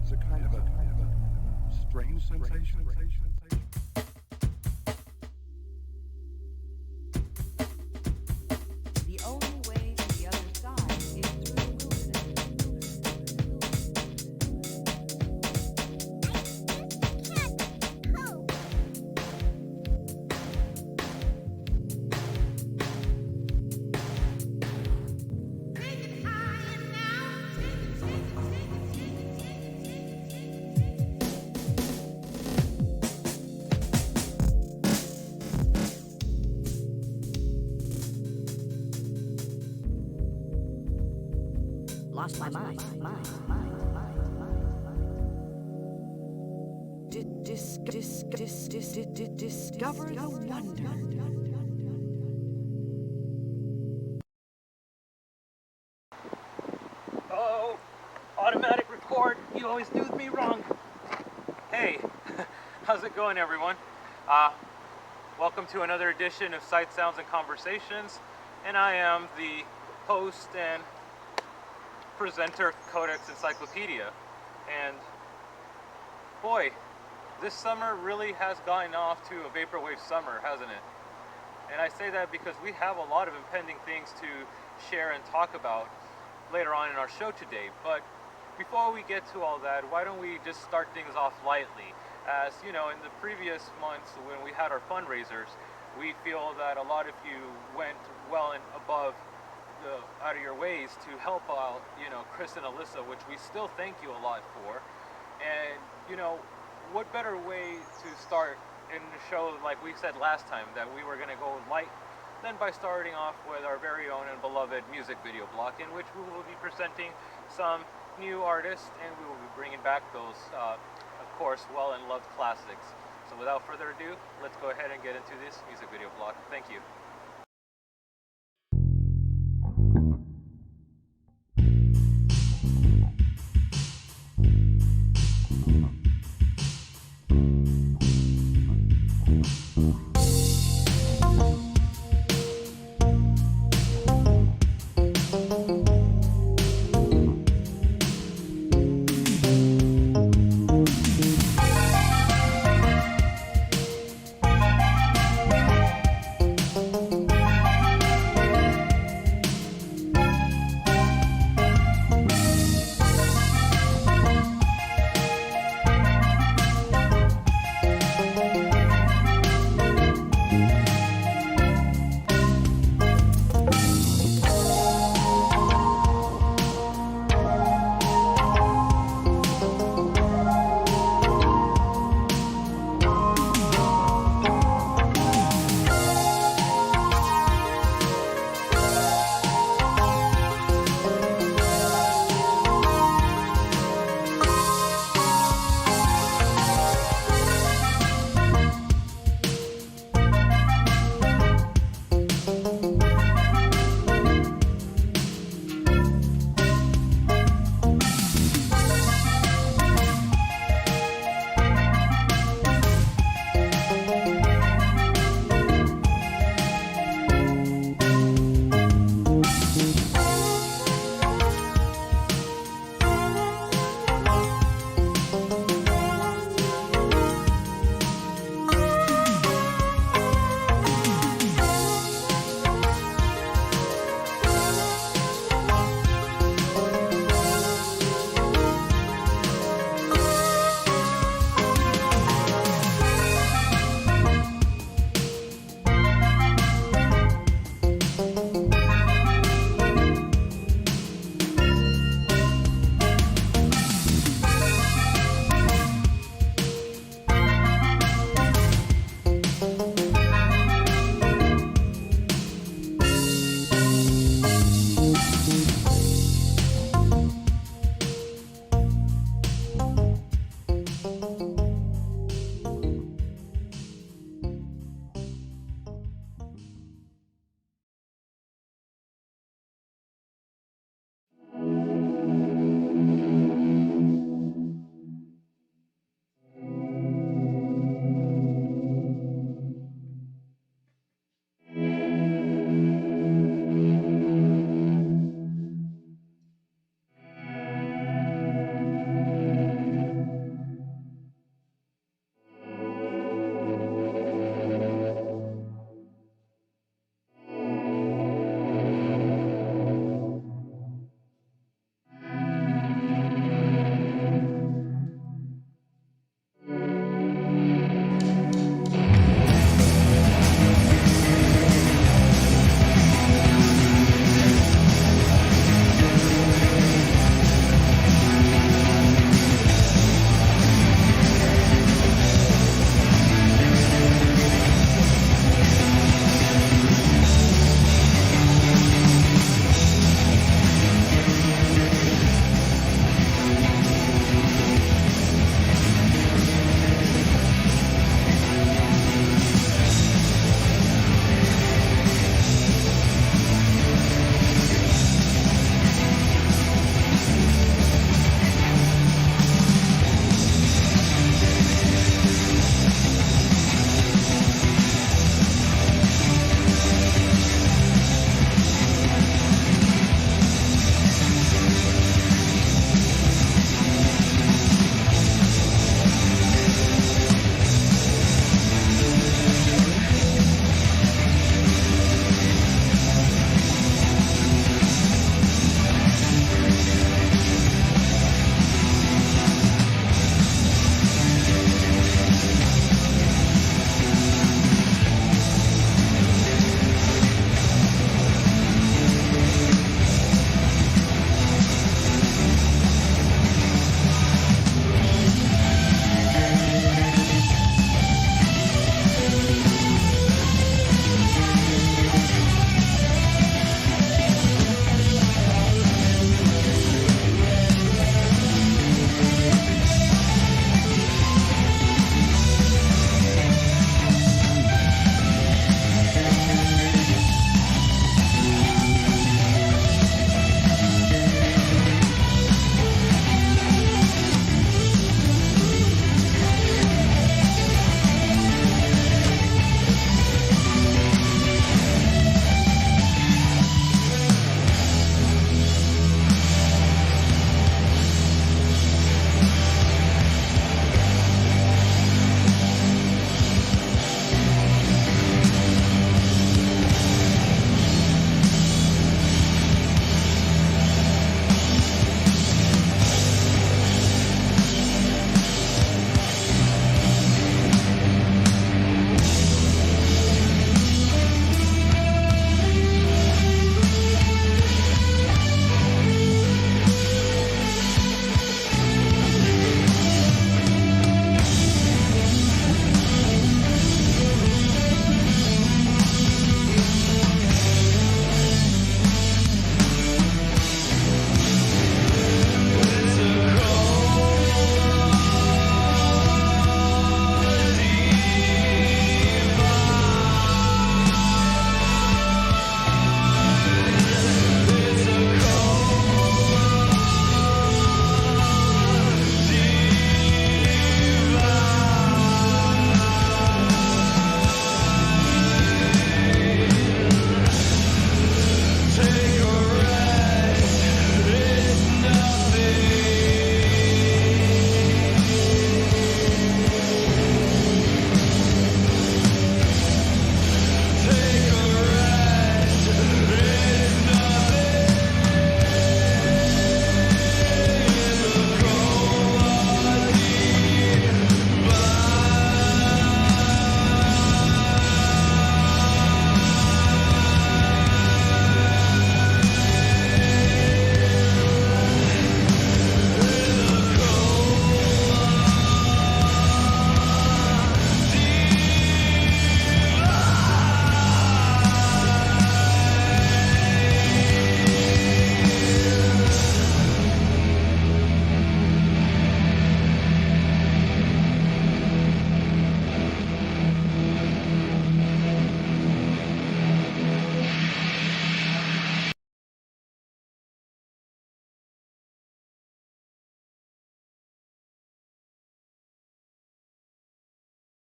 It's a kind of a strange sensation. The only way to the other side is through the lost my mind. Discover the wonder. Oh, automatic record. You always do me wrong. Hey, how's it going, everyone? Welcome to another edition of Sight, Sounds, and Conversations. And I am the host and presenter Codex Encyclopedia. And boy, this summer really has gotten off to a vaporwave summer, hasn't it? And I say that because we have a lot of impending things to share and talk about later on in our show today. But before we get to all that, why don't we just start things off lightly? As you know, in the previous months when we had our fundraisers, we feel that a lot of you went well and above out of your ways to help out, Chris and Alyssa, which we still thank you a lot for. And, what better way to start in the show, like we said last time, that we were going to go light, than by starting off with our very own and beloved music video block, in which we will be presenting some new artists, and we will be bringing back those, of course, well and loved classics. So without further ado, let's go ahead and get into this music video block. Thank you.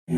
Do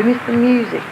me some music.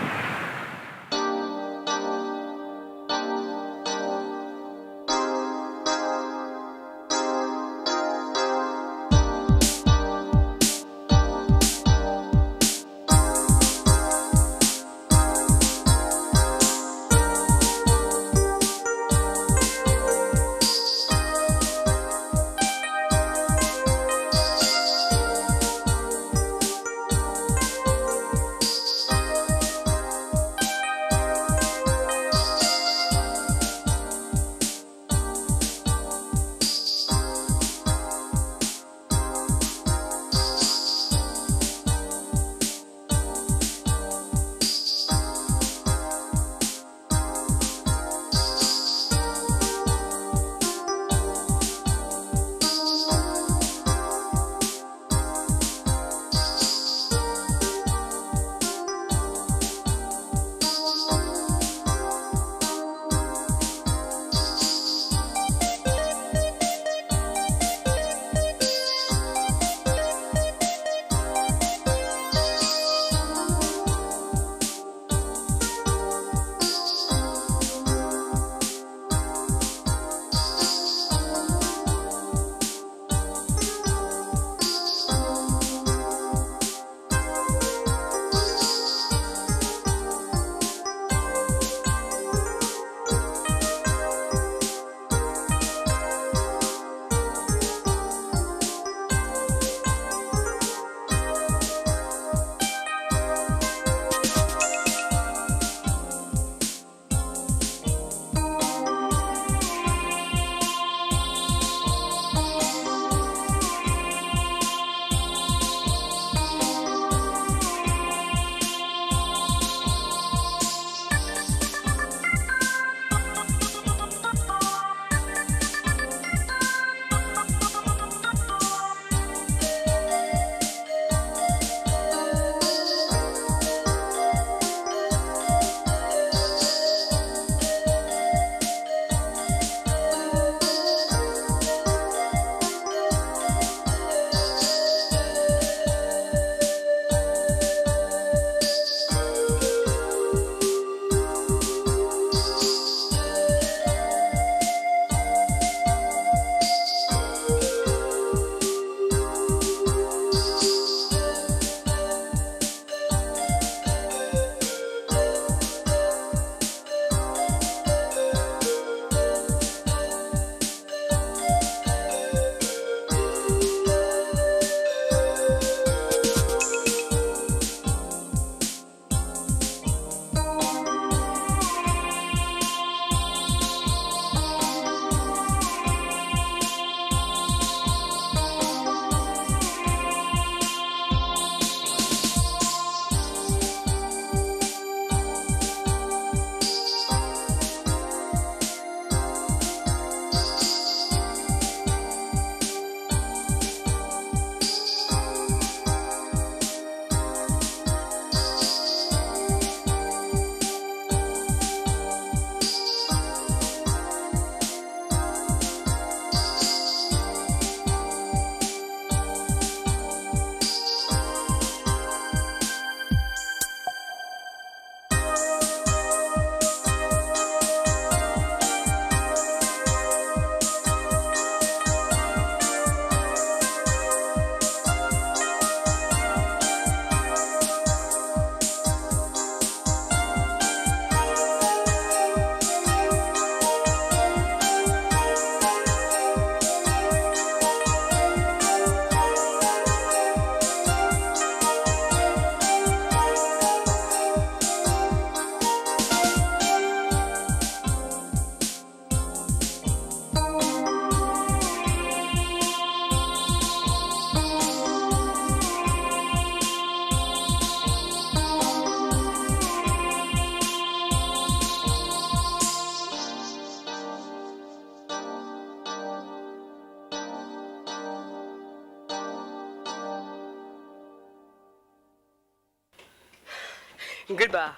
Goodbye.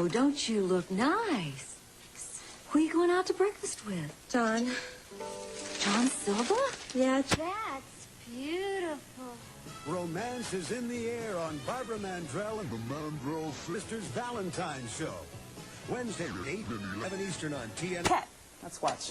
Oh, don't you look nice? Who are you going out to breakfast with? John. John Silva? Yeah, That's beautiful. Romance is in the air on Barbara Mandrell and the Mandrell Sisters Valentine's Show. Wednesday, 8 and 11 Eastern on TN. Cat. Let's watch.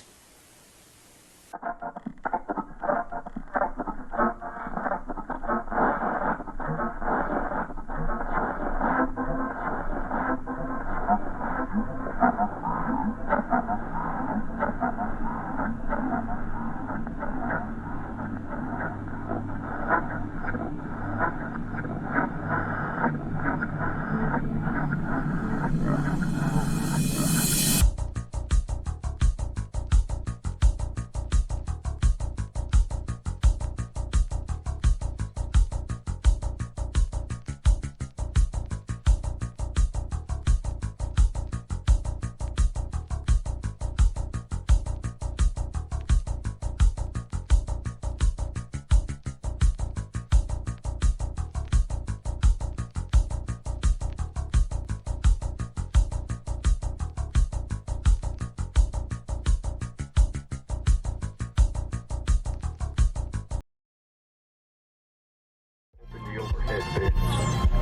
The overhead bins.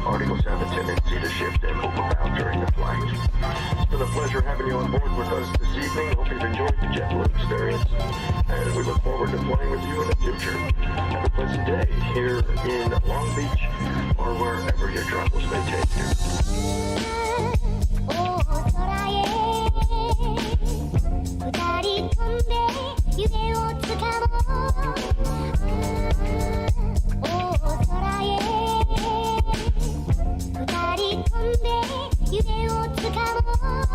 Particles have a tendency to shift and move about during the flight. It's been a pleasure having you on board with us this evening. Hope you've enjoyed the JetBlue experience, and we look forward to flying with you in the future. Have a pleasant day here in Long Beach or wherever your travels may take you. 二人飛んで夢をつかもう大空へ二人飛んで夢をつかもう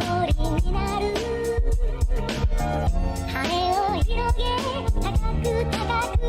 鳥になる羽を広げ高く高く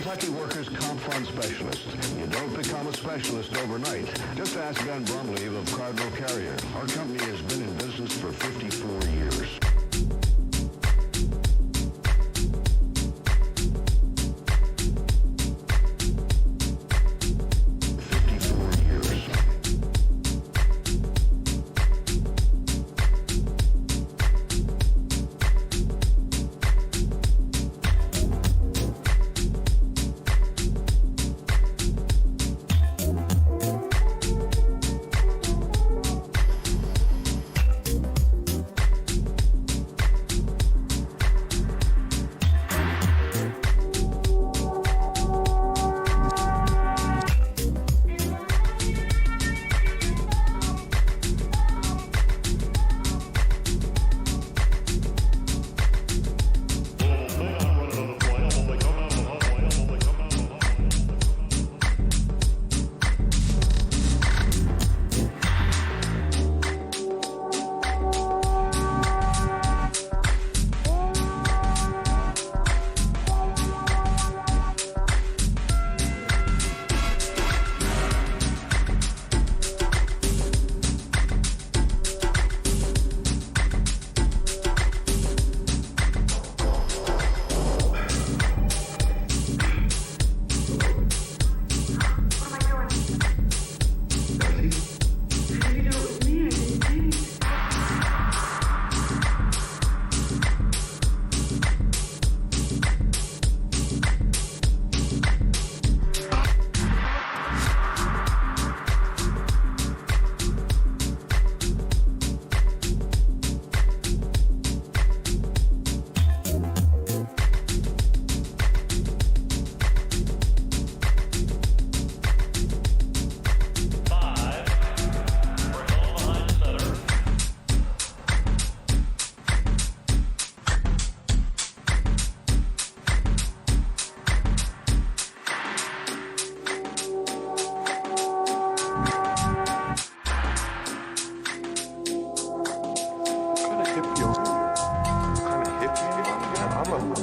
Kentucky Workers' Comp Fund Specialist. You don't become a specialist overnight. Just ask Ben Brumleve of Cardinal Carrier. Our company has been in business for 54 years.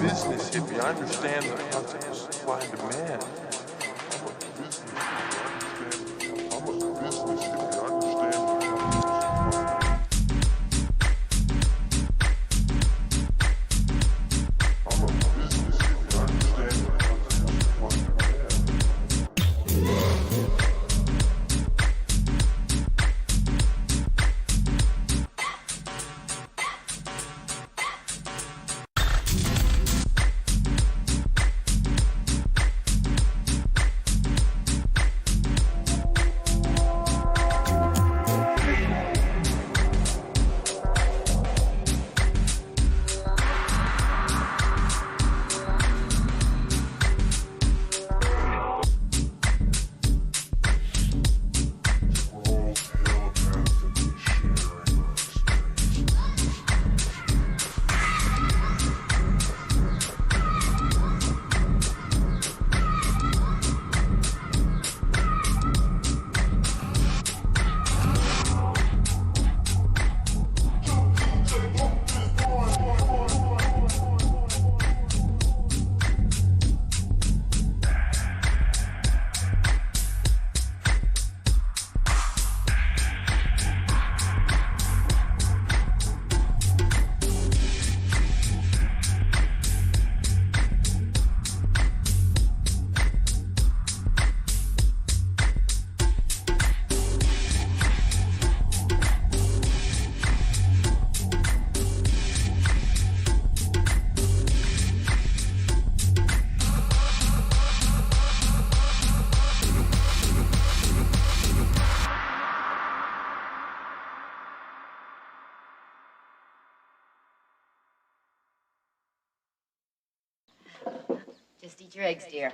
Business hippie. I understand the concept of supply and demand. I'm a business hippie. I understand the concept of supply and demand. I'm a business hippie. I understand the concept of supply and Just eat your eggs, dear.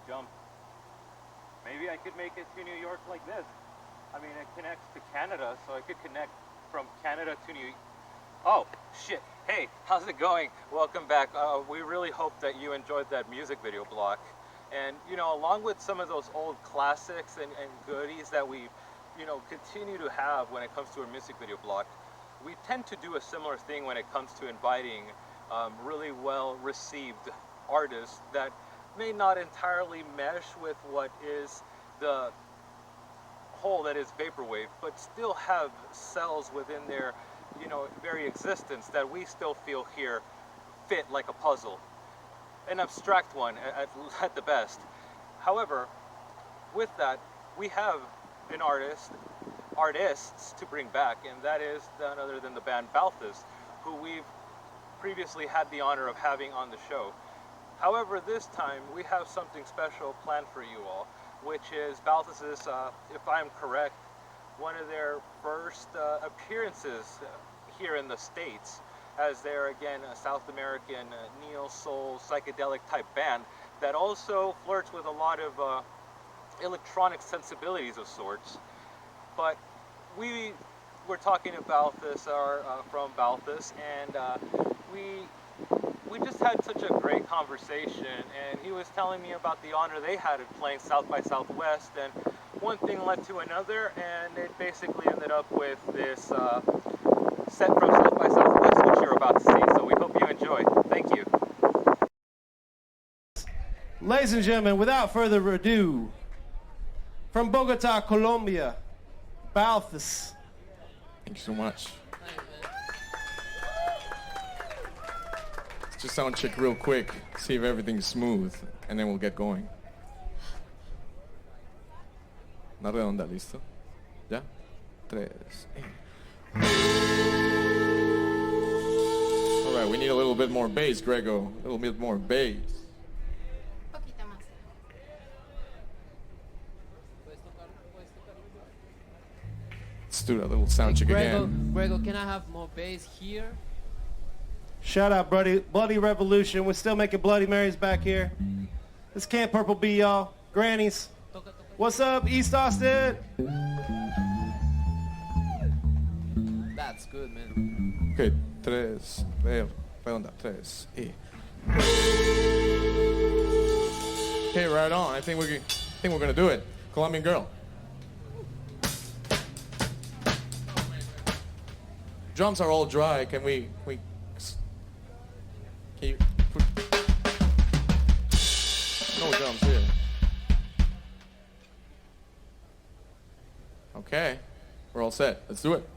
Jump. Maybe I could make it to New York like this. I mean, it connects to Canada, so I could connect from Canada to New York. Oh, shit. Hey, how's it going? Welcome back. We really hope that you enjoyed that music video block. And, you know, along with some of those old classics and goodies that we, you know, continue to have when it comes to a music video block, we tend to do a similar thing when it comes to inviting really well-received artists that may not entirely mesh with what is the whole that is vaporwave, but still have cells within their, you know, very existence that we still feel here fit like a puzzle. An abstract one at the best. However, with that, we have an artists to bring back, and that is none other than the band Balthus, who we've previously had the honor of having on the show. However, this time we have something special planned for you all, which is Balthus's, if I'm correct, one of their first appearances here in the States, as they're again a South American neo-soul psychedelic type band that also flirts with a lot of electronic sensibilities of sorts. But we were talking about this from Balthus, and we just had such a great conversation, and he was telling me about the honor they had of playing South by Southwest, and one thing led to another, and it basically ended up with this set from South by Southwest, which you're about to see, so we hope you enjoy. Thank you. Ladies and gentlemen, without further ado, from Bogota, Colombia, Balthus. Thank you so much. Let's just sound check real quick, see if everything's smooth, and then we'll get going. Una redonda, ¿listo? ¿Ya? 3. All right, we need a little bit more bass, Grego. A little bit more bass. Let's do that little sound check again. Grego, can I have more bass here? Shout out, Bloody Revolution. We're still making Bloody Marys back here. This Camp Purple B, y'all. Grannies. What's up, East Austin? That's good, man. Okay, 3, redonda, 3, Okay, right on. I think we're gonna do it. Colombian girl. Drums are all dry. Can you put... No drums here. Okay, we're all set. Let's do it.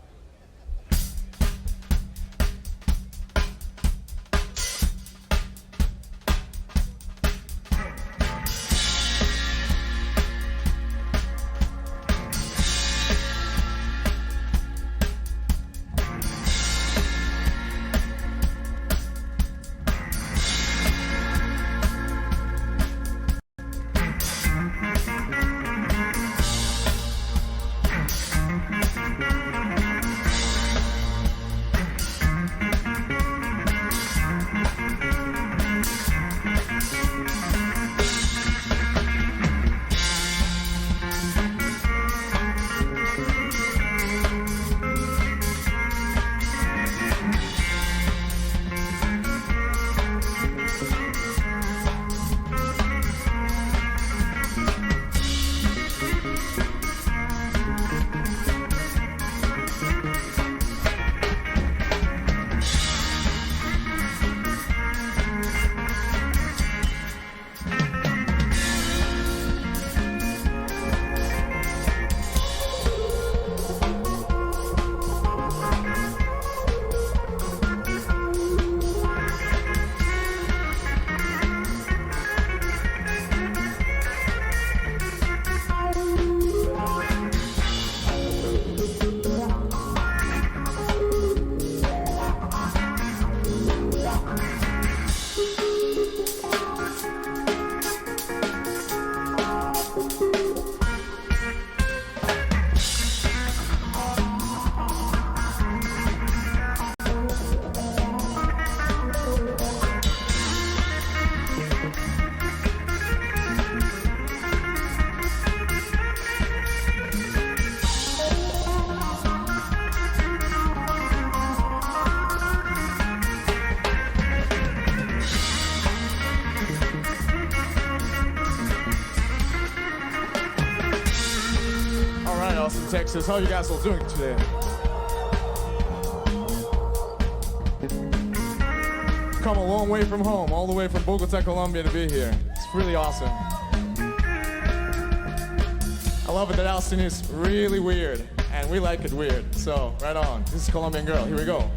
Austin, Texas. How are you guys all doing today? Come a long way from home, all the way from Bogota, Colombia to be here. It's really awesome. I love it that Austin is really weird, and we like it weird. So, right on. This is Colombian Girl. Here we go.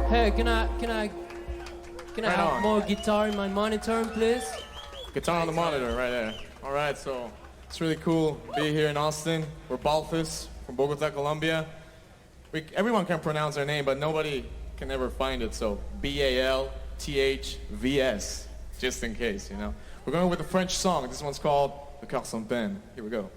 Hey, can I have more guitar in my monitor, please? Guitar on the monitor right there. All right, so it's really cool to be here in Austin. We're Balthus from Bogota, Colombia. Everyone can pronounce our name, but nobody can ever find it, so Balthvs, just in case, you know. We're going with a French song. This one's called Le Coeur sans peine. Here we go.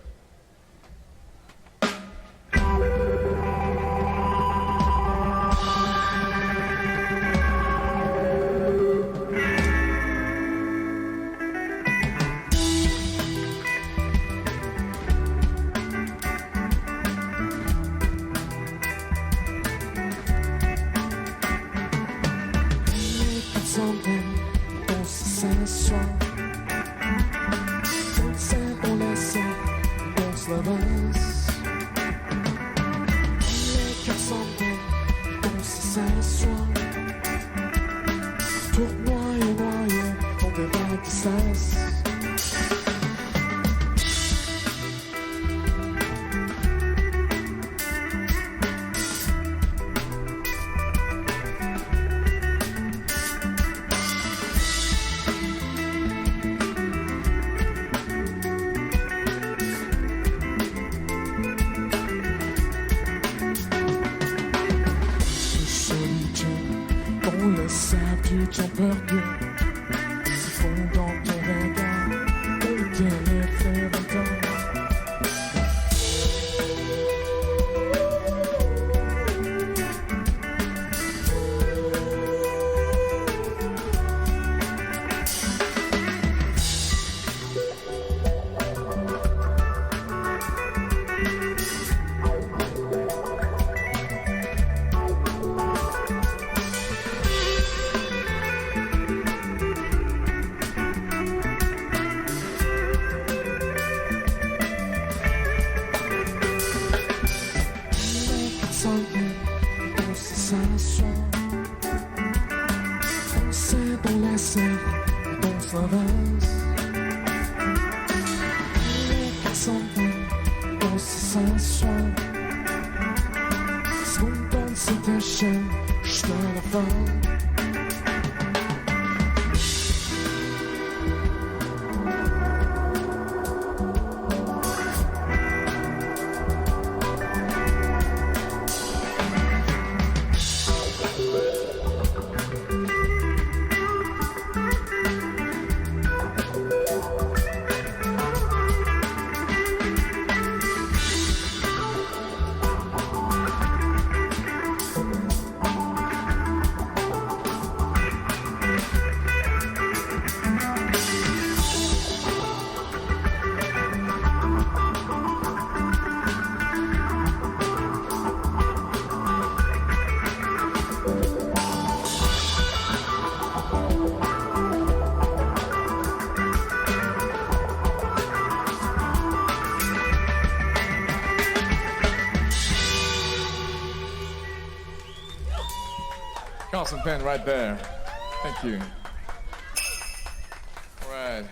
Sans pen right there. Thank you. All right.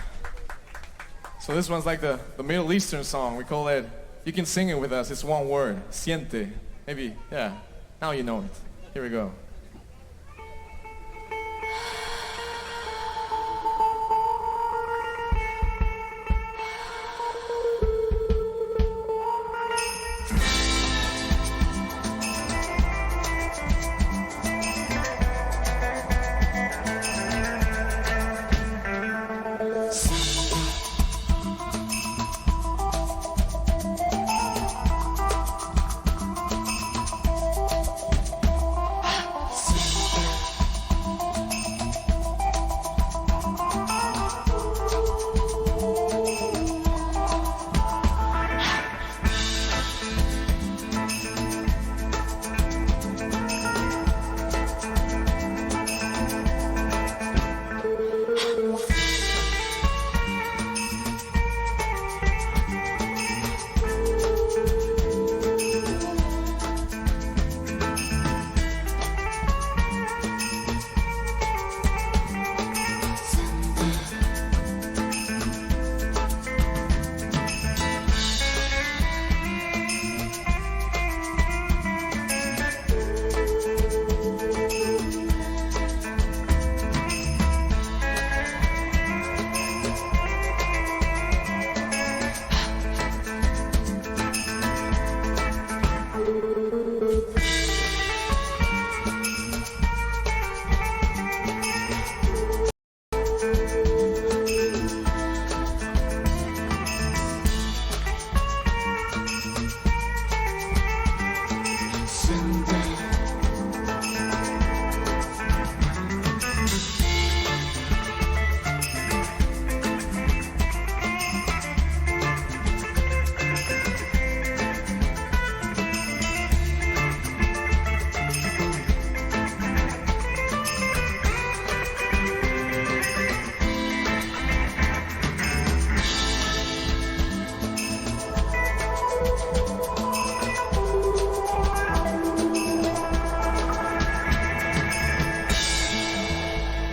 So this one's like the Middle Eastern song. We call it, you can sing it with us. It's one word, siente. Maybe, yeah. Now you know it. Here we go.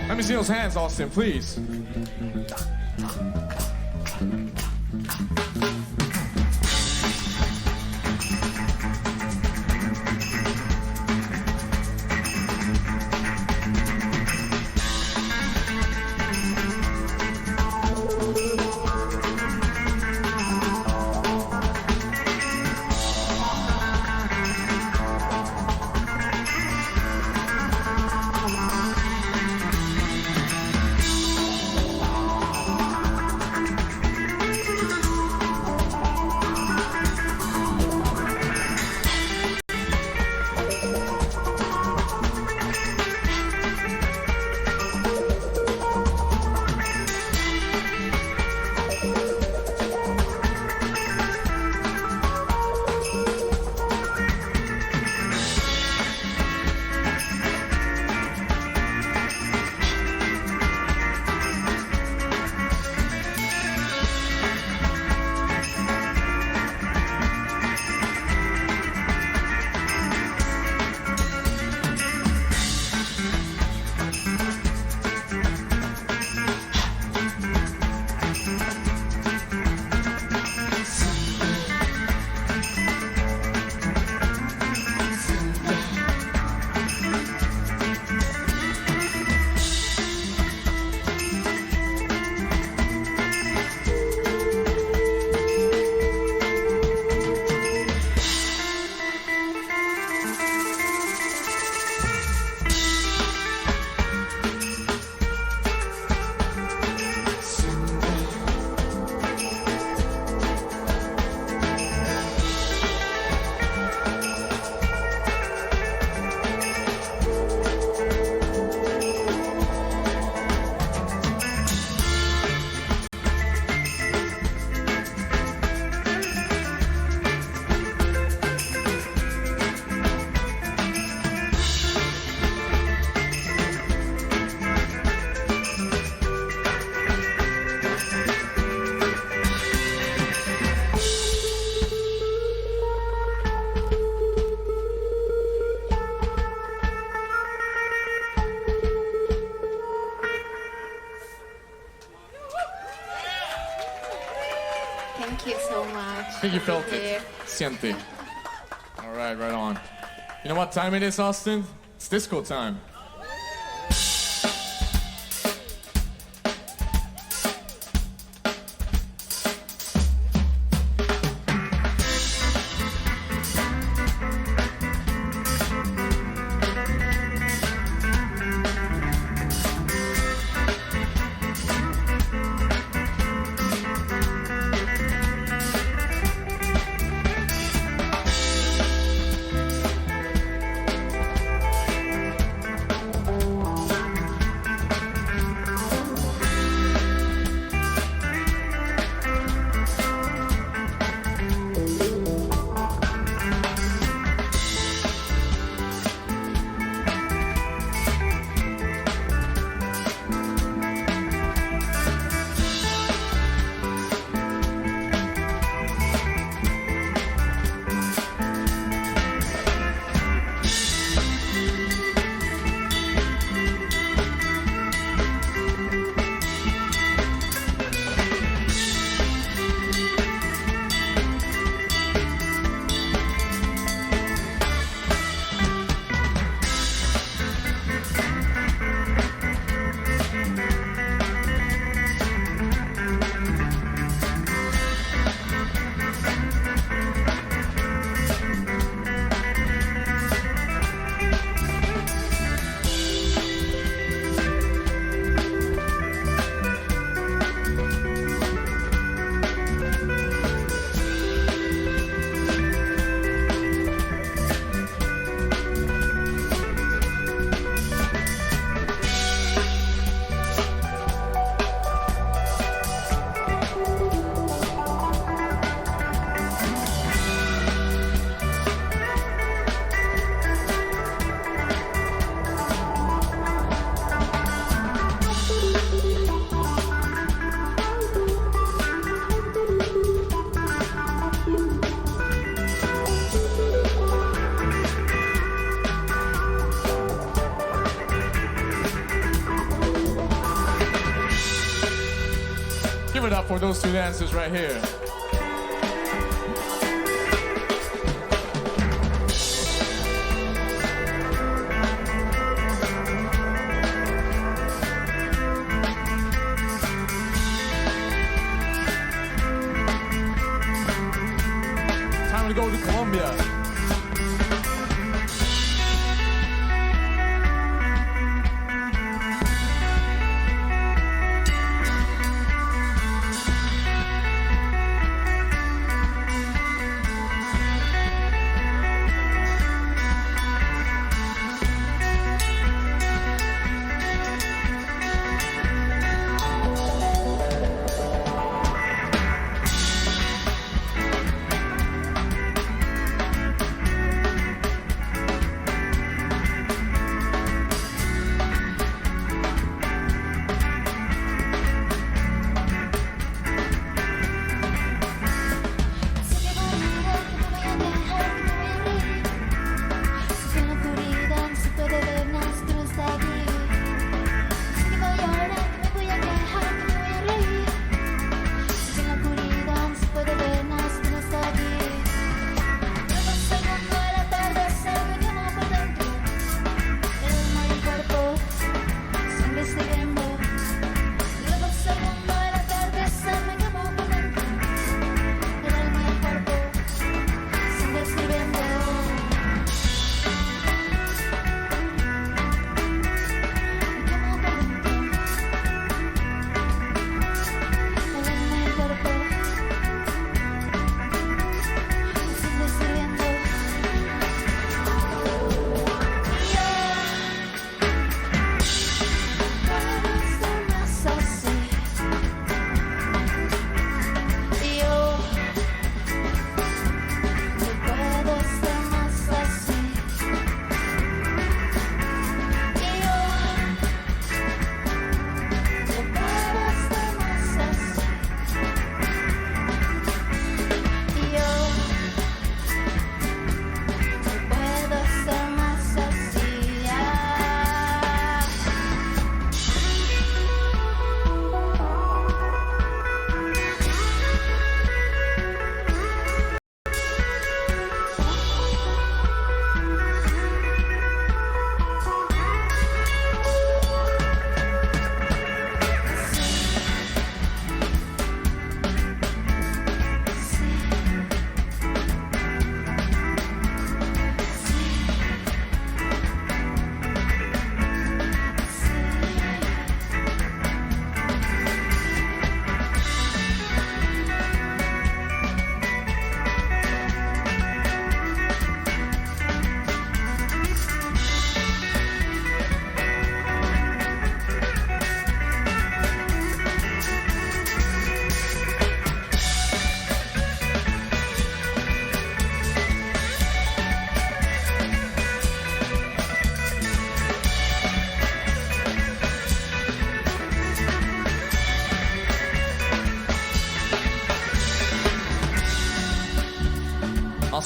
Let me see those hands, Austin, please. Thank you so much. I think you felt it. Siente. All right, right on. You know what time it is, Austin? It's disco time. Give it up for those two dancers right here. Time to go to Colombia.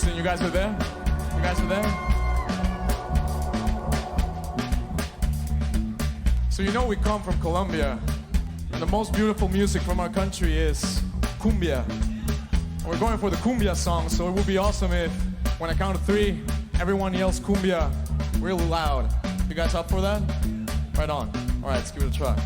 Austin, you guys are there? You guys are there? So you know we come from Colombia, and the most beautiful music from our country is cumbia. And we're going for the cumbia song, so it would be awesome if, when I count to 3, everyone yells cumbia really loud. You guys up for that? Right on. All right, let's give it a try.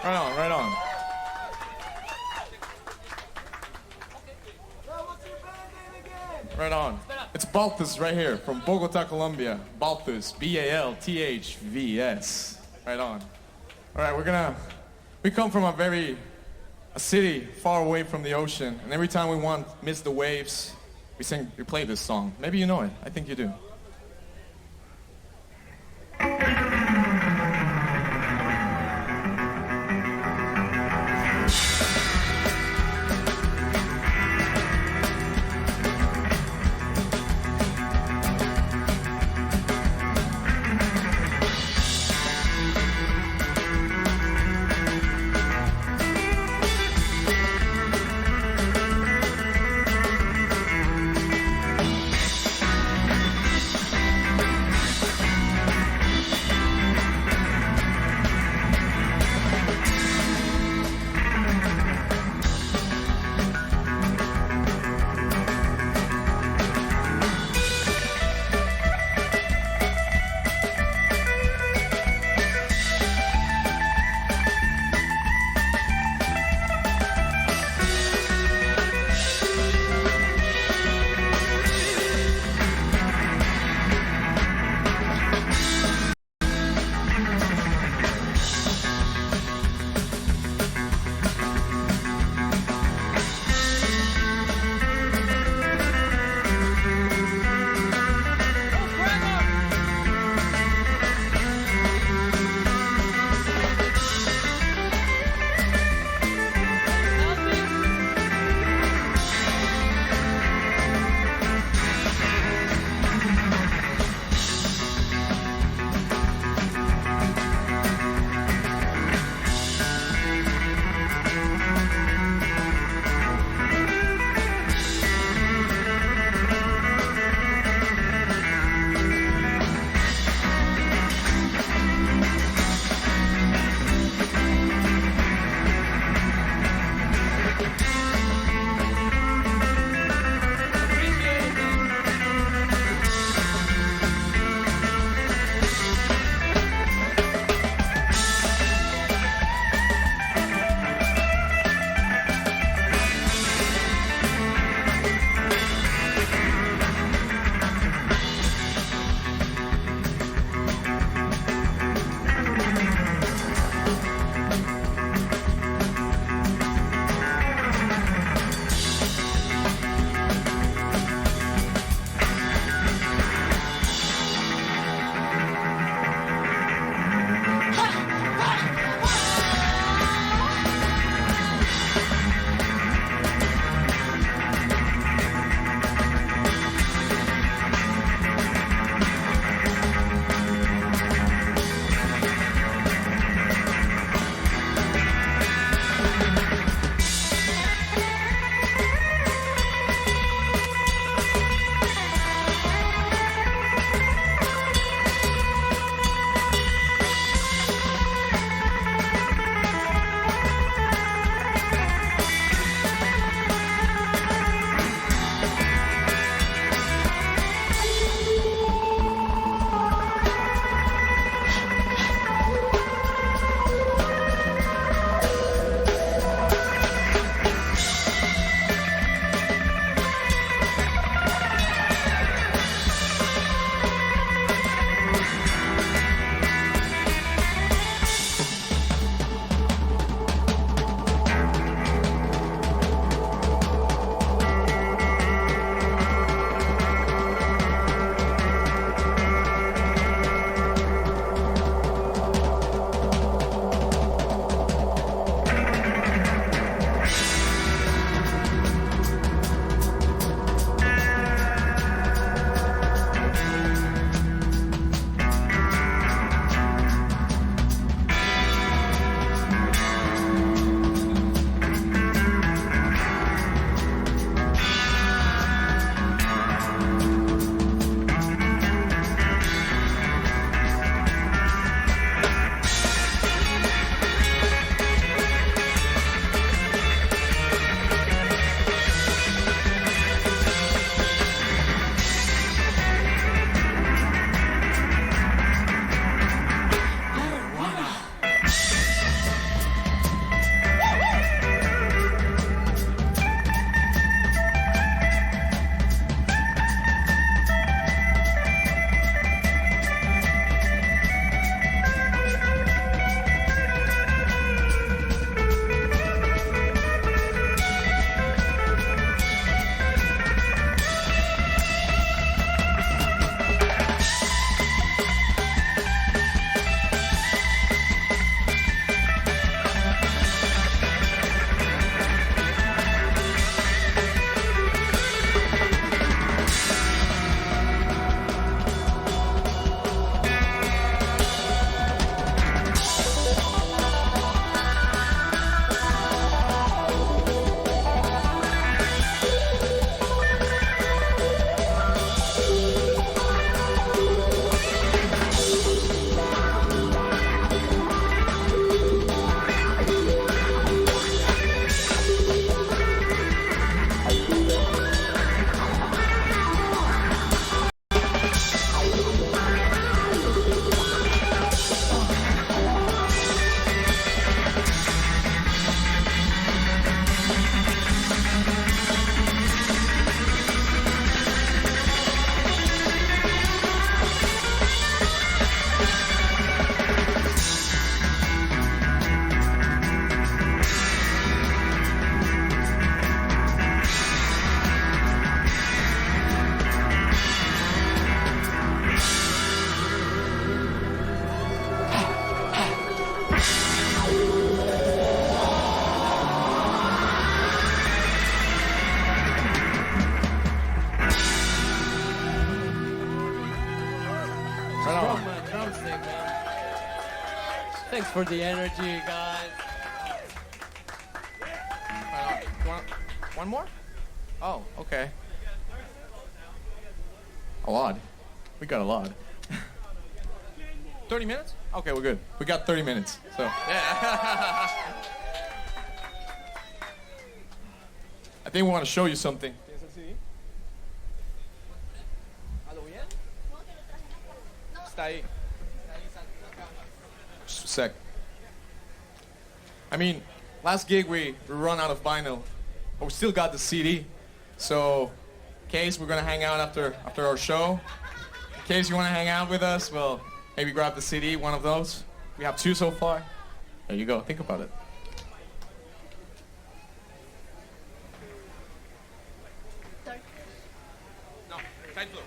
Right on. Right on. It's Balthus right here from Bogota, Colombia. Balthus, Balthvs. Right on. All right, we come from a city far away from the ocean, and every time we miss the waves, we play this song. Maybe you know it. I think you do. for the energy, guys. You want one more? Oh, okay. A lot. We got a lot. 30 minutes? Okay, we're good. We got 30 minutes. So, yeah. I think we want to show you something. Está ahí. Just a sec. I mean, last gig we run out of vinyl, but we still got the CD. So, in case we're gonna hang out after our show, in case you wanna hang out with us, well, maybe grab the CD, one of those. We have 2 so far. There you go. Think about it. No, Tight Flow.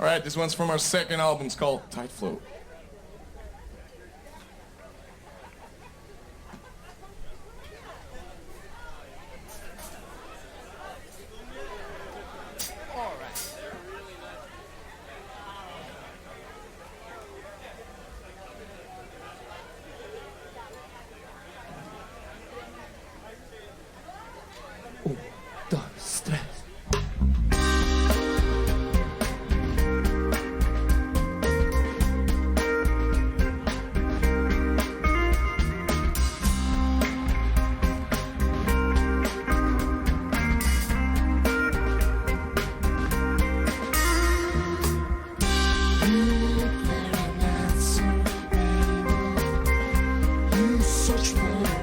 All right, this one's from our second album. It's called Tight Flow. Search for a while.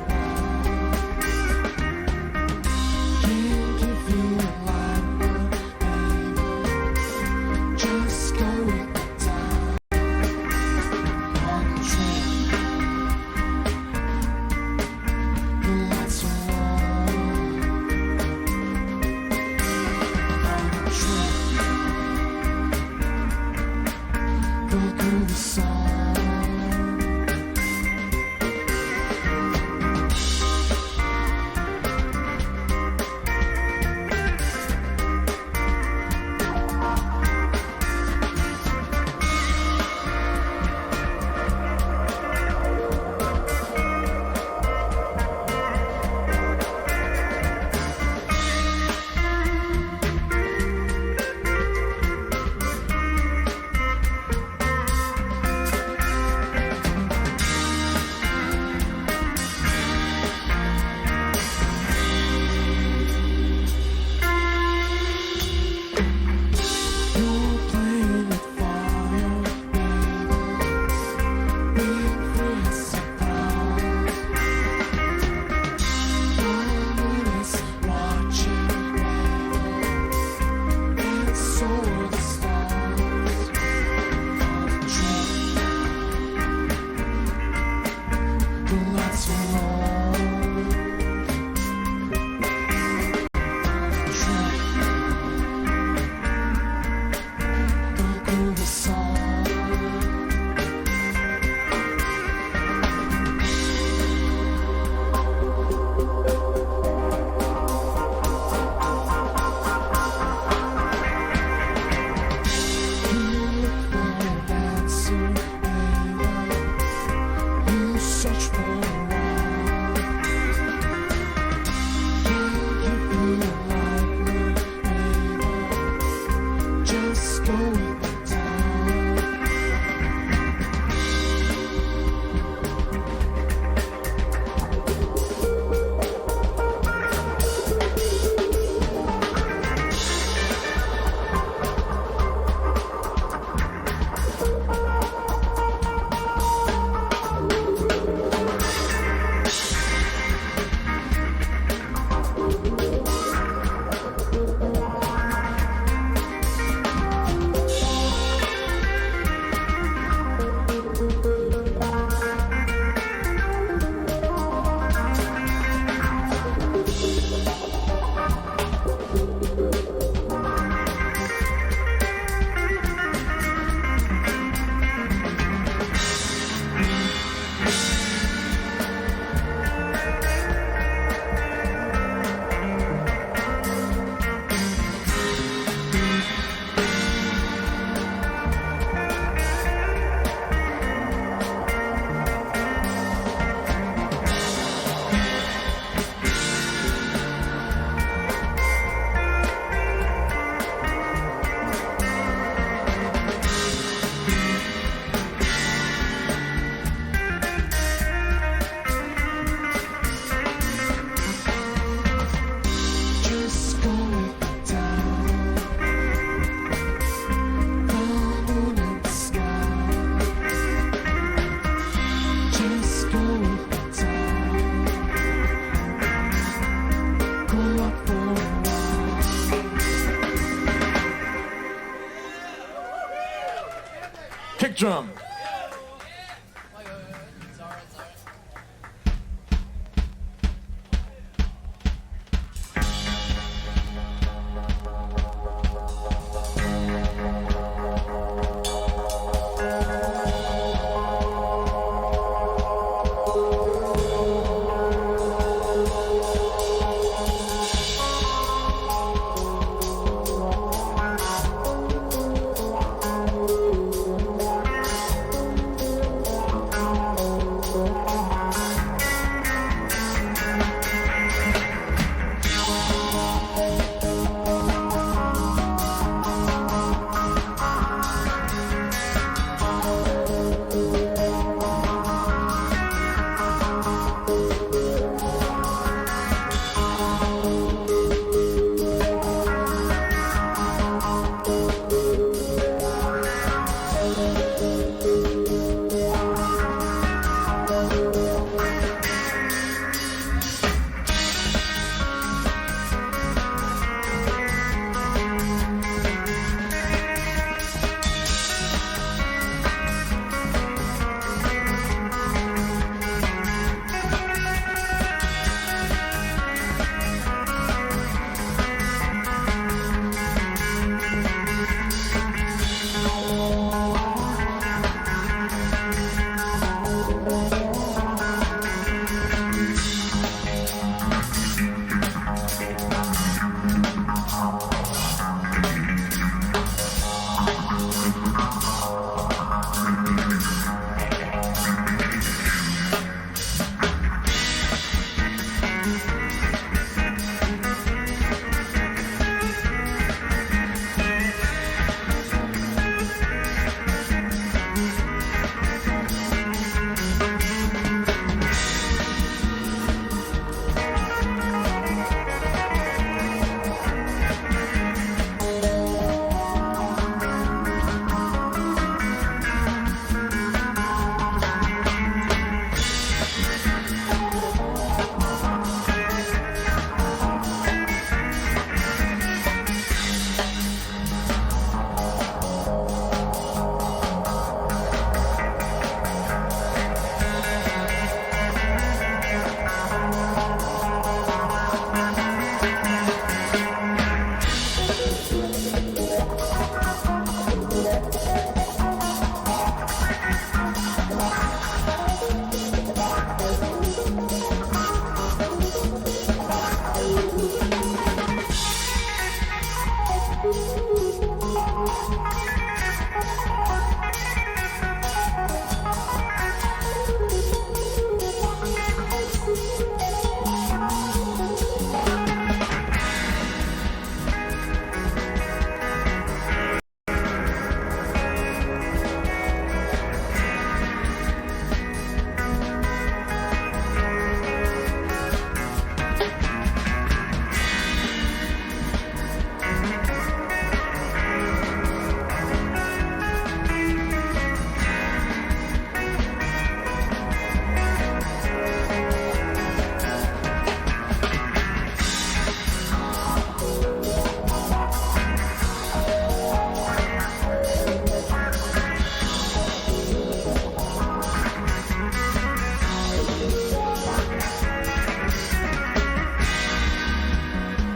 drum.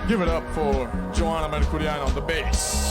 Give it up for Joanna Mercuriano on the bass.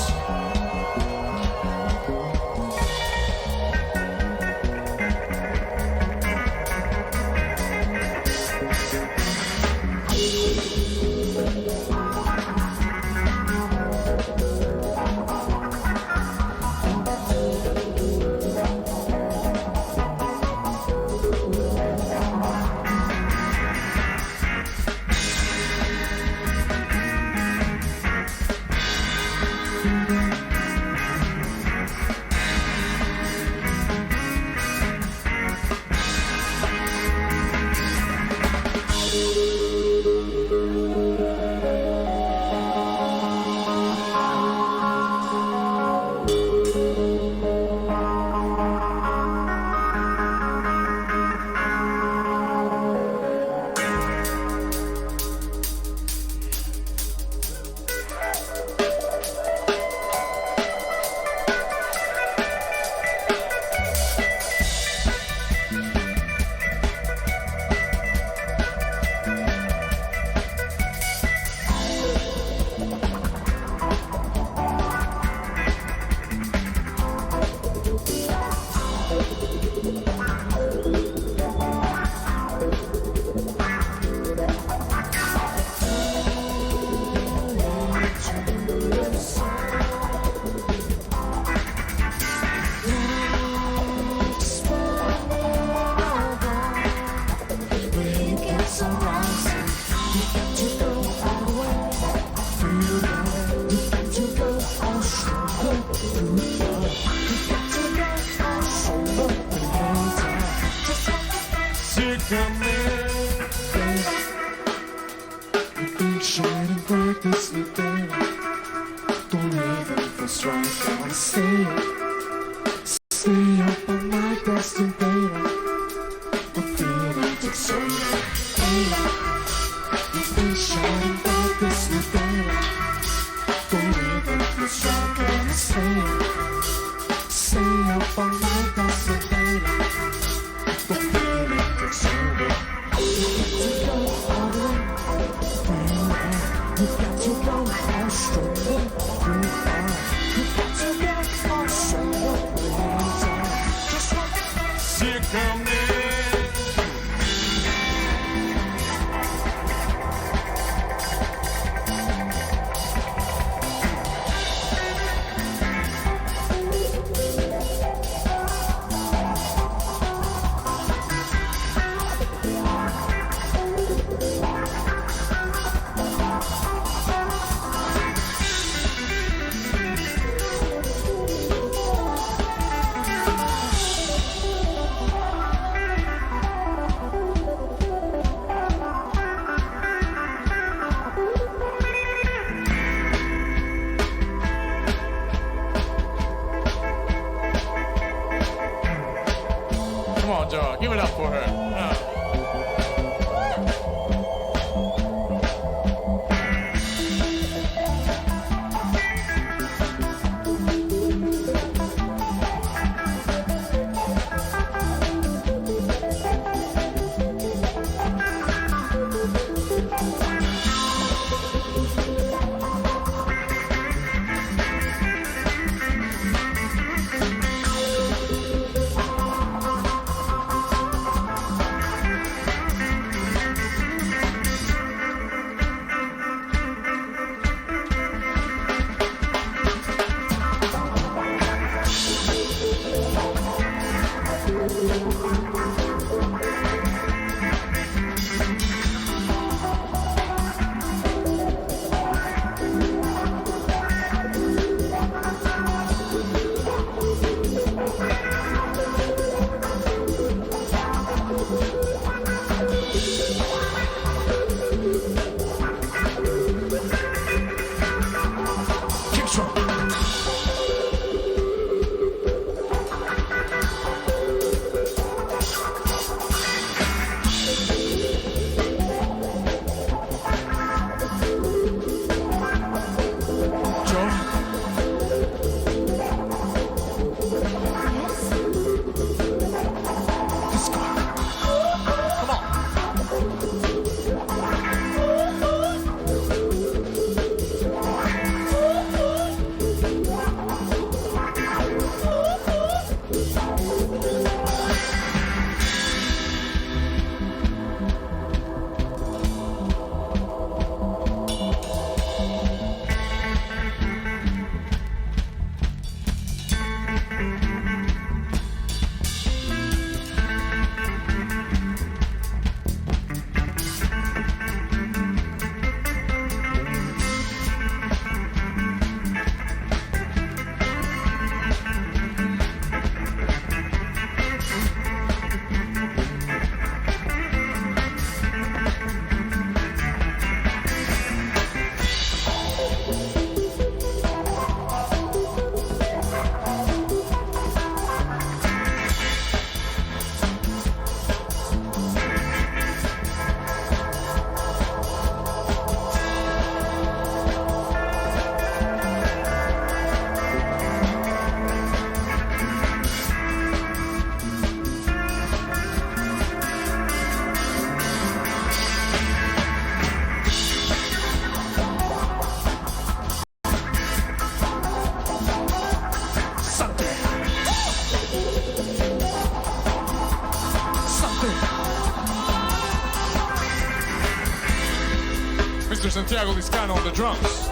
Come on, Joe. Give it up for her. Mr. Santiago Liscano on the drums.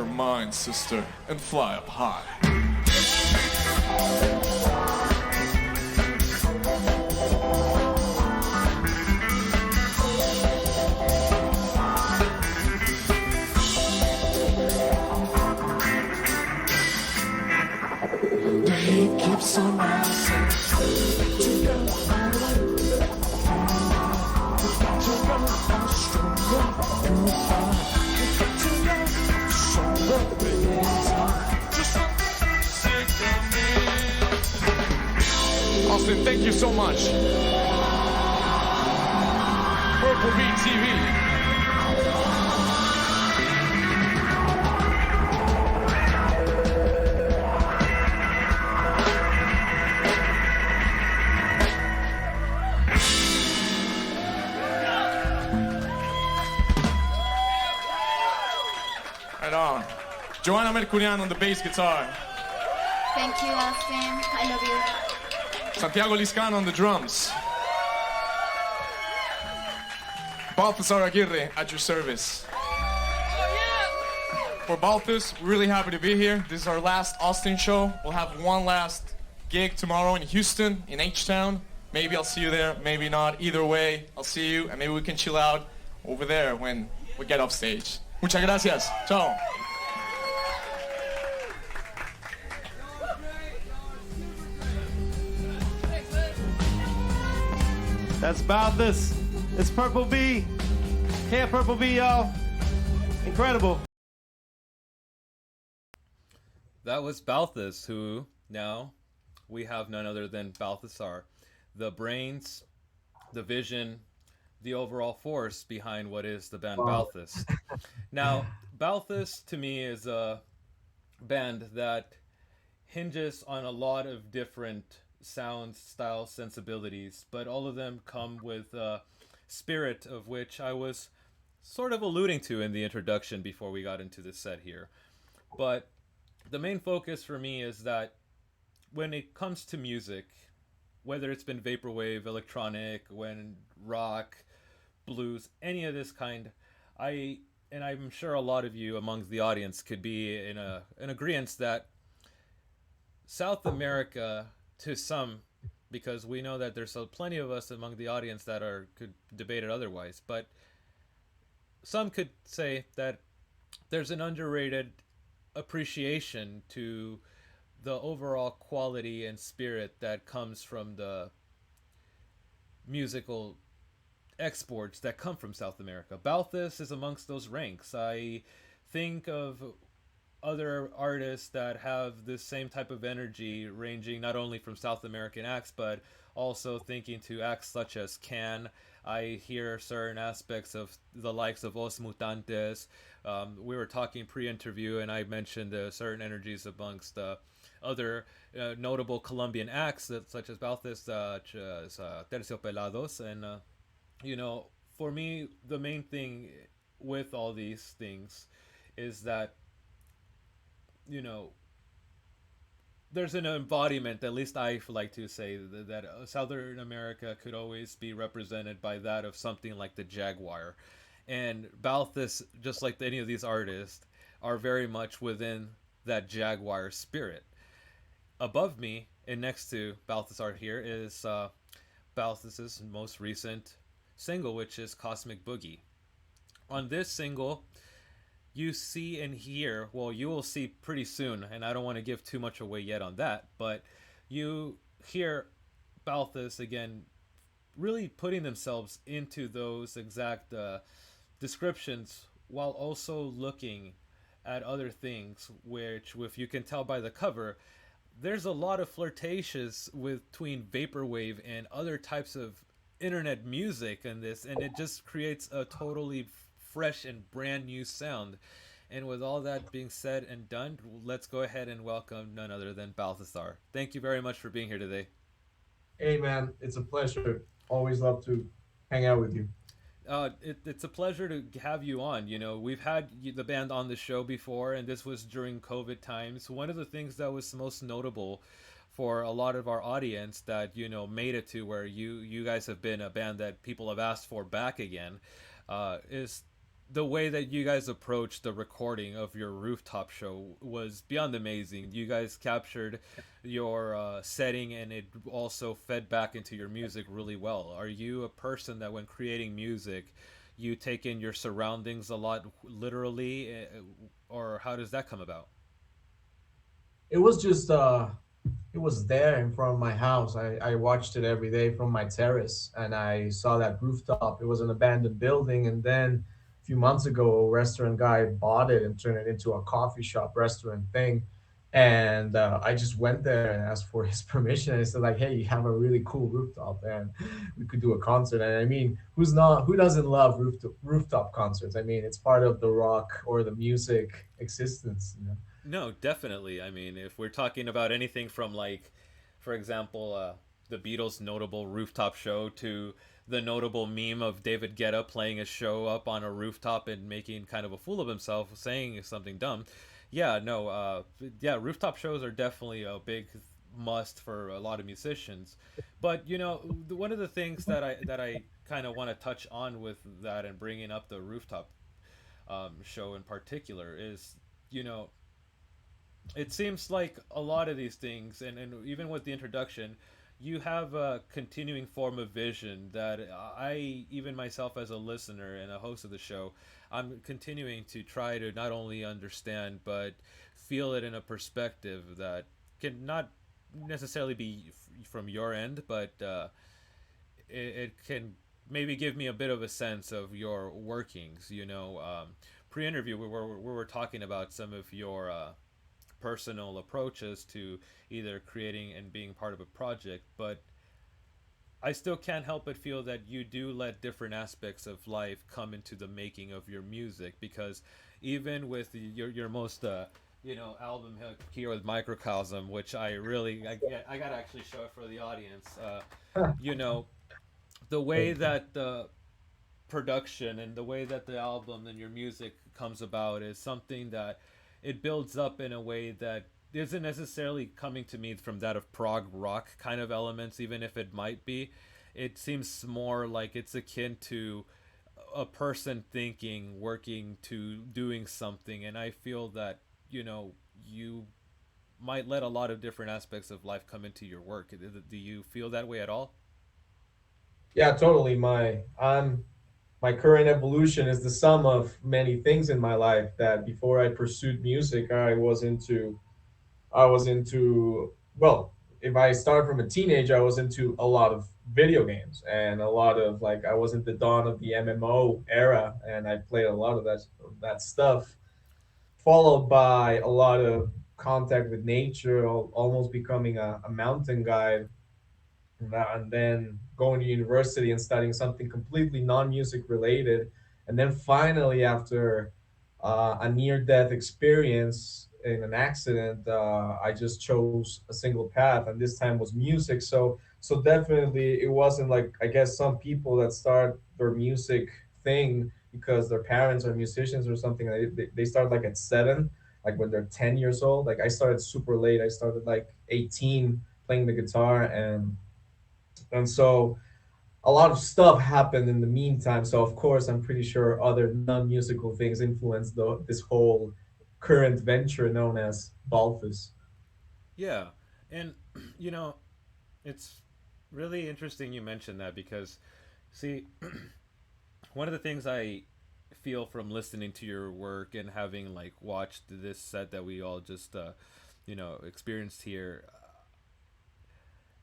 mind, sister, and fly up high. The heat keeps on rising. To go all the way. We've got to go on stronger. You'll find. We've got to go stronger. Big time. Just for the sake of me. Austin, thank you so much. Purple Beat TV. Right on. Joanna Mercurian on the bass guitar. Thank you, Austin. I love you. Santiago Liscano on the drums. Balthazar Aguirre at your service. For Balthus, we're really happy to be here. This is our last Austin show. We'll have one last gig tomorrow in Houston, in H-Town. Maybe I'll see you there, maybe not. Either way, I'll see you, and maybe we can chill out over there when we get off stage. Muchas gracias. Ciao. That's Balthus. It's Purple Bee. Camp Purple Bee, y'all. Incredible. That was Balthus, who now we have none other than Balthasar, the brains, the vision, the overall force behind what is the band Balthus. Now, Balthus to me is a band that hinges on a lot of different sounds, styles, sensibilities, but all of them come with a spirit of which I was sort of alluding to in the introduction before we got into the set here. But the main focus for me is that when it comes to music, whether it's been vaporwave, electronic, when rock, blues, any of this kind, and I'm sure a lot of you amongst the audience could be in an agreement that South America, to some, because we know that there's plenty of us among the audience that could debate it otherwise, but some could say that there's an underrated appreciation to the overall quality and spirit that comes from the musical exports that come from South America. Balthus is amongst those ranks. I think of other artists that have this same type of energy, ranging not only from South American acts, but also thinking to acts such as Can. I hear certain aspects of the likes of Os Mutantes. We were talking pre-interview, and I mentioned certain energies amongst other notable Colombian acts, such as Balthus, such as Terciopelados. And, for me, the main thing with all these things is that, there's an embodiment, at least I like to say, that Southern America could always be represented by that of something like the Jaguar. And Balthus, just like any of these artists, are very much within that Jaguar spirit. Above me and next to Balthasar here is Balthus's most recent single, which is Cosmic Boogie. On this single, you see and hear, well, you will see pretty soon, and I don't want to give too much away yet on that, but you hear Balthus, again, really putting themselves into those exact descriptions while also looking at other things, which, if you can tell by the cover, there's a lot of flirtations between vaporwave and other types of internet music in this, and it just creates a totally fresh and brand new sound. And with all that being said and done, let's go ahead and welcome none other than Balthasar. Thank you very much for being here today. Hey man, it's a pleasure. Always love to hang out with you. It's a pleasure to have you on. We've had the band on the show before, and this was during COVID times. One of the things that was most notable for a lot of our audience that, made it to where you guys have been a band that people have asked for back again, is the way that you guys approached the recording of your rooftop show was beyond amazing. You guys captured your setting, and it also fed back into your music really well. Are you a person that, when creating music, you take in your surroundings a lot literally, or how does that come about? It was just it was there in front of my house. I watched it every day from my terrace, and I saw that rooftop. It was an abandoned building, and then a few months ago, a restaurant guy bought it and turned it into a coffee shop restaurant thing. And I just went there and asked for his permission. And I said, like, hey, you have a really cool rooftop, and we could do a concert. And I mean, who doesn't love rooftop concerts? I mean, it's part of the rock or the music existence, you know. No, definitely. I mean, if we're talking about anything from, like, for example, the Beatles' notable rooftop show to the notable meme of David Guetta playing a show up on a rooftop and making kind of a fool of himself, saying something dumb. Yeah, no, yeah, rooftop shows are definitely a big must for a lot of musicians. But one of the things that I kind of want to touch on with that and bringing up the rooftop show in particular is, you know, it seems like a lot of these things, and even with the introduction, you have a continuing form of vision that I, even myself as a listener and a host of the show, I'm continuing to try to not only understand but feel it in a perspective that can not necessarily be from your end, but it can maybe give me a bit of a sense of your workings. Pre-interview, we were talking about some of your personal approaches to either creating and being part of a project, but I still can't help but feel that you do let different aspects of life come into the making of your music, because even with your most album here with Microcosm, which I gotta actually show it for the audience. You know the way that the production and the way that the album and your music comes about is something that it builds up in a way that isn't necessarily coming to me from that of prog rock kind of elements, even if it might be. It seems more like it's akin to a person thinking, working to doing something, and I feel that you might let a lot of different aspects of life come into your work. Do you feel that way at all? Yeah, totally. My current evolution is the sum of many things in my life that before I pursued music, I was into well, if I start from a teenager, I was into a lot of video games and a lot of like I was at the dawn of the MMO era and I played a lot of that stuff, followed by a lot of contact with nature, almost becoming a mountain guide, and then going to university and studying something completely non-music related, and then finally after a near-death experience in an accident, I just chose a single path, and this time was music. So definitely it wasn't like I guess some people that start their music thing because their parents are musicians or something. They start like at 7, like when they're 10 years old. Like I started super late. I started like 18 playing the guitar, and so a lot of stuff happened in the meantime. So of course, I'm pretty sure other non-musical things influenced this whole current venture known as Balthus. Yeah, and you know, it's really interesting you mentioned that because, see, one of the things I feel from listening to your work and having like watched this set that we all just experienced here,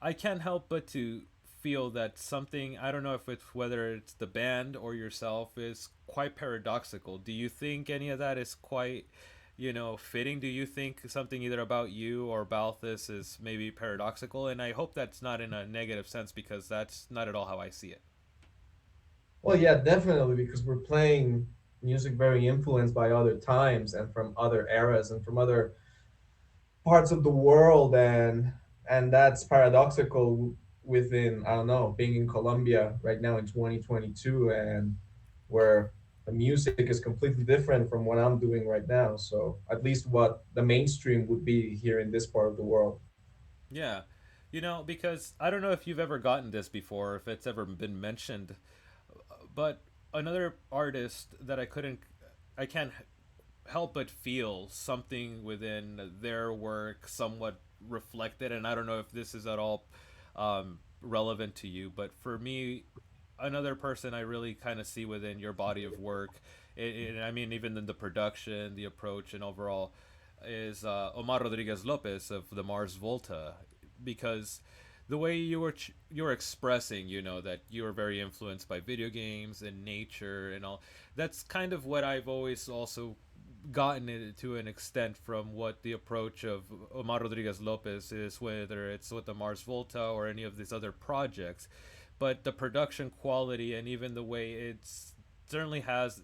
I can't help but to feel that something, I don't know if it's whether it's the band or yourself, is quite paradoxical. Do you think any of that is quite, fitting? Do you think something either about you or Balthus is maybe paradoxical? And I hope that's not in a negative sense, because that's not at all how I see it. Well, yeah, definitely, because we're playing music very influenced by other times and from other eras and from other parts of the world, and that's paradoxical within, I don't know, being in Colombia right now in 2022, and where the music is completely different from what I'm doing right now. So at least what the mainstream would be here in this part of the world. Yeah. Because I don't know if you've ever gotten this before, if it's ever been mentioned, but another artist that I can't help but feel something within their work somewhat reflected, and I don't know if this is at all relevant to you, but for me, another person I really kind of see within your body of work, I mean, even in the production, the approach, and overall, is Omar Rodriguez Lopez of the Mars Volta, because the way you were expressing, that you were very influenced by video games and nature and all. That's kind of what I've always also gotten it to an extent from what the approach of Omar Rodriguez Lopez is, whether it's with the Mars Volta or any of these other projects. But the production quality and even the way it's certainly has,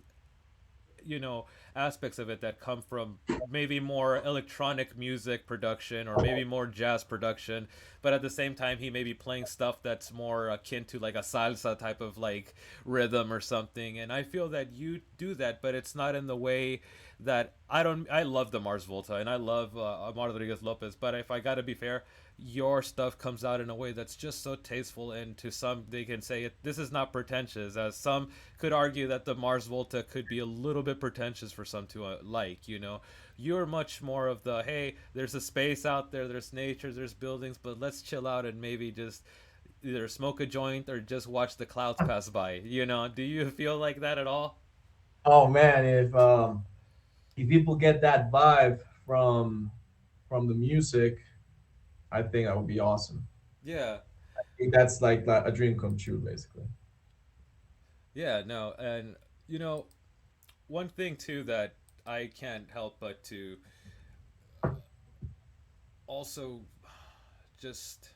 aspects of it that come from maybe more electronic music production or maybe more jazz production, but at the same time he may be playing stuff that's more akin to like a salsa type of like rhythm or something. And I feel that you do that, but it's not in the way that I love the Mars Volta and I love Amar Rodriguez Lopez, but if I gotta be fair, your stuff comes out in a way that's just so tasteful, and to some they can say this is not pretentious, as some could argue that the Mars Volta could be a little bit pretentious for some to you're much more of the, hey, there's a space out there, there's nature, there's buildings, but let's chill out and maybe just either smoke a joint or just watch the clouds pass by. Do you feel like that at all? Oh man, if people get that vibe from the music, I think that would be awesome. Yeah. I think that's like a dream come true, basically. Yeah, no, and one thing too that I can't help but to also just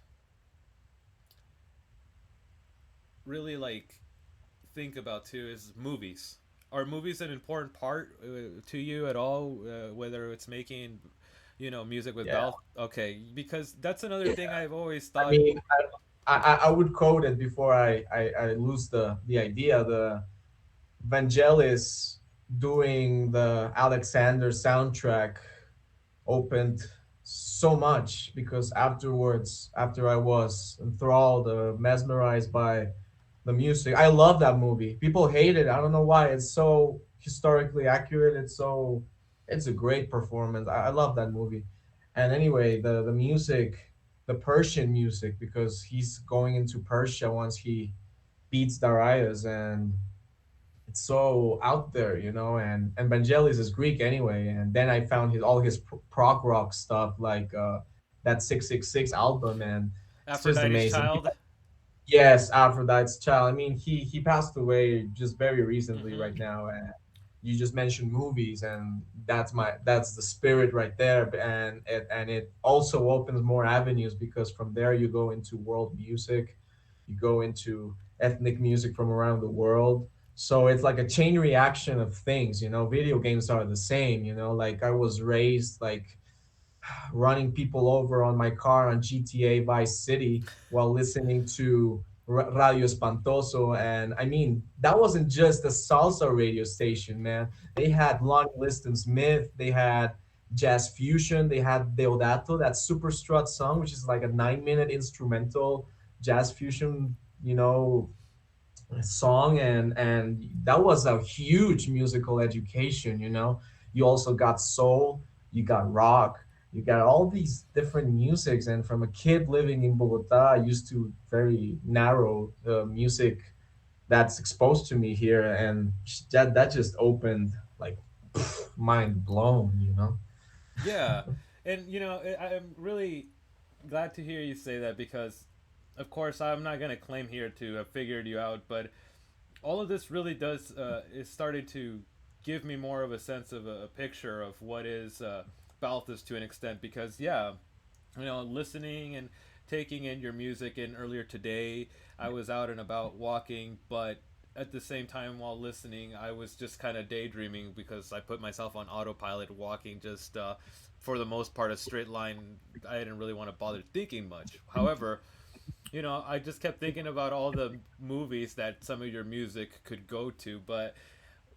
really like think about too is movies. Are movies an important part to you at all? Whether it's making, music with Yeah. Bal? Okay, because that's another thing Yeah. I've always I thought. mean, I would quote it before I lose the idea. The Vangelis doing the Alexander soundtrack opened so much because afterwards, after I was enthralled, mesmerized by the music, I love that movie. People hate it. I don't know why. It's so historically accurate. It's a great performance. I love that movie. And anyway, the music, the Persian music, because he's going into Persia once he beats Darius, and it's so out there, and Vangelis is Greek anyway. And then I found his prog rock stuff, like that 666 album, and it's just Aphrodite's amazing. Child. Yes, Aphrodite's Child. I mean, he passed away just very recently Hmm. right now, and you just mentioned movies, and that's the spirit right there. And it also opens more avenues, because from there you go into world music, you go into ethnic music from around the world. So it's like a chain reaction of things. Video games are the same. Like I was raised like running people over on my car on GTA Vice City while listening to Radio Espantoso. And I mean, that wasn't just a salsa radio station, man. They had Lonnie Liston Smith, they had Jazz Fusion, they had Deodato, that Super Strut song, which is like a 9-minute instrumental jazz fusion, song. And that was a huge musical education. You also got soul, you got rock, you got all these different musics. And from a kid living in Bogota, I used to very narrow the music that's exposed to me here, and that just opened like mind blown. Yeah, and I'm really glad to hear you say that, because, of course, I'm not gonna claim here to have figured you out, but all of this really does is starting to give me more of a sense of a picture of what is Balthus to an extent. Because yeah, listening and taking in your music. And earlier today, I was out and about walking, but at the same time while listening, I was just kind of daydreaming because I put myself on autopilot, walking just for the most part a straight line. I didn't really want to bother thinking much. However, I just kept thinking about all the movies that some of your music could go to. But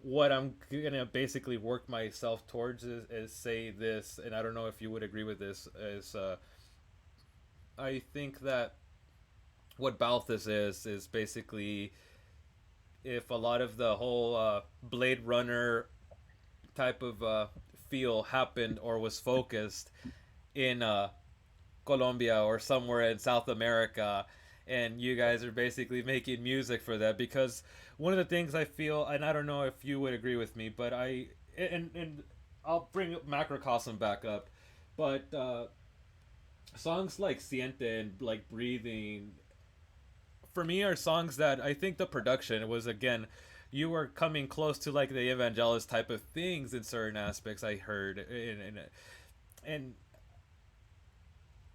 what I'm gonna basically work myself towards is say this, and I don't know if you would agree with this, is I think that what Balthus is basically if a lot of the whole Blade Runner type of feel happened or was focused in Colombia or somewhere in South America, and you guys are basically making music for that. Because one of the things I feel, and I don't know if you would agree with me, but and I'll bring Macrocosm back up, but songs like Siente and like Breathing, for me, are songs that I think the production was, again, you were coming close to like the evangelist type of things in certain aspects. I heard, and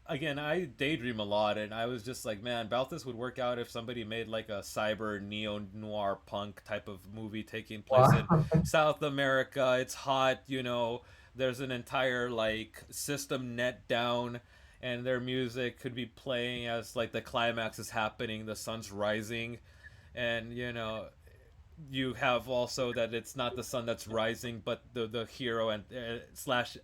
again, I daydream a lot, and I was just like, man, Balthus would work out if somebody made like a cyber neo noir punk type of movie taking place in South America. It's hot, you know. There's an entire like system net down, and their music could be playing as like the climax is happening, the sun's rising, and you know, you have also that it's not the sun that's rising, but the hero and slash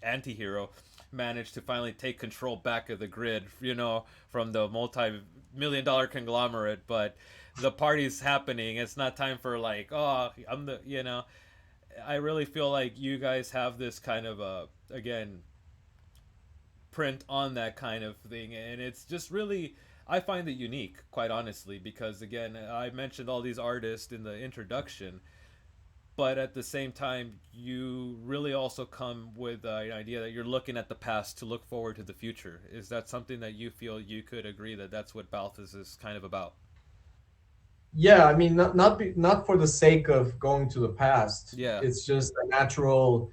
anti-hero managed to finally take control back of the grid, you know, from the multi-million-dollar conglomerate. But the party's happening. It's not time for like, oh, I'm the, you know. I really feel like you guys have this kind of again, print on that kind of thing, and it's just really, I find it unique, quite honestly, because again, I mentioned all these artists in the introduction, but at the same time, you really also come with an idea that you're looking at the past to look forward to the future. Is that something that you feel you could agree that that's what Balthus is kind of about? Yeah, I mean, not for the sake of going to the past. Yeah. It's just a natural.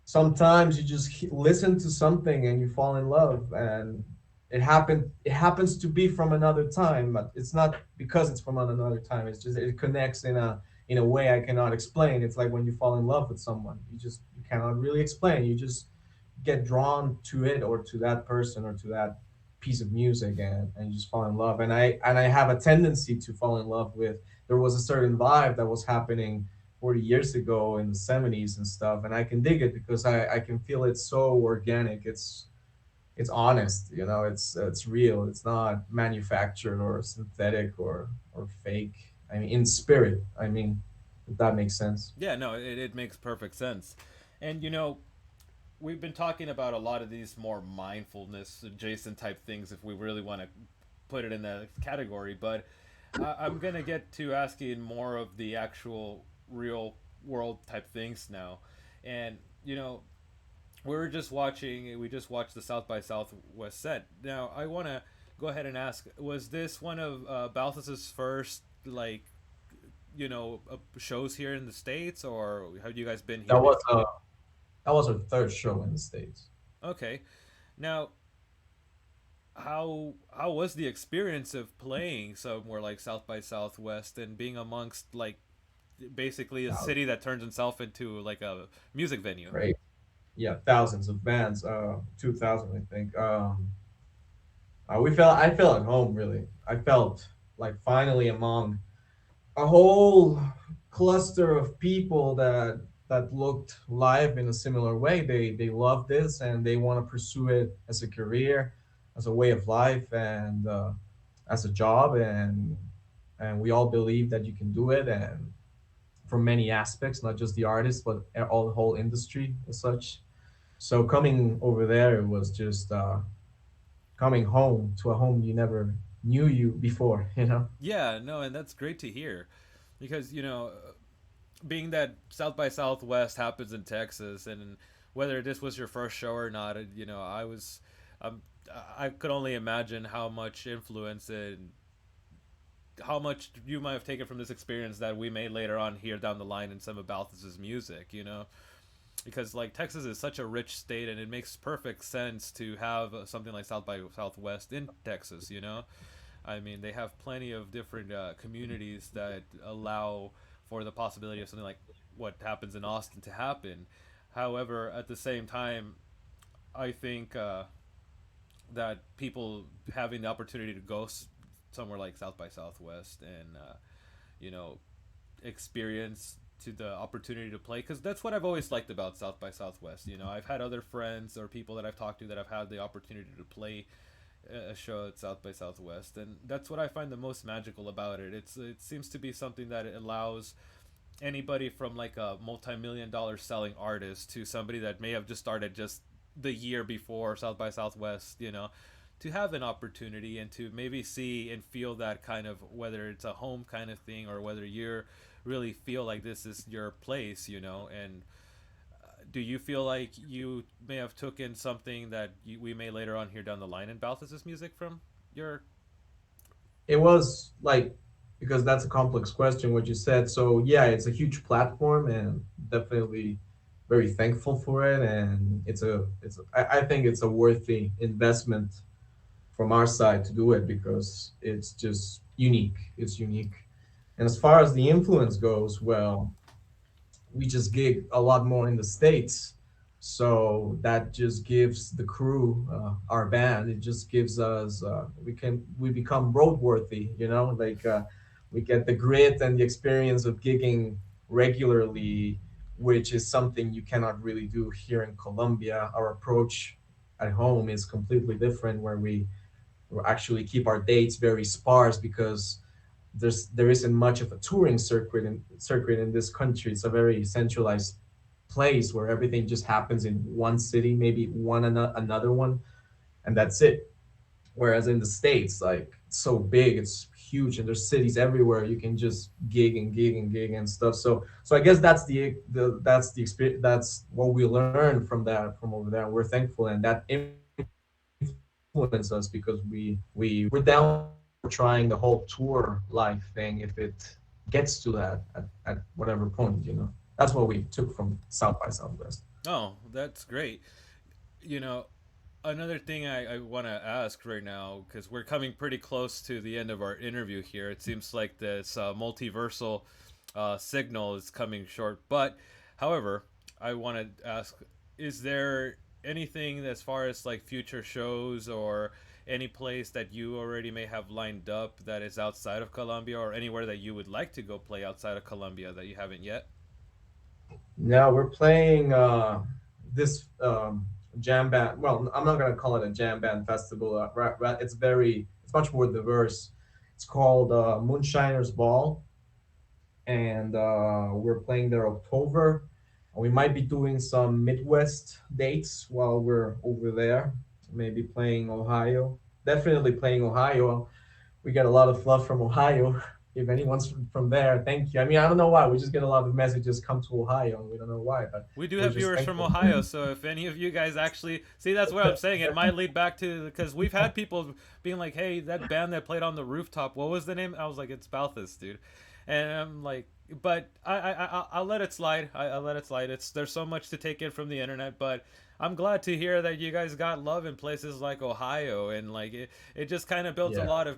Sometimes you just listen to something and you fall in love, and it happens to be from another time, but it's not because it's from another time. It's just it connects in a way I cannot explain. It's like when you fall in love with someone, you cannot really explain. You just get drawn to it, or to that person, or to that piece of music, and you just fall in love. And I have a tendency to fall in love with. There was a certain vibe that was happening 40 years ago in the 70s and stuff, and I can dig it because I can feel it so organic. It's honest, you know. It's real. It's not manufactured or synthetic or fake. I mean, in spirit. I mean, if that makes sense. Yeah, no, it makes perfect sense. And you know, we've been talking about a lot of these more mindfulness adjacent type things, if we really want to put it in that category. But I'm gonna get to asking more of the actual real world type things now. And you know, we just watched the South by Southwest set. Now I want to go ahead and ask, was this one of Balthus's first, like, you know, shows here in the States, or have you guys been here? That was our third show in the States. Okay. Now, how was the experience of playing somewhere like South by Southwest and being amongst like basically a city that turns itself into like a music venue? Right. Yeah, thousands of bands. 2,000, I think. I felt at home, really. I felt like finally among a whole cluster of people that looked live in a similar way. They love this and they want to pursue it as a career, as a way of life, and as a job, and we all believe that you can do it, and from many aspects, not just the artist, but all the whole industry as such. So coming over there was just coming home to a home you never knew you before, you know. Yeah, no, and that's great to hear, because you know, being that South by Southwest happens in Texas, and whether this was your first show or not, you know, um, I could only imagine how much influence and how much you might have taken from this experience that we may later on hear down the line in some of Balthus's music, you know. Because like Texas is such a rich state, and it makes perfect sense to have something like South by Southwest in Texas, you know. I mean, they have plenty of different communities that allow for the possibility of something like what happens in Austin to happen. However, at the same time, I think that people having the opportunity to go somewhere like South by Southwest and you know, experience to the opportunity to play, because that's what I've always liked about South by Southwest. You know, I've had other friends or people that I've talked to that have had the opportunity to play a show at South by Southwest, and that's what I find the most magical about it. It seems to be something that it allows anybody from like a multi-million dollar selling artist to somebody that may have just started just the year before South by Southwest, to have an opportunity and to maybe see and feel that kind of, whether it's a home kind of thing or whether you're really feel like this is your place, and do you feel like you may have taken something that we may later on hear down the line in Balthus's music from your? It was like, because that's a complex question what you said. So yeah, it's a huge platform, and definitely very thankful for it. And I think it's a worthy investment from our side to do it because it's just unique. It's unique. And as far as the influence goes, well, we just gig a lot more in the States. So that just gives the crew, our band, it just gives us, we become roadworthy, like we get the grit and the experience of gigging regularly, which is something you cannot really do here in Colombia. Our approach at home is completely different, where we actually keep our dates very sparse because there isn't much of a touring circuit in this country. It's a very centralized place where everything just happens in one city, maybe another one, and that's it. Whereas in the States, like, it's so big, it's huge, and there's cities everywhere. You can just gig and stuff. So I guess that's the experience. That's what we learned from over there. We're thankful, and that influenced us because we're down for trying the whole tour life thing if it gets to that at whatever point. That's what we took from South by Southwest. Oh, that's great. You know, Another thing I want to ask right now, because we're coming pretty close to the end of our interview here. It seems like this multiversal signal is coming short. But, however, I want to ask, is there anything as far as like future shows or any place that you already may have lined up that is outside of Colombia, or anywhere that you would like to go play outside of Colombia that you haven't yet? Now we're playing this jam band. Well, I'm not gonna call it a jam band festival. It's much more diverse. It's called Moonshiners Ball, and we're playing there October. We might be doing some Midwest dates while we're over there. Maybe playing Ohio. Definitely playing Ohio. We get a lot of love from Ohio. If anyone's from there, thank you. I mean, I don't know why. We just get a lot of messages, come to Ohio, and we don't know why. But we do have viewers from Ohio, so if any of you guys actually see, that's what I'm saying. It might lead back to, because we've had people being like, "Hey, that band that played on the rooftop, what was the name?" I was like, "It's Balthus, dude," and I'm like, but I'll let it slide. I'll let it slide. There's so much to take in from the internet, but I'm glad to hear that you guys got love in places like Ohio, and like it just kind of builds a lot of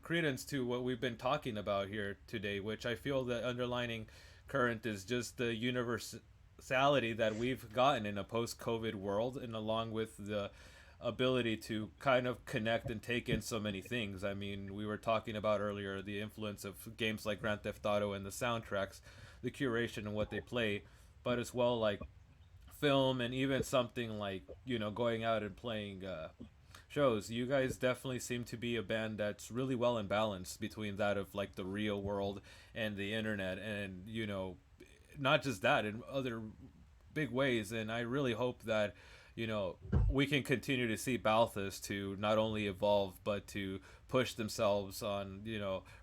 credence to what we've been talking about here today, which I feel the underlining current is just the universality that we've gotten in a post-COVID world, and along with the ability to kind of connect and take in so many things. I mean, we were talking about earlier the influence of games like Grand Theft Auto and the soundtracks, the curation and what they play, but as well like film and even something like, going out and playing shows. You guys definitely seem to be a band that's really well in balance between that of like the real world and the internet, and not just that, in other big ways. And I really hope that we can continue to see Balthus to not only evolve but to push themselves on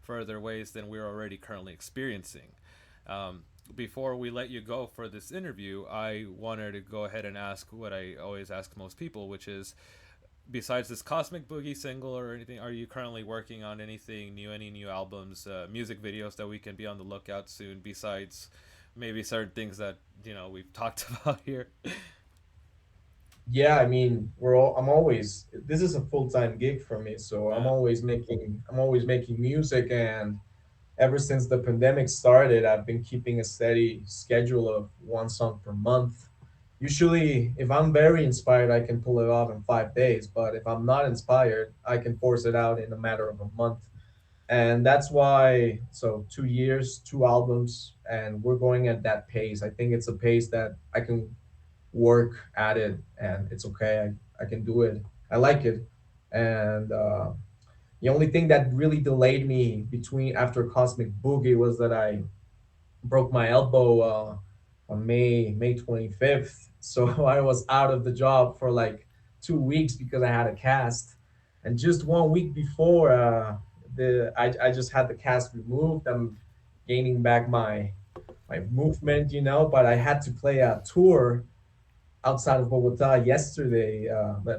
further ways than we're already currently experiencing. Before we let you go for this interview, I wanted to go ahead and ask what I always ask most people, which is, besides this Cosmic Boogie single or anything, are you currently working on anything new, any new albums, music videos that we can be on the lookout soon, besides maybe certain things that we've talked about here? Yeah, I mean, this is a full-time gig for me, so I'm always making music. And ever since the pandemic started, I've been keeping a steady schedule of one song per month. Usually, if I'm very inspired, I can pull it off in 5 days. But if I'm not inspired, I can force it out in a matter of a month. And that's why, so 2 years, two albums, and we're going at that pace. I think it's a pace that I can work at it, and it's okay. I can do it. I like it. And the only thing that really delayed me between after Cosmic Boogie was that I broke my elbow on May 25th. So I was out of the job for like 2 weeks because I had a cast, and just 1 week before I just had the cast removed. I'm gaining back my movement, but I had to play a tour outside of Bogota yesterday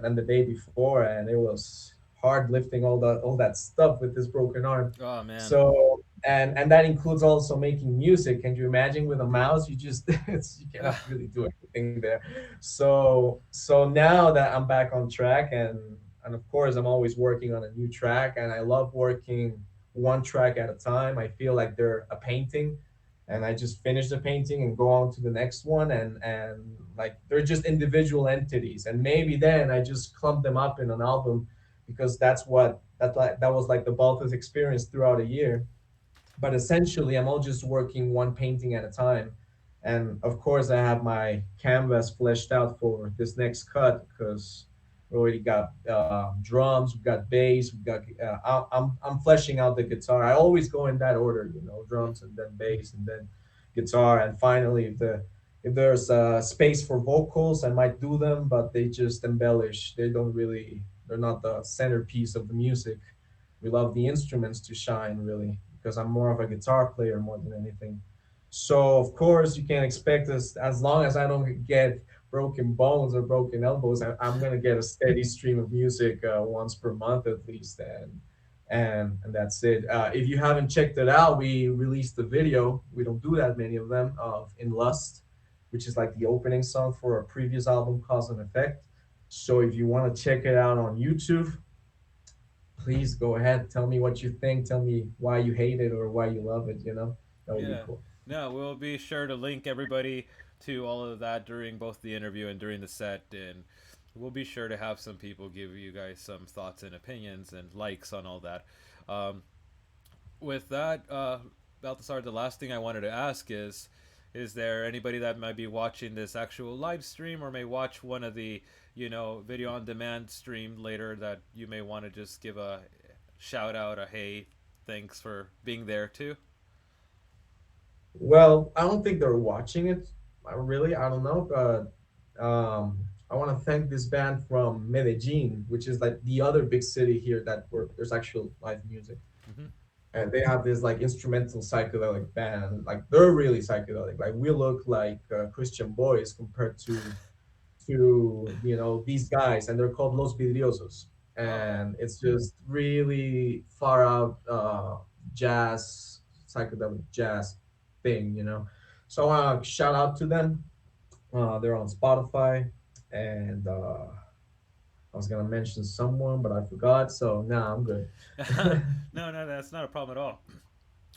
and the day before, and it was hard lifting all that stuff with this broken arm. Oh man. So and that includes also making music. Can you imagine with a mouse? You just you cannot really do anything there. So now that I'm back on track, and of course I'm always working on a new track, and I love working one track at a time. I feel like they're a painting, and I just finish the painting and go on to the next one, and like they're just individual entities, and maybe then I just clump them up in an album, because that was like the Balthus experience throughout a year. But essentially I'm all just working one painting at a time, and of course I have my canvas fleshed out for this next cut, because we already got drums, we got bass, we got I'm fleshing out the guitar. I always go in that order, drums and then bass and then guitar, and finally if there's space for vocals, I might do them, but they just embellish. They're not the centerpiece of the music. We love the instruments to shine, really, because I'm more of a guitar player more than anything. So of course you can expect us, as long as I don't get broken bones or broken elbows, I'm gonna get a steady stream of music once per month at least, and that's it. If you haven't checked it out, we released the video. We don't do that many of them, of In Lust, which is like the opening song for a previous album, Cause and Effect. So if you want to check it out on YouTube, please go ahead. Tell me what you think. Tell me why you hate it or why you love it. That would be cool. No, we'll be sure to link everybody to all of that during both the interview and during the set, and we'll be sure to have some people give you guys some thoughts and opinions and likes on all that. With that, Balthasar, the last thing I wanted to ask is there anybody that might be watching this actual live stream or may watch one of the video on demand stream later that you may want to just give a shout out, a hey, thanks for being there too? Well, I don't think they're watching it. I don't know, but I want to thank this band from Medellin, which is like the other big city here where there's actual live music. Mm-hmm. And they have this like instrumental psychedelic band. Like they're really psychedelic. Like we look like Christian boys compared to these guys, and they're called Los Vidriosos, and it's just really far out jazz, psychedelic jazz thing. So I want to shout out to them. They're on Spotify, and I was gonna mention someone, but I forgot. So now I'm good. No, that's not a problem at all.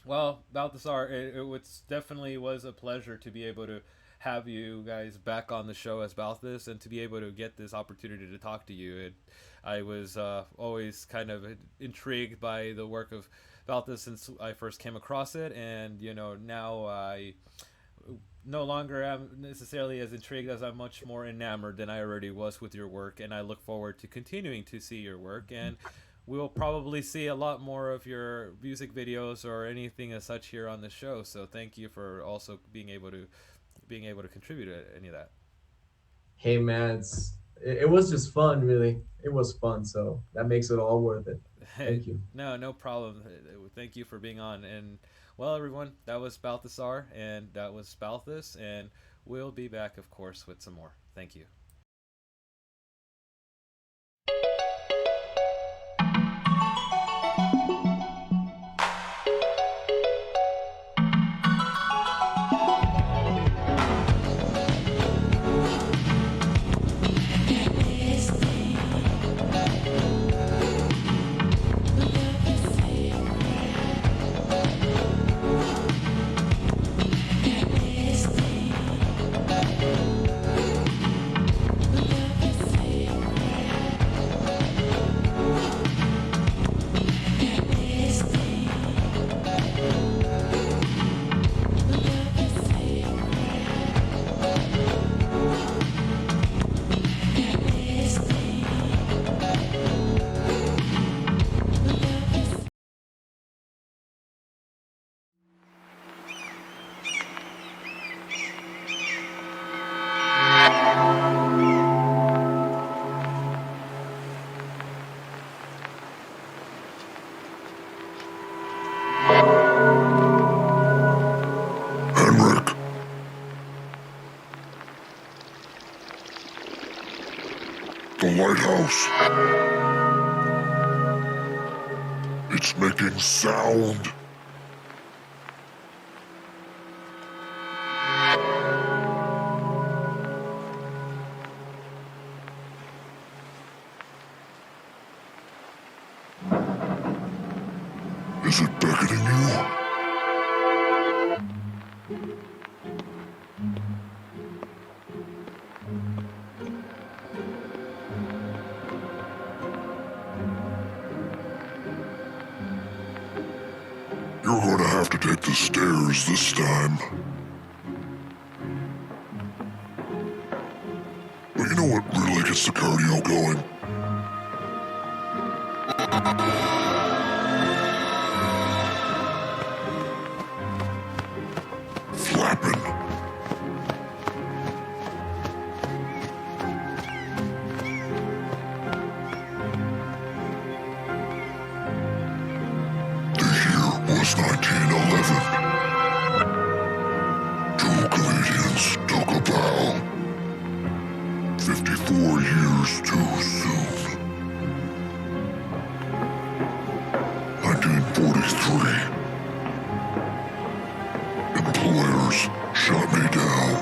Well, Balthasar, it definitely was a pleasure to be able to have you guys back on the show as Balthus, and to be able to get this opportunity to talk to you. I was always kind of intrigued by the work of Balthus since I first came across it, and now I no longer am necessarily as intrigued, as I'm much more enamored than I already was with your work, and I look forward to continuing to see your work, and we'll probably see a lot more of your music videos or anything as such here on the show. So thank you for also being able to contribute to any of that. Hey man, it was just fun, really. It was fun, so that makes it all worth it. Thank you. No problem. Thank you for being on. And well, everyone, that was Balthasar, and that was Balthus, and we'll be back, of course, with some more. Thank you. The lighthouse. It's making sound. Is it beckoning you? You're gonna have to take the stairs this time. But you know what really gets the cardio going? Flapping. Was 1911. Two Canadians took a bow. 54 years too soon. 1943. Employers shut me down.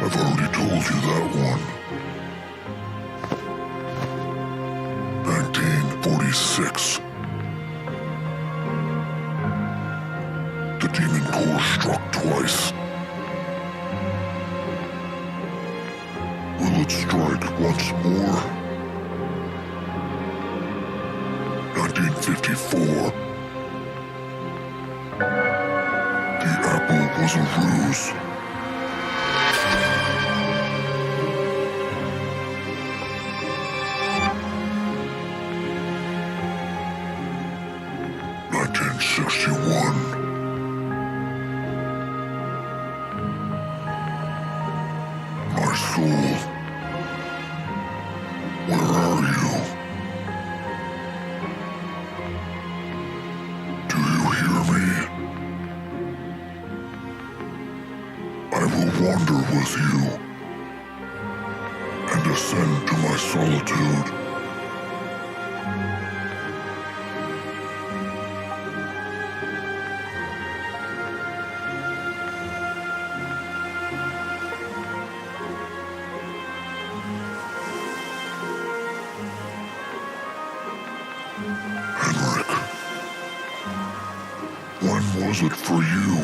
I've already told you that one. 1946. The Demon Core struck twice. Will it strike once more? 1954. The apple was a ruse. My soul, where are you? Do you hear me? I will wander with you and ascend to my solitude. When was it for you?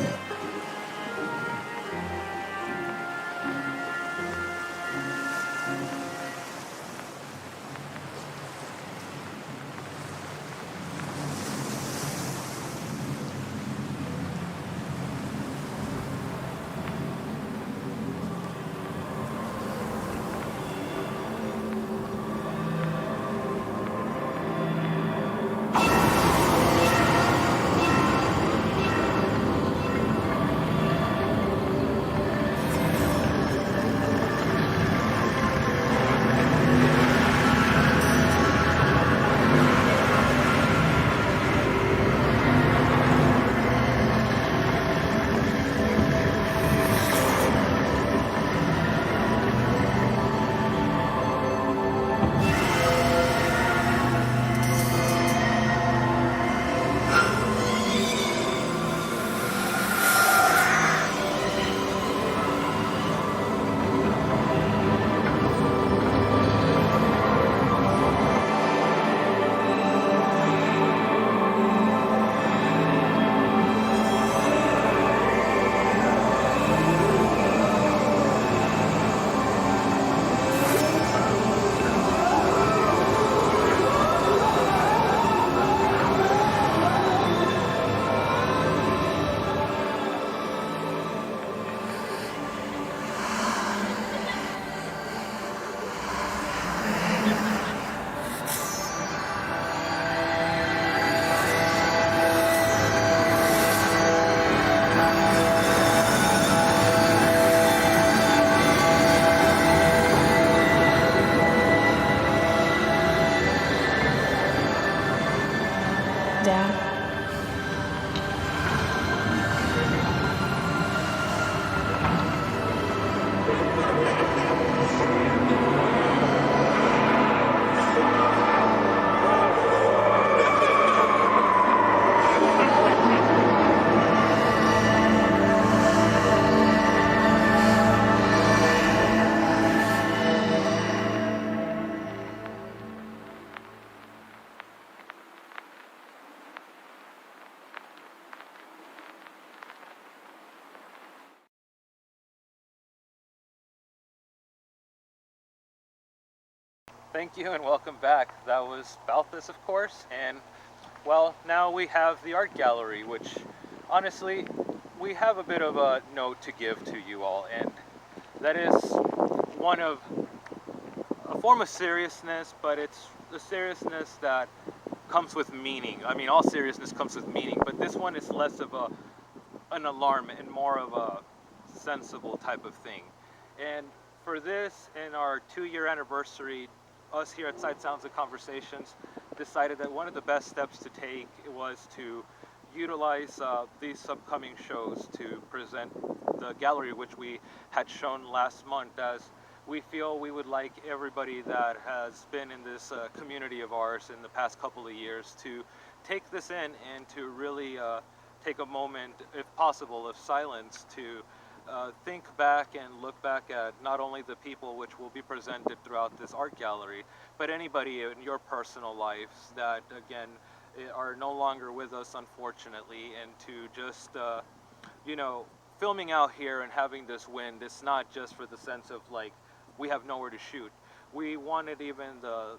Thank you and welcome back. That was Balthus, of course, and well, now we have the art gallery, which honestly, we have a bit of a note to give to you all, and that is one of a form of seriousness, but it's the seriousness that comes with meaning. I mean, all seriousness comes with meaning, but this one is less of an alarm and more of a sensible type of thing. And for this, in our 2-year anniversary, us here at Sight Sounds and Conversations decided that one of the best steps to take was to utilize these upcoming shows to present the gallery which we had shown last month, as we feel we would like everybody that has been in this community of ours in the past couple of years to take this in and to really take a moment, if possible, of silence to think back and look back at not only the people which will be presented throughout this art gallery, but anybody in your personal lives that, again, are no longer with us, unfortunately, and to just, you know, filming out here and having this wind, it's not just for the sense of, like, we have nowhere to shoot. We wanted even the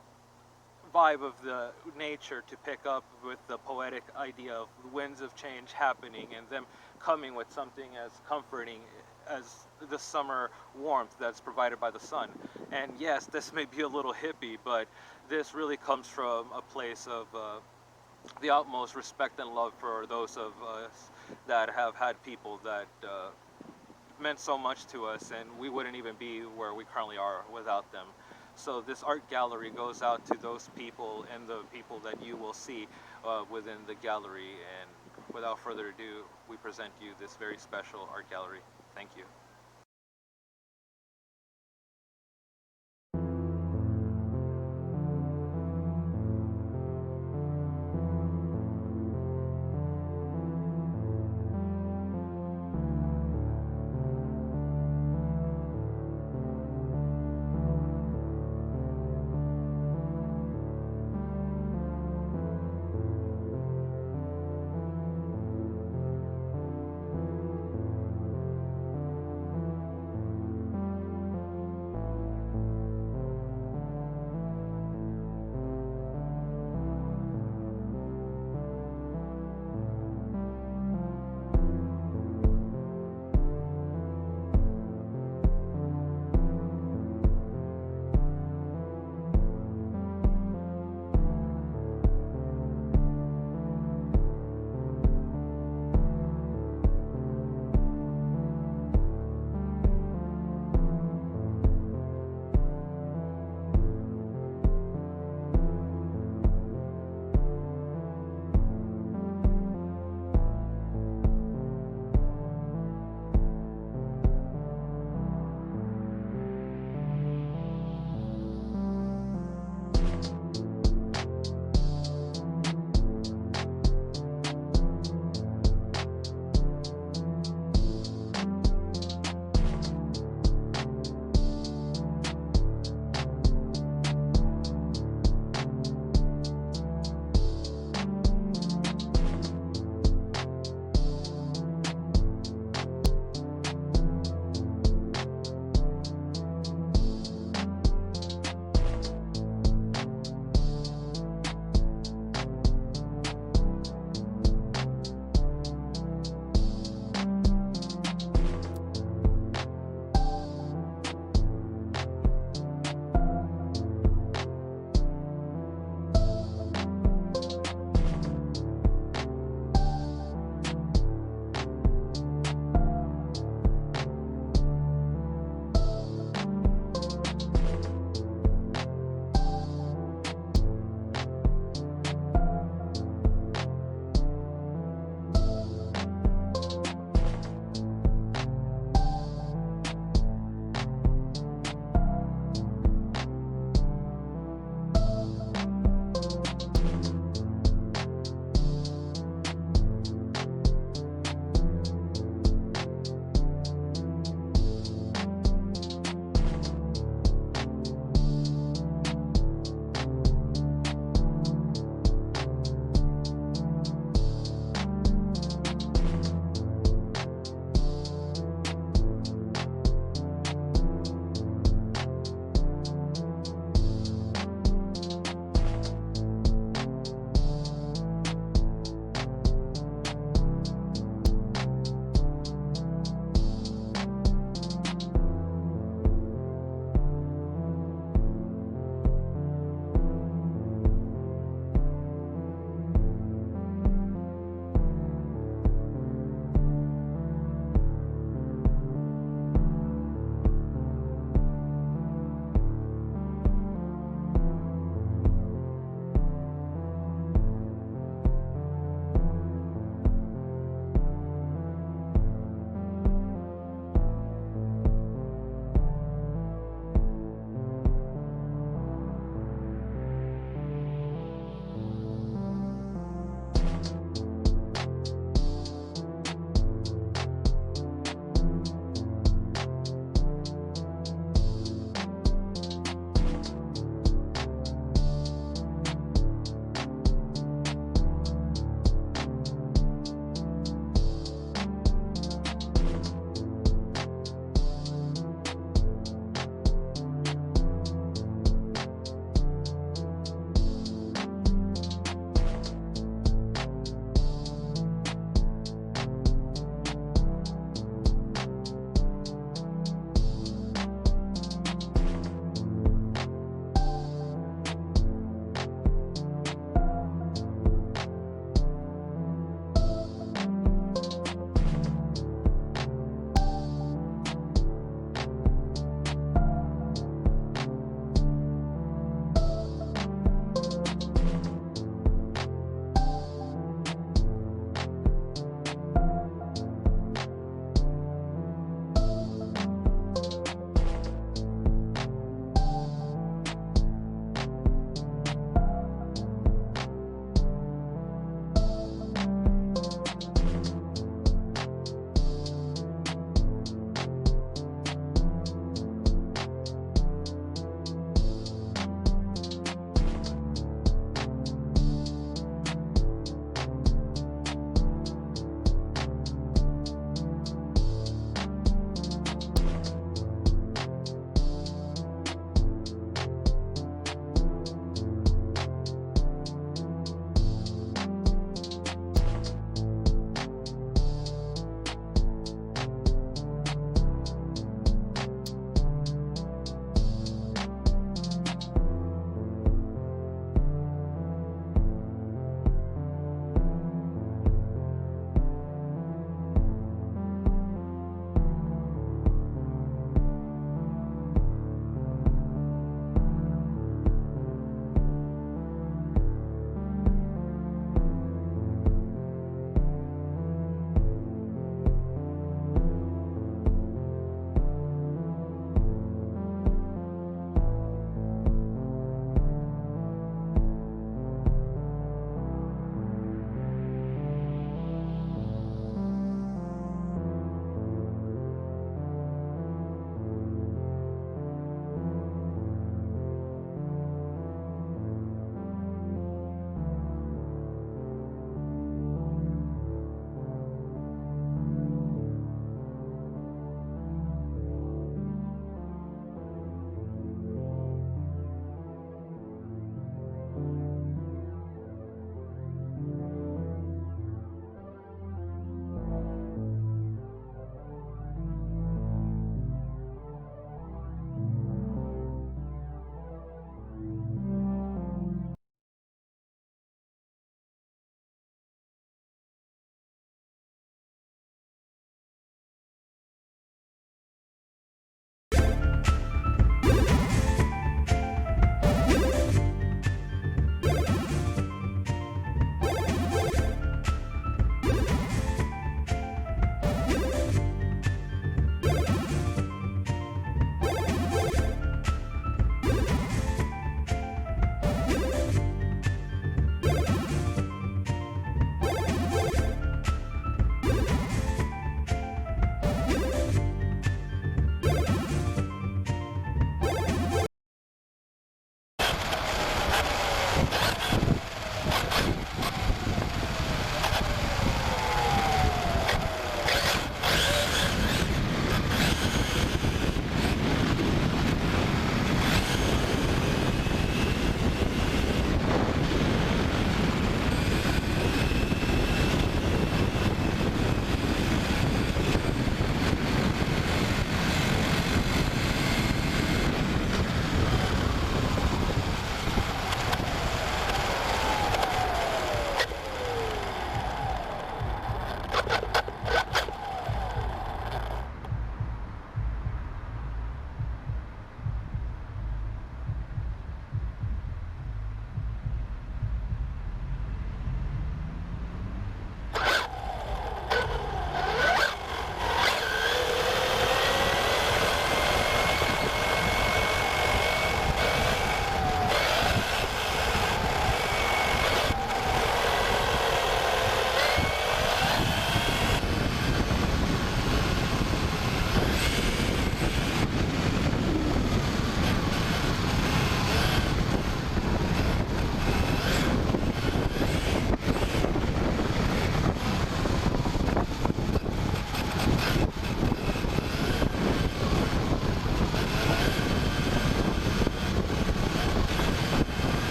vibe of the nature to pick up with the poetic idea of winds of change happening and them coming with something as comforting as the summer warmth that's provided by the sun. And yes, this may be a little hippie, but this really comes from a place of the utmost respect and love for those of us that have had people that meant so much to us, and we wouldn't even be where we currently are without them. So this art gallery goes out to those people and the people that you will see within the gallery. And without further ado, we present you this very special art gallery. Thank you.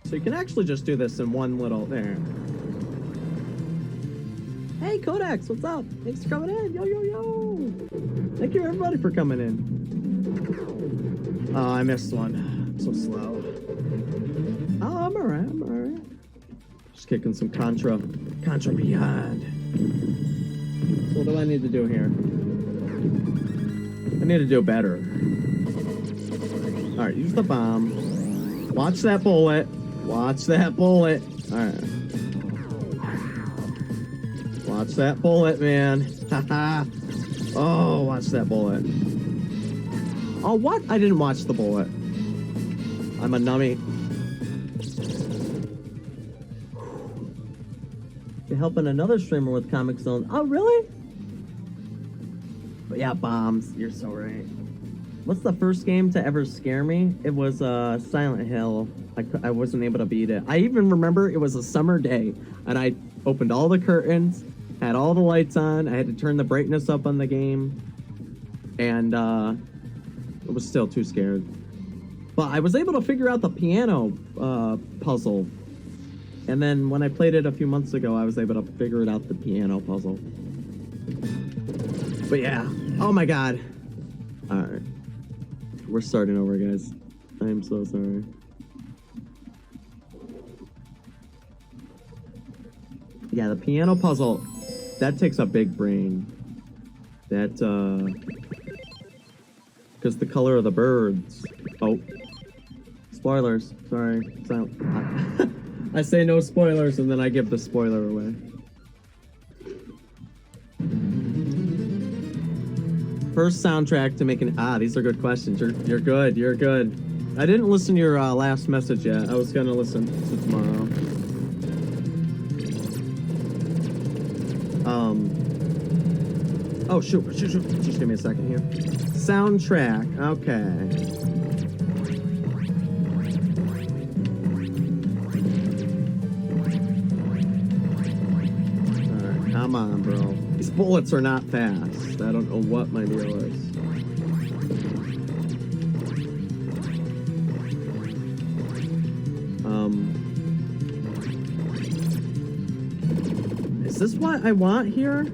So you can actually just do this in one little there. Hey, Codex, what's up? Thanks for coming in. Yo, yo, yo. Thank you, everybody, for coming in. Oh, I missed one. I'm so slow. Oh, I'm alright. I'm alright. Just kicking some Contra Beyond. So what do I need to do here? I need to do better. Alright, use the bomb. Watch that bullet. Watch that bullet. Alright. Watch that bullet, man. Haha. Oh, watch that bullet. Oh, what? I didn't watch the bullet. I'm a nummy. You're helping another streamer with Comic Zone. Oh, really? But yeah, bombs. You're so right. What's the first game to ever scare me? It was Silent Hill. I wasn't able to beat it. I even remember it was a summer day, and I opened all the curtains, had all the lights on. I had to turn the brightness up on the game, and I was still too scared. But I was able to figure out the piano puzzle. And then when I played it a few months ago, I was able to figure it out, the piano puzzle. But yeah. Oh my god. Alright. We're starting over, guys. I'm so sorry. Yeah, the piano puzzle, that takes a big brain. That, because the color of the birds. Oh. Spoilers. Sorry. I say no spoilers, and then I give the spoiler away. First soundtrack to make an... Ah, these are good questions. You're good. You're good. I didn't listen to your last message yet. I was going to listen to tomorrow. Oh, shoot. Just give me a second here. Soundtrack. Okay. Come on, bro. These bullets are not fast. I don't know what my deal is. Is this what I want here?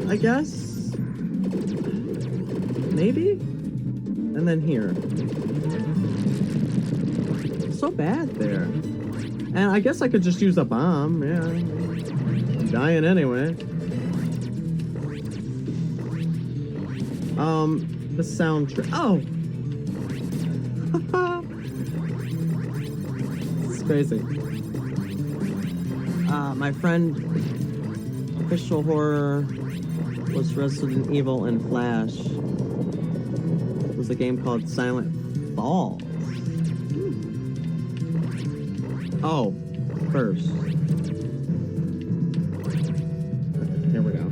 I guess? Maybe? And then here. So bad there. And I guess I could just use a bomb, yeah. I'm dying anyway. The soundtrack. Oh! It's crazy. My friend, Official Horror, was Resident Evil and Flash. It was a game called Silent Falls. Oh, first. Here we go.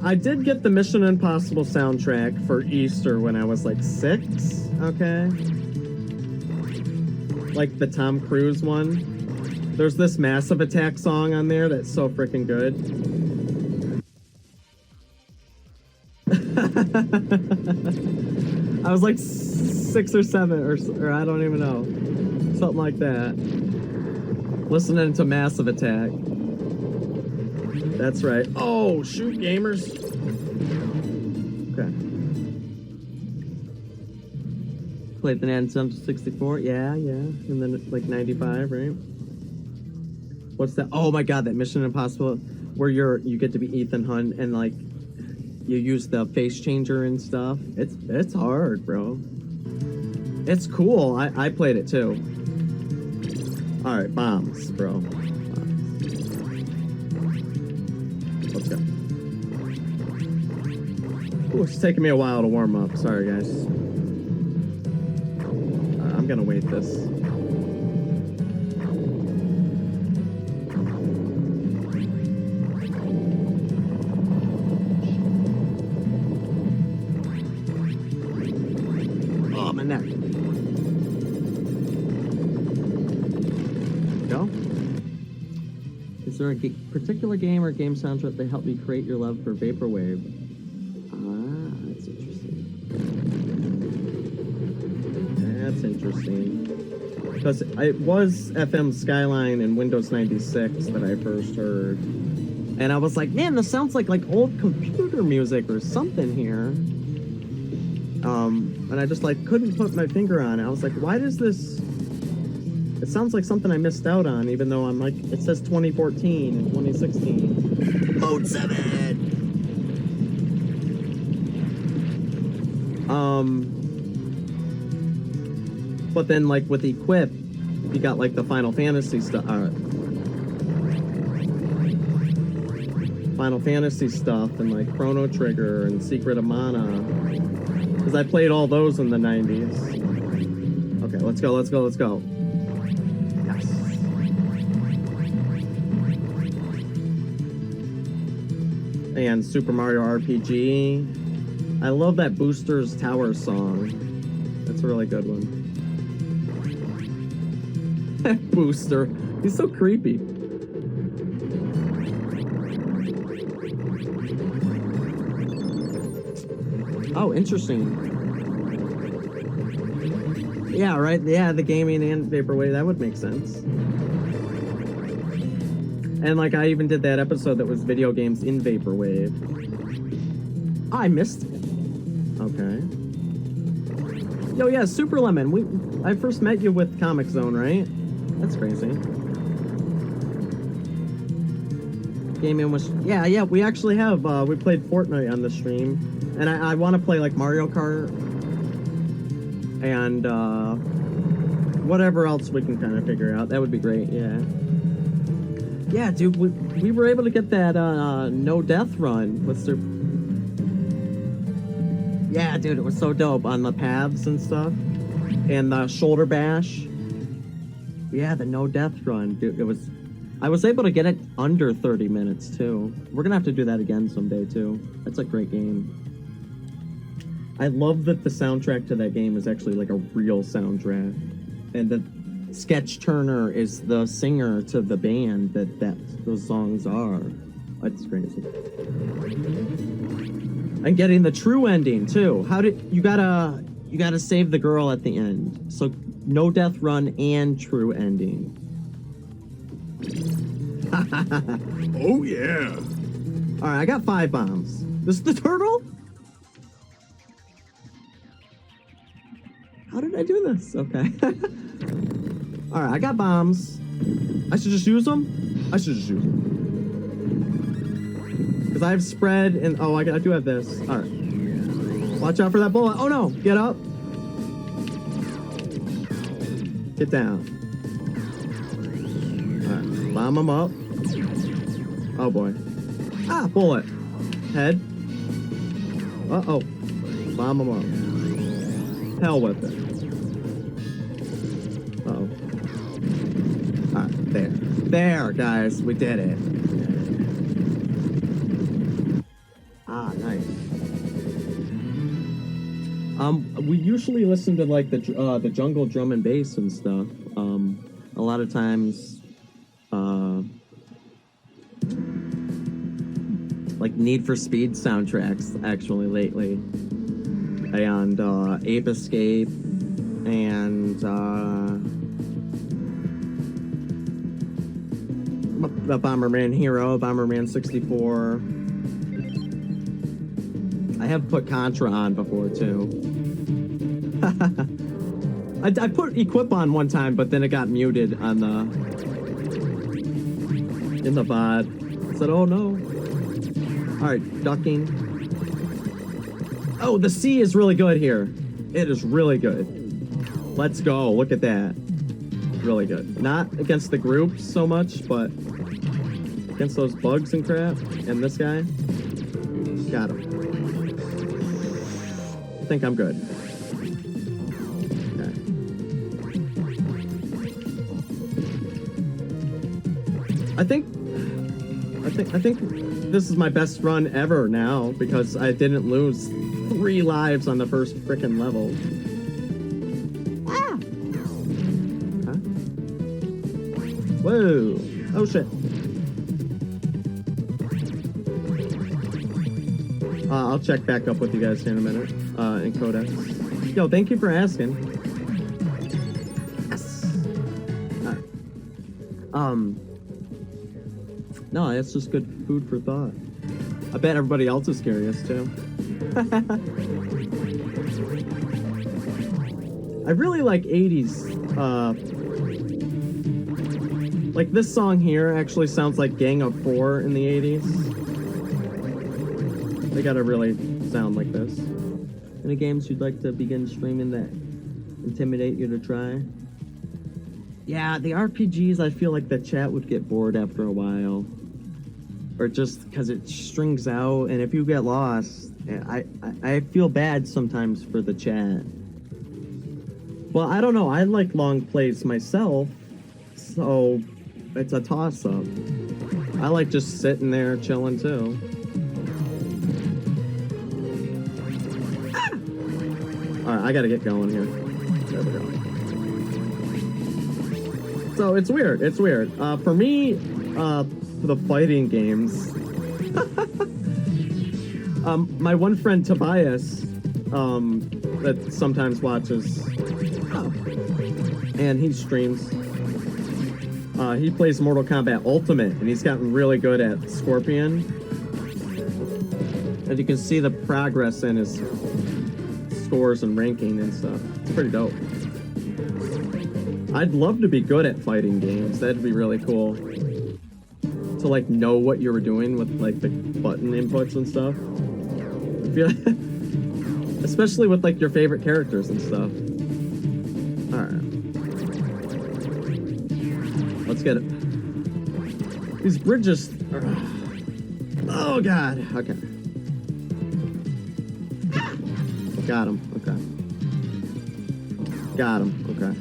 I did get the Mission Impossible soundtrack for Easter when I was like 6, okay? Like the Tom Cruise one. There's this Massive Attack song on there that's so freaking good. I was like 6 or 7 or I don't even know. Something like that. Listening to Massive Attack. That's right. Oh, shoot, gamers. Okay. Played the Nintendo 64. Yeah. And then like 95, right? What's that? Oh my god, that Mission Impossible where you get to be Ethan Hunt and like you use the face changer and stuff. It's hard, bro. It's cool. I played it too. Alright, bombs, bro. Let's go. Ooh, it's taking me a while to warm up. Sorry, guys. I'm gonna wait this. Oh, my neck. Go. Is there a particular game or game soundtrack that helped you create your love for Vaporwave? Ah, that's interesting. That's interesting. Because it was FM Skyline and Windows 96 that I first heard. And I was like, man, this sounds like old computer music or something here. And I just couldn't put my finger on it. I was like, why does this... It sounds like something I missed out on, even though I'm it says 2014 and 2016. Mode 7! But then with Equip, you got the Final Fantasy stuff. Final Fantasy stuff and Chrono Trigger and Secret of Mana. Because I played all those in the 90s. Okay, let's go. Yes. And Super Mario RPG. I love that Booster's Tower song. That's a really good one. Booster. He's so creepy. Oh, interesting. Yeah, right? Yeah, the gaming and Vaporwave, that would make sense. And I even did that episode that was video games in Vaporwave. Oh, I missed it. Okay. Yo, yeah, Super Lemon. I first met you with Comic Zone, right? That's crazy. Gaming was... Yeah, we actually have, we played Fortnite on the stream. And I want to play Mario Kart and whatever else we can kind of figure out. That would be great, yeah. Yeah, dude, we were able to get that no death run with Yeah, dude, it was so dope on the paths and stuff. And the shoulder bash. Yeah, the no death run, dude, I was able to get it under 30 minutes, too. We're gonna have to do that again someday, too. That's a great game. I love that the soundtrack to that game is actually a real soundtrack. And that Sketch Turner is the singer to the band that those songs are. That's crazy. And getting the true ending too. You gotta save the girl at the end. So no death run and true ending. Oh yeah. Alright, I got 5 bombs. This is the turtle? How did I do this? Okay. Alright, I got bombs. I should just use them? I should just use them. Because I have spread and... Oh, I do have this. Alright. Watch out for that bullet. Oh no! Get up. Get down. Alright. Bomb them up. Oh boy. Ah, bullet. Head. Uh-oh. Bomb them up. Hell with it. Uh-oh. Alright, there. There, guys. We did it. Ah, nice. We usually listen to the jungle drum and bass and stuff. A lot of times, Need for Speed soundtracks actually lately, and Ape Escape, and the Bomberman Hero, Bomberman 64. I have put Contra on before too. I put Equip on one time, but then it got muted on in the VOD. I said, oh no. Alright, ducking. Oh, the C is really good here. It is really good. Let's go. Look at that. Really good. Not against the group so much, but against those bugs and crap. And this guy. Got him. I think I'm good. Okay. I think this is my best run ever now because I didn't lose 3 lives on the first frickin' level. Ah! Huh? Whoa! Oh shit! I'll check back up with you guys here in a minute. In Codex. Yo, thank you for asking. No, it's just good food for thought. I bet everybody else is curious too. I really like 80s. Like this song here actually sounds like Gang of Four in the 80s. They gotta really sound like this. Any games you'd like to begin streaming that intimidate you to try? Yeah, the RPGs, I feel like the chat would get bored after a while. Or just because it strings out, and if you get lost, I feel bad sometimes for the chat. Well, I don't know, I like long plays myself, so it's a toss-up. I like just sitting there chilling too. Alright, I gotta get going here. There we go. So it's weird, it's weird. For me, for the fighting games, my one friend Tobias, that sometimes watches, and he streams, he plays Mortal Kombat Ultimate, and he's gotten really good at Scorpion. And you can see the progress in his scores and ranking and stuff. It's pretty dope. I'd love to be good at fighting games. That'd be really cool. To like know what you were doing with like the button inputs and stuff. I feel especially with like your favorite characters and stuff. Alright. Let's get it. These bridges are... Oh god. Okay. Got him. Okay. Got him. Okay.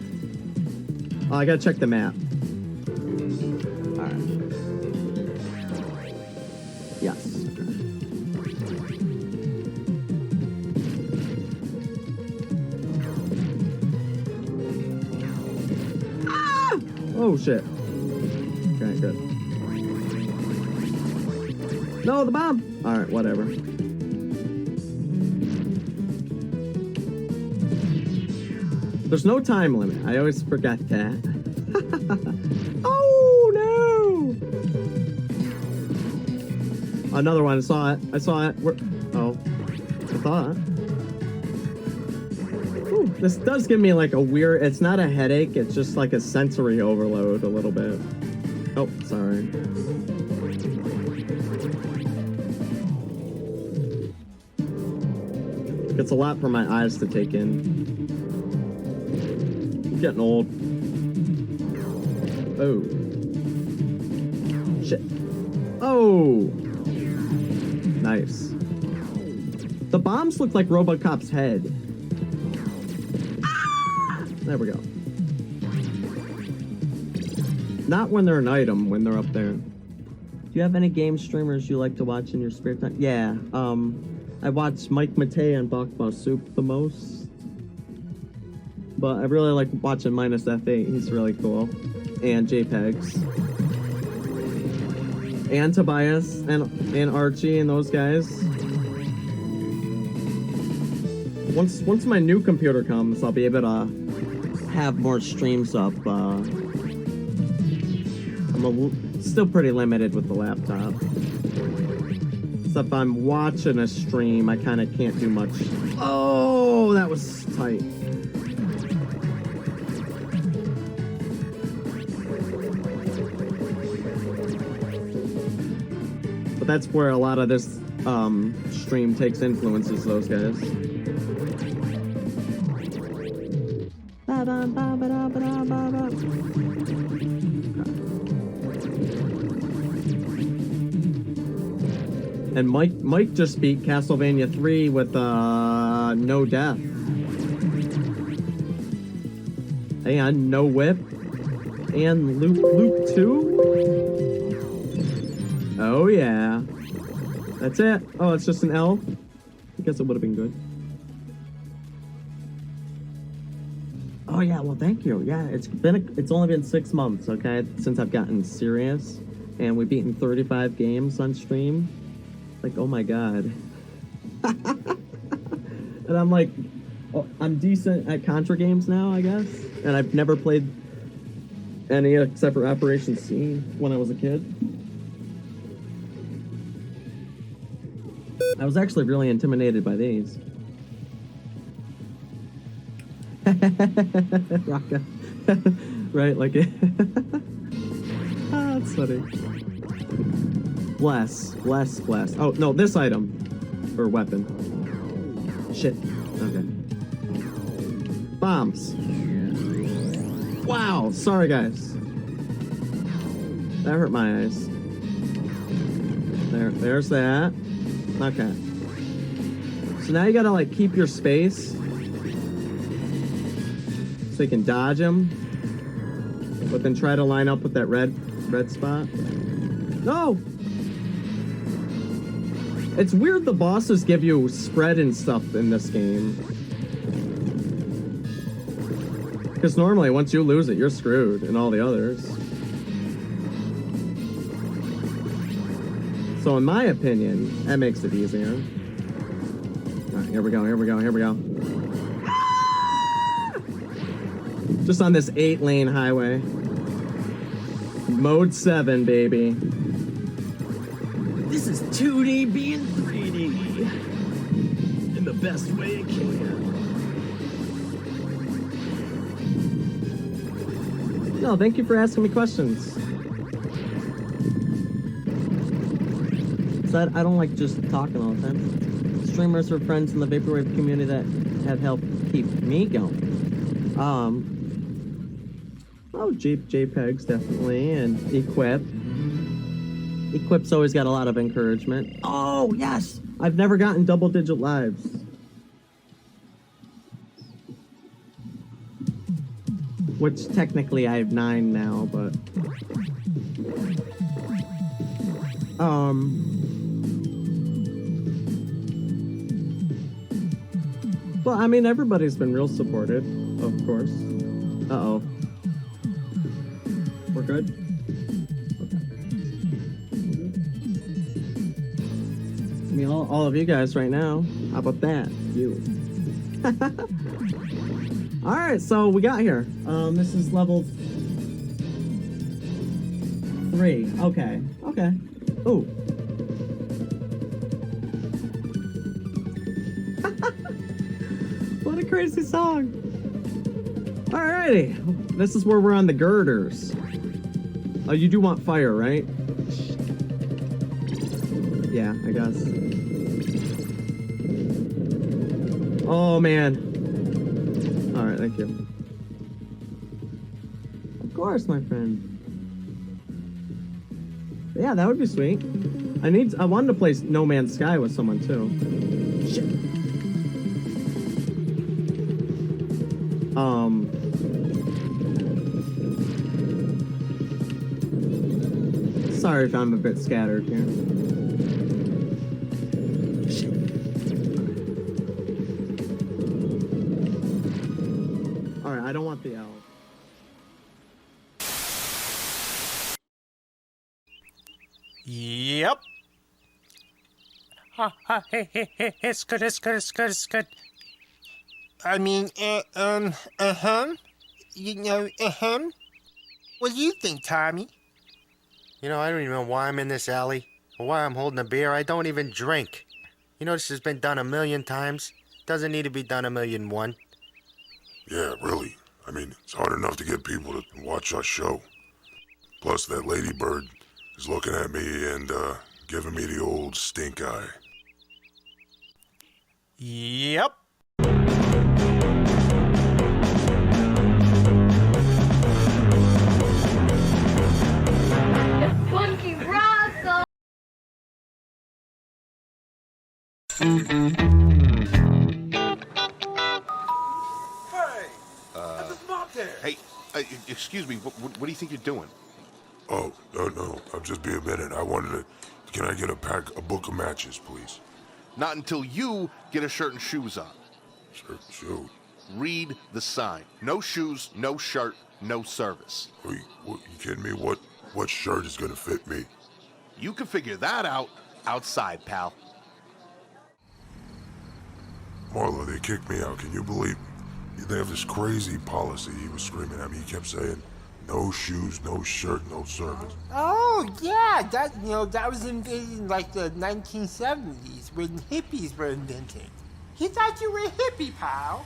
Oh, I gotta check the map. Alright. Yes. Ah! Oh shit. Okay, good. No, the bomb! Alright, whatever. There's no time limit. I always forget that. Oh no! Another one. I saw it. I saw it. Oh, I thought. Ooh, this does give me like a weird. It's not a headache. It's just like a sensory overload a little bit. Oh, sorry. It's a lot for my eyes to take in. Getting old. Oh. Shit. Oh! Nice. The bombs look like RoboCop's head. Ah! There we go. Not when they're an item, when they're up there. Do you have any game streamers you like to watch in your spare time? Yeah, I watch Mike Matei and Bakba Soup the most. But I really like watching Minus F8. He's really cool. And JPEGs. And Tobias and Archie and those guys. Once my new computer comes, I'll be able to have more streams up. I'm still pretty limited with the laptop. So if I'm watching a stream, I kind of can't do much. Oh, that was tight. That's where a lot of this stream takes influences those guys. And Mike just beat Castlevania 3 with no death. And no whip. And loop 2? Oh yeah. That's it. Oh, it's just an L? I guess it would have been good. Oh yeah, well thank you. Yeah, it's only been 6 months, okay, since I've gotten serious. And we've beaten 35 games on stream. Like, oh my god. And I'm like, oh, I'm decent at Contra games now, I guess. And I've never played any except for Operation C when I was a kid. I was actually really intimidated by these. Rocka. Right, like it. That's funny. Bless. Oh, no, this item. Or weapon. Shit. Okay. Bombs. Wow, sorry guys. That hurt my eyes. There's that. Okay. So now you gotta like keep your space so you can dodge him, but then try to line up with that red spot. No! It's weird the bosses give you spread and stuff in this game. Because normally once you lose it, you're screwed in all the others. So in my opinion, that makes it easier. Alright, here we go. Just on this 8-lane highway. Mode 7, baby. This is 2D being 3D. In the best way it can. No, thank you for asking me questions. So I don't like just talking all the time. Streamers are friends in the Vaporwave community that have helped keep me going. Oh, JPEGs definitely, and Equip. Equip's always got a lot of encouragement. Oh, yes! I've never gotten double-digit lives. Which technically I have 9 now, but... Well, I mean, everybody's been real supportive, of course. Uh-oh. We're good? Okay. I mean, all of you guys right now. How about that? You. Alright, so we got here. This is level 3. Okay. Ooh. What a crazy song. Alrighty. This is where we're on the girders. Oh, you do want fire, right? Yeah, I guess. Oh, man. Alright, thank you. Of course, my friend. Yeah, that would be sweet. I wanted to play No Man's Sky with someone, too. Shit. Sorry if I'm a bit scattered here. Shit. Alright, I don't want the L. Yep. Hey, it's good. I mean, you know, What do you think, Tommy? You know, I don't even know why I'm in this alley, or why I'm holding a beer. I don't even drink. You know, this has been done 1,000,000 times. Doesn't need to be done 1,000,001. Yeah, really. I mean, it's hard enough to get people to watch our show. Plus, that ladybird is looking at me and, giving me the old stink eye. Yep. Funky Bronco! Hey, excuse me, what do you think you're doing? Oh, no, I'm just being a minute. Can I get a book of matches, please? Not until you get a shirt and shoes on. Shirt and shoes? Read the sign. No shoes, no shirt, no service. Are you kidding me? What shirt is gonna fit me? You can figure that out outside, pal. Marlo, they kicked me out. Can you believe? They have this crazy policy. He was screaming at me. He kept saying, No shoes, no shirt, no service. Oh, yeah, that was invented in like the 1970s when hippies were invented. He thought you were a hippie, pal.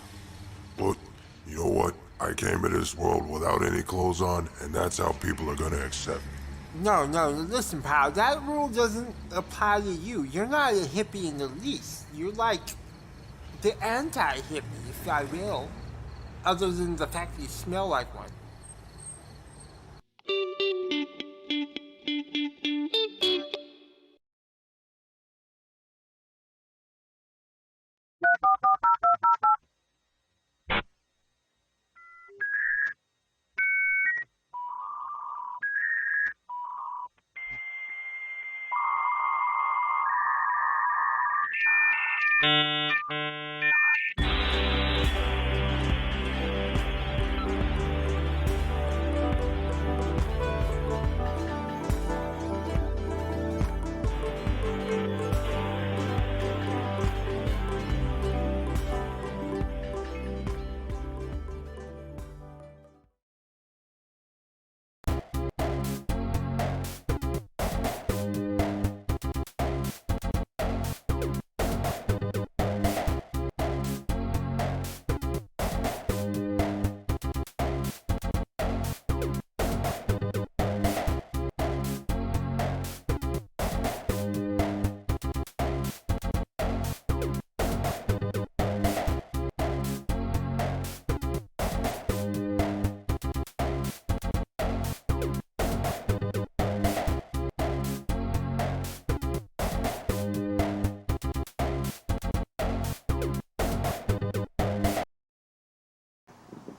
But, you know what? I came into this world without any clothes on, and that's how people are gonna accept me. No, listen, pal, that rule doesn't apply to you. You're not a hippie in the least. You're like the anti-hippie, if I will. Other than the fact you smell like one.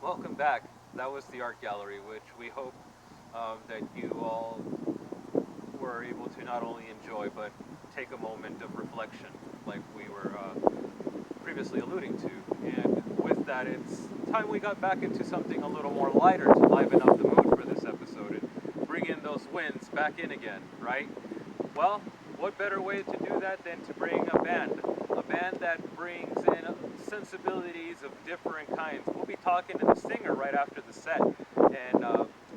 Welcome back. That was the art gallery, which we hope that you all were able to not only enjoy, but take a moment of reflection, like we were previously alluding to. And with that, it's time we got back into something a little more lighter to liven up the mood for this episode and bring in those winds back in again, right? Well, what better way to do that than to bring a band that brings in sensibilities of different kinds. We'll be talking to the singer right after the set, and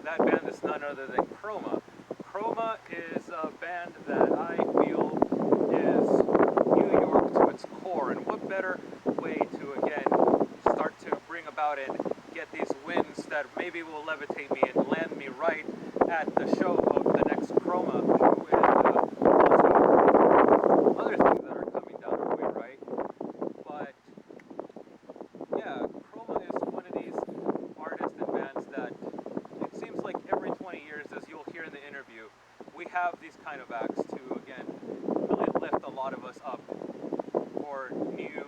that band is none other than Chroma. Chroma is a band that I feel is New York to its core, and what better way to, again, start to bring about and get these winds that maybe will levitate me and land me right at the show of the next Chroma show, and other things that are coming down our way, right? But yeah, Chroma is one of these artists and bands that it seems like every 20 years, as you'll hear in the interview, we have these kind of acts to, again, really lift a lot of us up for new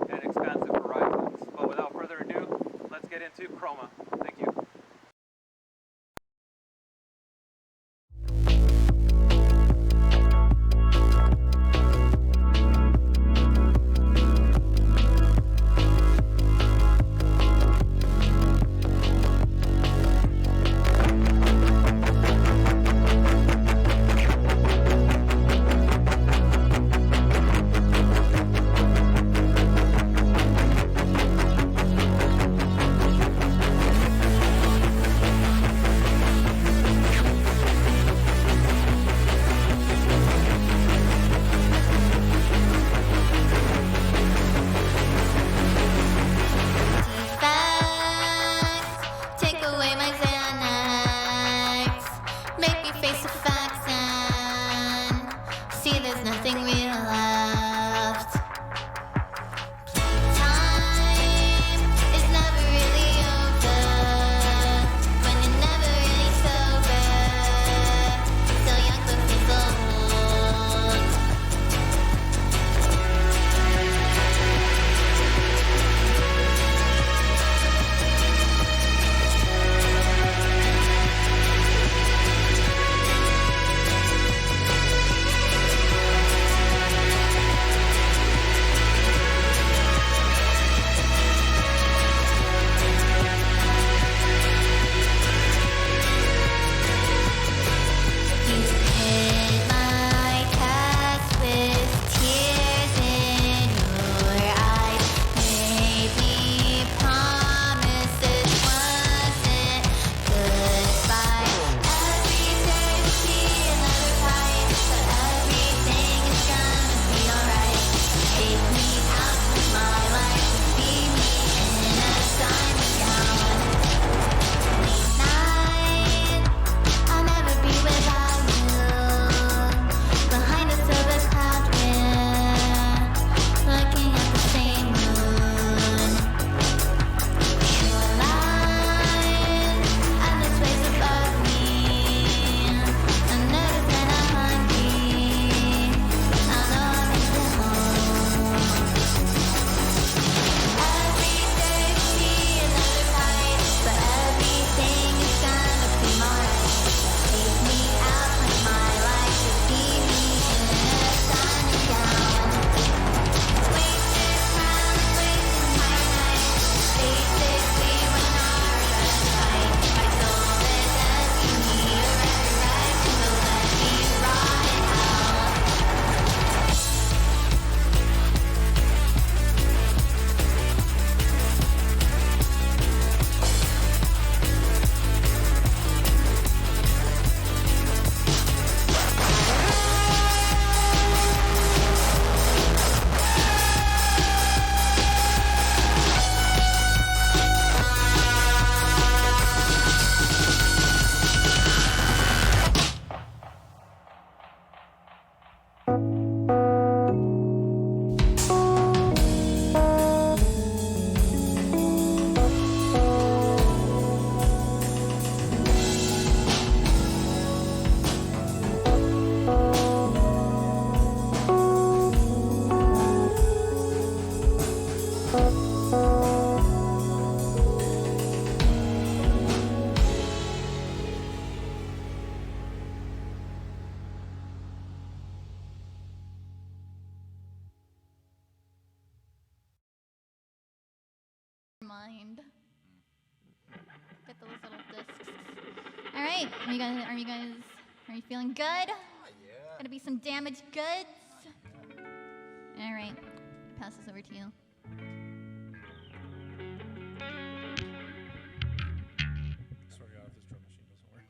and expansive horizons. But without further ado, let's get into Chroma. Thank you. All right, are you feeling good? Yeah. Gonna be some damaged goods. All right, pass this over to you. Swear to God, if this drum machine doesn't work.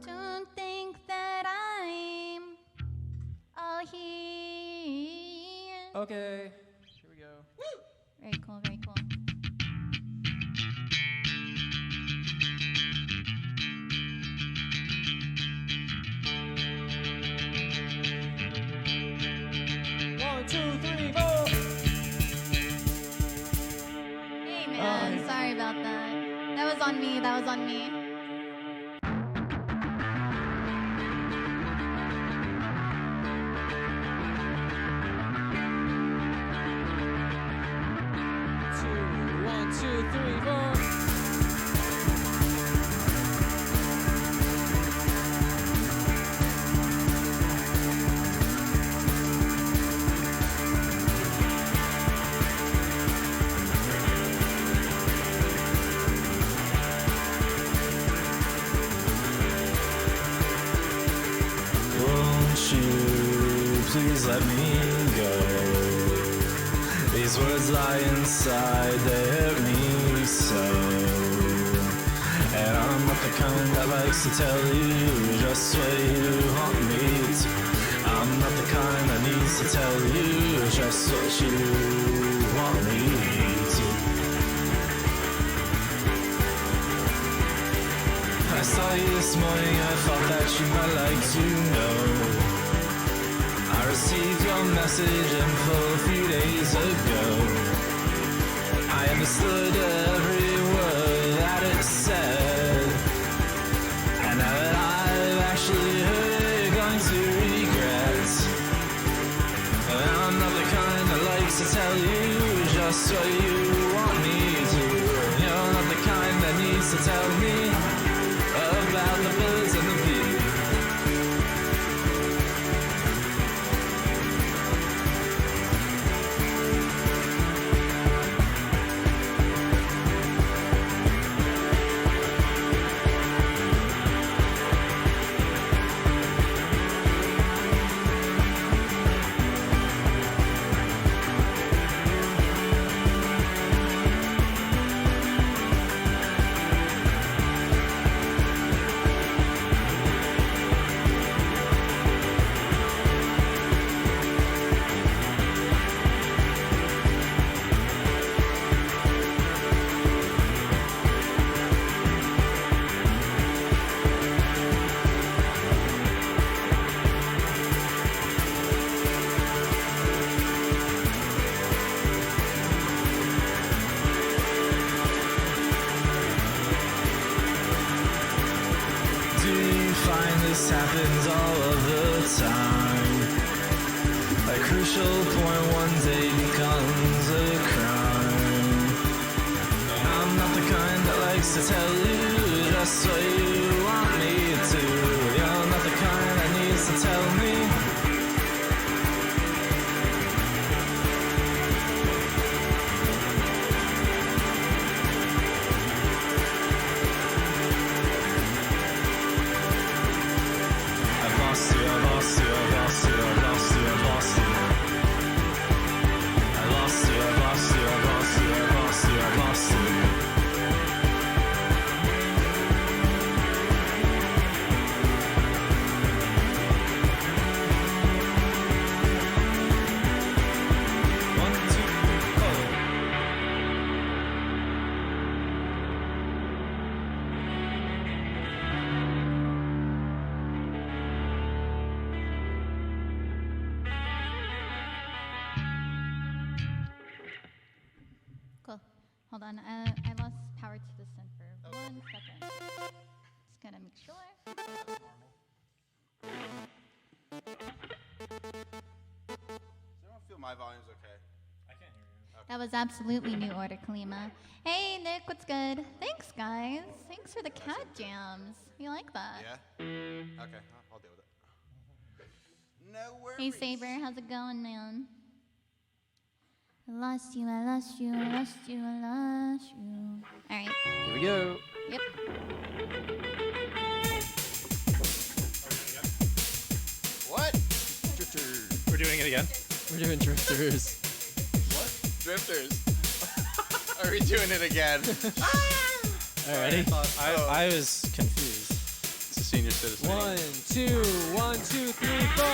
Don't think that I'm all here. Okay, here we go. Very cool, very cool. One, two, three, four. Hey man, sorry about that. That was on me, that was on me. One, two, three, four. Won't you please let me go? These words lie inside, they hurt me so. And I'm not the kind that likes to tell you just what you want me to. I'm not the kind that needs to tell you just what you want me to. I saw you this morning, I thought that you might like to know. I received your message in full a few days ago. I understood every word that it said. And now that I've actually heard it, you're going to regret. And I'm not the kind that likes to tell you just what you want me to. You're not the kind that needs to tell me about the birds and the bees. crucial point one day becomes a crime. I'm not the kind that likes to tell you just what you want me to. You're not the kind that needs to tell me. I've lost you, I've lost you, I've lost you, I've lost you, I've lost you. I lost you, I've lost you, I've lost you, I've lost you, I've lost you. One, two, go. Cool. Hold on. I lost power to the sun for 1 second. Just gotta make sure. Does everyone feel my volume's okay? I can't hear you. That was absolutely New Order, Kalima. Hey, Nick, what's good? Thanks, guys. Thanks for the cat jams. We like that. Yeah? Okay, I'll deal with it. No worries. Hey, Saber, how's it going, man? I lost you, I lost you, I lost you, I lost you. All right. Here we go. Yep. What? Drifters. We're doing it again. We're doing drifters. What? Drifters. Are we doing it again? Alrighty. I was confused. It's a senior citizen. 1, 2, 1, 2, 3, 4.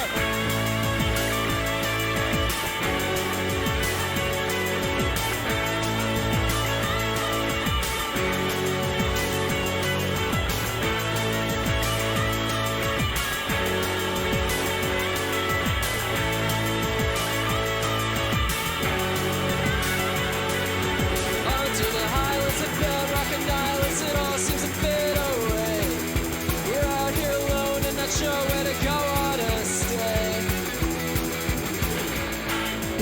Onto the highlands of bedrock and islands, it all seems to fade away. We're out here alone and not sure where to go or to stay.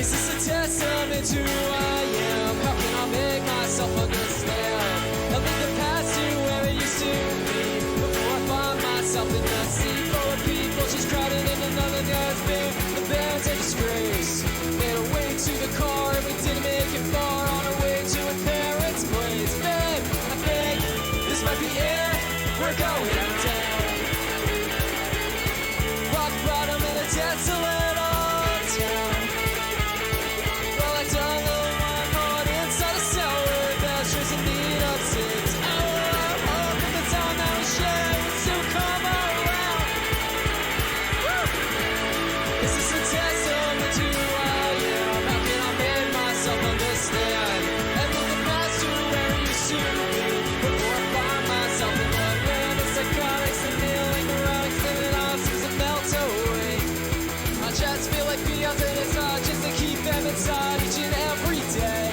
Is this a testament to who I am? How can I make myself understand? I link the past to where it used to be before I find myself in the sea full of people just crowded in another guy's beer. The band's a disgrace. Made our way to the car and we didn't make it far on our way to a parent's place. Babe, I think this might be it. We're going down. Rock bottom in a desolate old town. Well, I don't know my heart inside a cellar. That's just in need of 6 hours. Hope that the time that we share will still come around. Woo! Is this a testament to who I am? How can I make myself understand? And look the past to where it used to be before I find myself in the land of psychotics and kneeling around, extended arms seems to melt away. My chats feel like peons and it's hard just to keep them inside each and every day.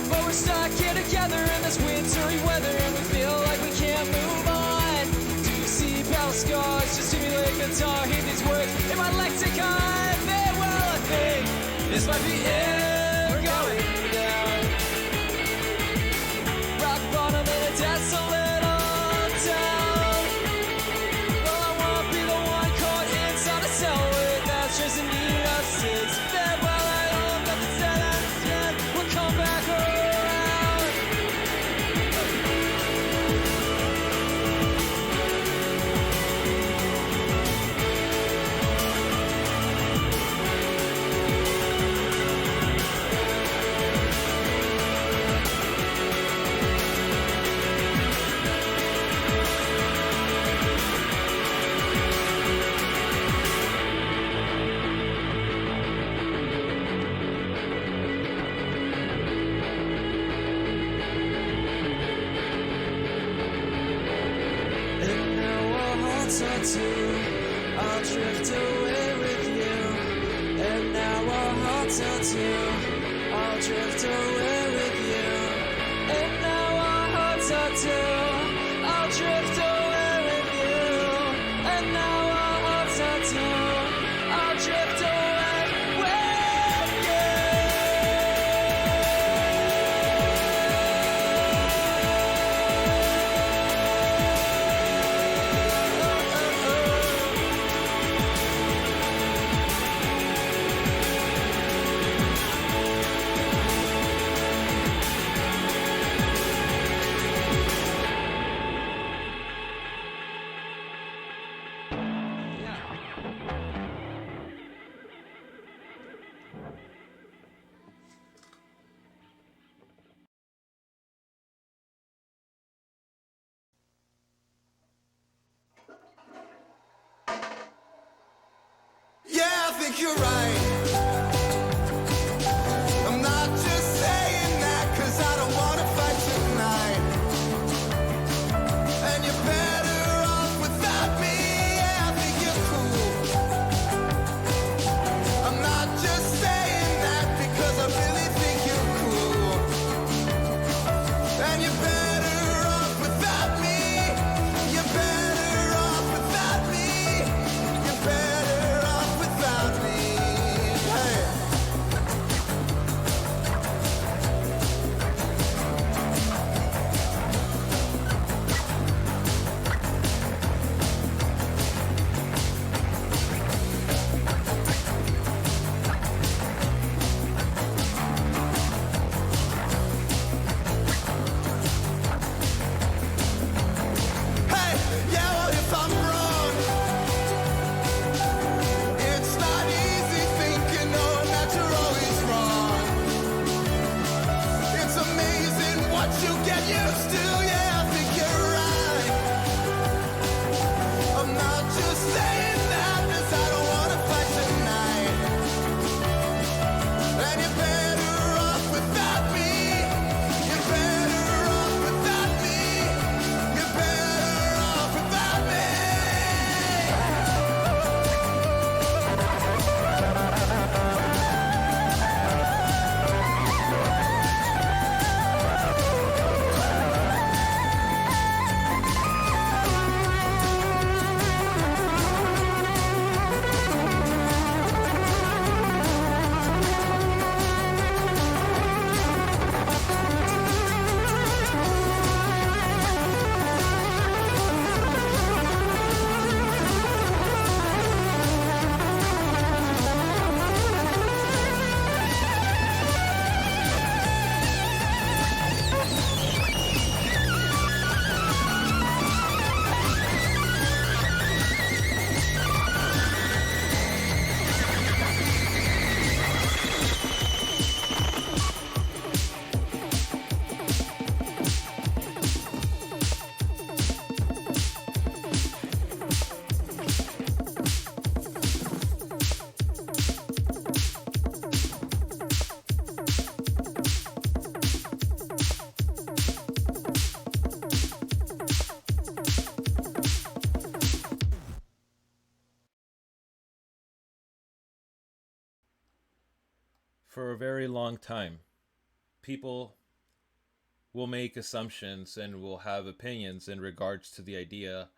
But we're stuck here together in this wintry weather and we feel like we can't move on. Do you see battle scars? Just simulate guitar, hear these words in my lexicon. Well, I think this might be it. We're going down. Rock bottom in a desolate old town. Well, I won't be the one caught inside a cell with masters in need of 6. Farewell, I hope that the dead will come back around. And now our hearts are two. I'll drift away with you. And now our hearts are two. I'll drift away with you. And now our hearts are two. I'll drift away with you. And now our hearts are two. I'll drift away with think you're right. I'm not just saying that 'cause I don't wanna fight tonight. And you're better off without me. Yeah, I think you're cool. I'm not just saying that because I really think you're cool. And you're better off without me. You're better off without me. You're better off without me. Hey. Hey, yeah, well, if I'm wrong, it's not easy thinking, knowing that you're always wrong. It's amazing what you get used to, yeah, I think you're right. I'm not just saying that 'cause I don't wanna fight tonight. And you're better off without me. You're better off without me. You're better off without me. For a very long time, people will make assumptions and will have opinions in regards to the idea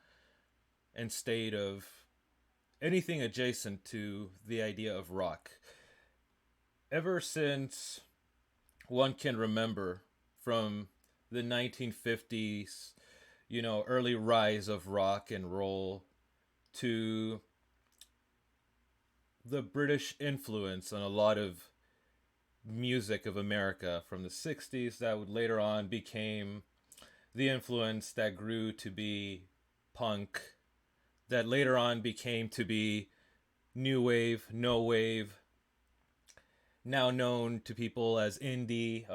and state of anything adjacent to the idea of rock. Ever since one can remember, from the 1950s, early rise of rock and roll, to the British influence on a lot of music of America from the 60s that would later on became the influence that grew to be punk, that later on became to be new wave, no wave, now known to people as indie.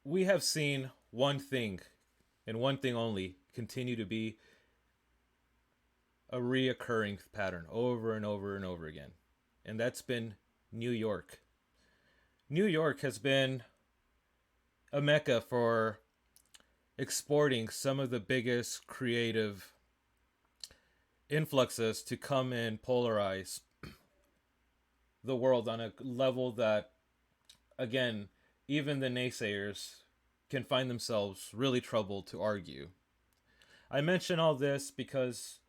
We have seen one thing and one thing only continue to be a reoccurring pattern over and over and over again. And that's been New York. New York has been a mecca for exporting some of the biggest creative influxes to come and polarize the world on a level that, again, even the naysayers can find themselves really troubled to argue. I mention all this because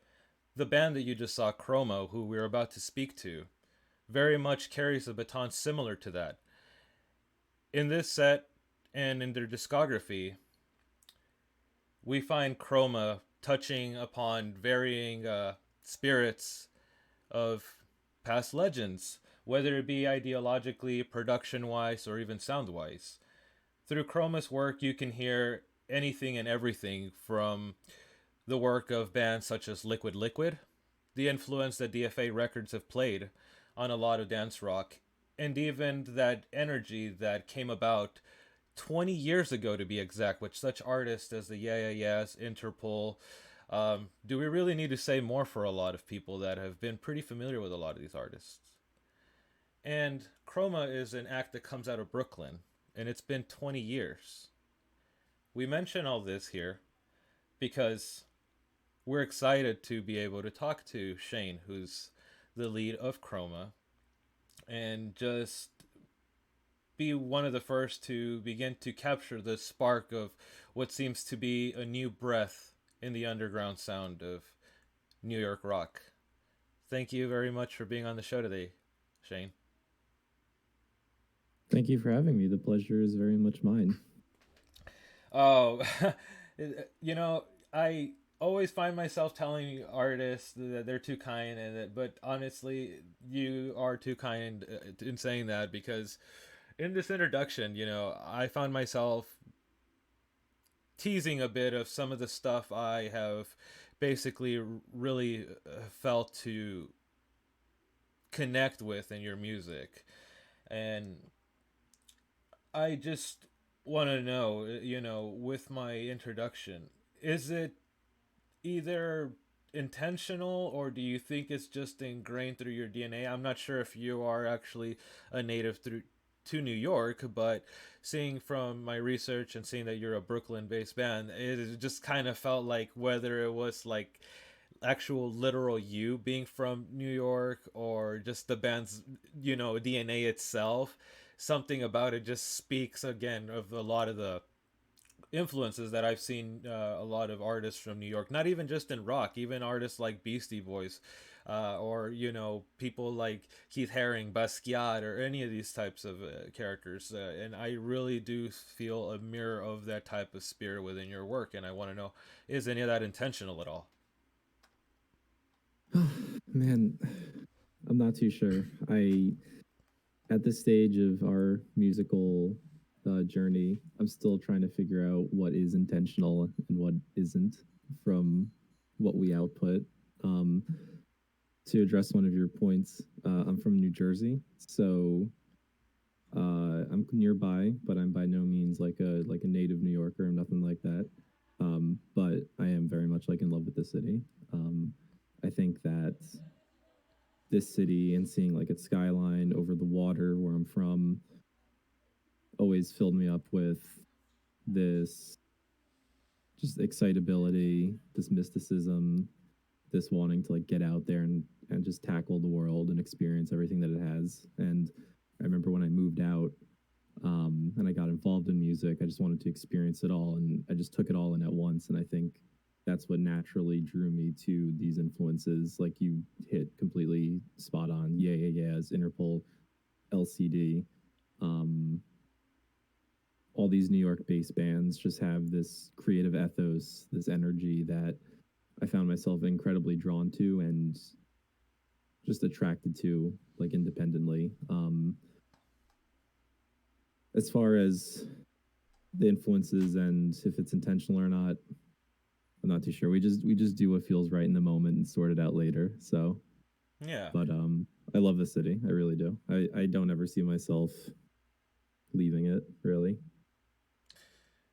the band that you just saw, Chroma, who we're about to speak to, very much carries a baton similar to that. In this set and in their discography, we find Chroma touching upon varying spirits of past legends, whether it be ideologically, production-wise, or even sound-wise. Through Chroma's work, you can hear anything and everything from the work of bands such as Liquid Liquid, the influence that DFA Records have played on a lot of dance rock, and even that energy that came about 20 years ago, to be exact, with such artists as the Yeah Yeah Yeahs, Interpol, Do we really need to say more for a lot of people that have been pretty familiar with a lot of these artists? And Chroma is an act that comes out of Brooklyn, and it's been 20 years. We mention all this here because we're excited to be able to talk to Shane, who's the lead of Chroma, and just be one of the first to begin to capture the spark of what seems to be a new breath in the underground sound of New York rock. Thank you very much for being on the show today, Shane. Thank you for having me. The pleasure is very much mine. Oh, you know, I always find myself telling artists that they're too kind, but honestly, you are too kind in saying that, because in this introduction, I found myself teasing a bit of some of the stuff I have basically really felt to connect with in your music. And I just want to know, with my introduction, is it either intentional, or do you think it's just ingrained through your DNA? I'm not sure if you are actually a native to New York, but seeing from my research and seeing that you're a Brooklyn-based band, it just kind of felt like whether it was like actual literal you being from New York, or just the band's DNA itself. Something about it just speaks again of a lot of the influences that I've seen a lot of artists from New York, not even just in rock, even artists like Beastie Boys, or people like Keith Haring, Basquiat, or any of these types of characters. And I really do feel a mirror of that type of spirit within your work. And I want to know, is any of that intentional at all? Man, I'm not too sure. At this stage of our musical journey, I'm still trying to figure out what is intentional and what isn't from what we output. To address one of your points, I'm from New Jersey, so I'm nearby, but I'm by no means like a native New Yorker. I'm nothing like that. But I am very much in love with the city. I think that this city and seeing its skyline over the water where I'm from always filled me up with this just excitability, this mysticism, this wanting to get out there and just tackle the world and experience everything that it has. And I remember when I moved out and I got involved in music, I just wanted to experience it all, and I just took it all in at once. And I think that's what naturally drew me to these influences. Like you hit completely spot on. Yeah, yeah, yeah. As Interpol, LCD, all these New York-based bands just have this creative ethos, this energy that I found myself incredibly drawn to and just attracted to, independently. As far as the influences and if it's intentional or not, I'm not too sure. We just do what feels right in the moment and sort it out later. So yeah. But I love the city. I really do. I don't ever see myself leaving it, really.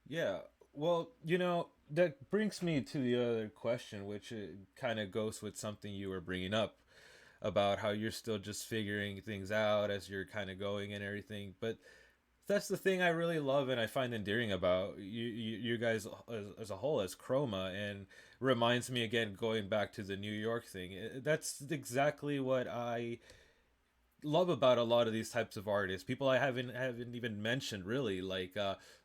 Yeah. Well, that brings me to the other question, which kind of goes with something you were bringing up about how you're still just figuring things out as you're kind of going and everything. But that's the thing I really love and I find endearing about you guys as a whole, as Chroma, and reminds me again, going back to the New York thing. That's exactly what I love about a lot of these types of artists. People I haven't even mentioned really, like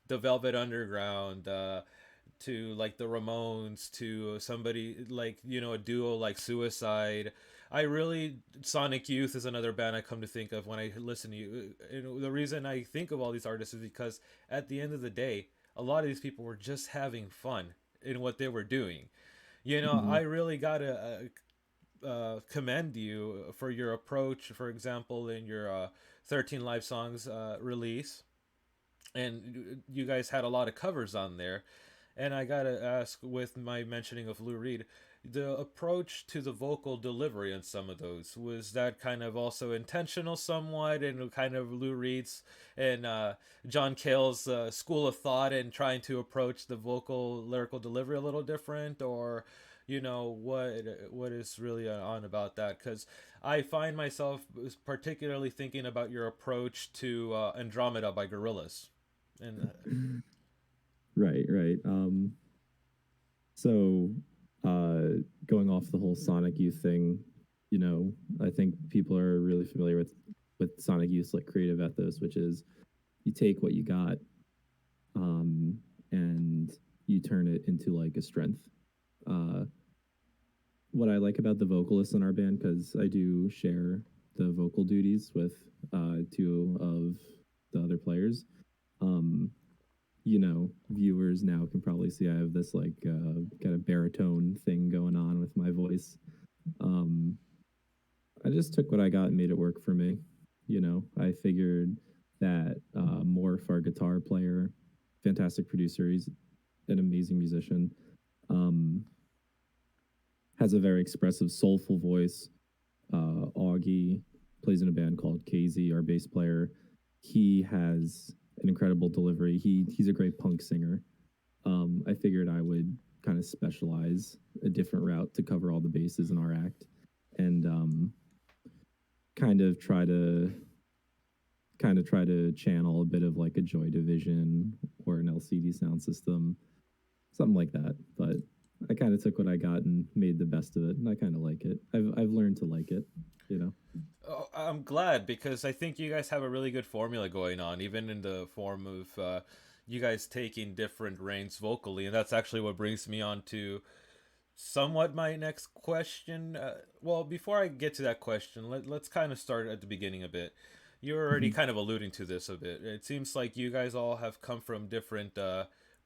the Velvet Underground, to the Ramones, to somebody a duo like Suicide. I really, Sonic Youth is another band I come to think of when I listen to you. And the reason I think of all these artists is because at the end of the day, a lot of these people were just having fun in what they were doing. I really gotta commend you for your approach, for example, in your 13 Live Songs release. And you guys had a lot of covers on there. And I gotta ask, with my mentioning of Lou Reed, the approach to the vocal delivery on some of those, was that kind of also intentional somewhat, and kind of Lou Reed's and John Cale's school of thought in trying to approach the vocal lyrical delivery a little different? Or you know what is really on about that, because I find myself particularly thinking about your approach to Andromeda by Gorillaz, and Right. So, going off the whole Sonic Youth thing, you know, I think people are really familiar with Sonic Youth's like creative ethos, which is you take what you got, and you turn it into like a strength. Uh, what I like about the vocalists in our band, because I do share the vocal duties with two of the other players. You know, viewers now can probably see I have this like kind of baritone thing going on with my voice. Um, I just took what I got and made it work for me. You know, I figured that Morph, our guitar player, fantastic producer, he's an amazing musician. Has a very expressive, soulful voice. Augie plays in a band called KZ, our bass player. He has an incredible delivery. He's a great punk singer. I figured I would kind of specialize a different route to cover all the bases in our act, and kind of try to channel a bit of like a Joy Division or an LCD sound system, something like that. But I kind of took what I got and made the best of it, and I kind of like it. I've learned to like it, you know. Oh, I'm glad, because I think you guys have a really good formula going on, even in the form of you guys taking different reigns vocally, and that's actually what brings me on to somewhat my next question. Well, before I get to that question, let's kind of start at the beginning a bit. You're already kind of alluding to this a bit. It seems like you guys all have come from different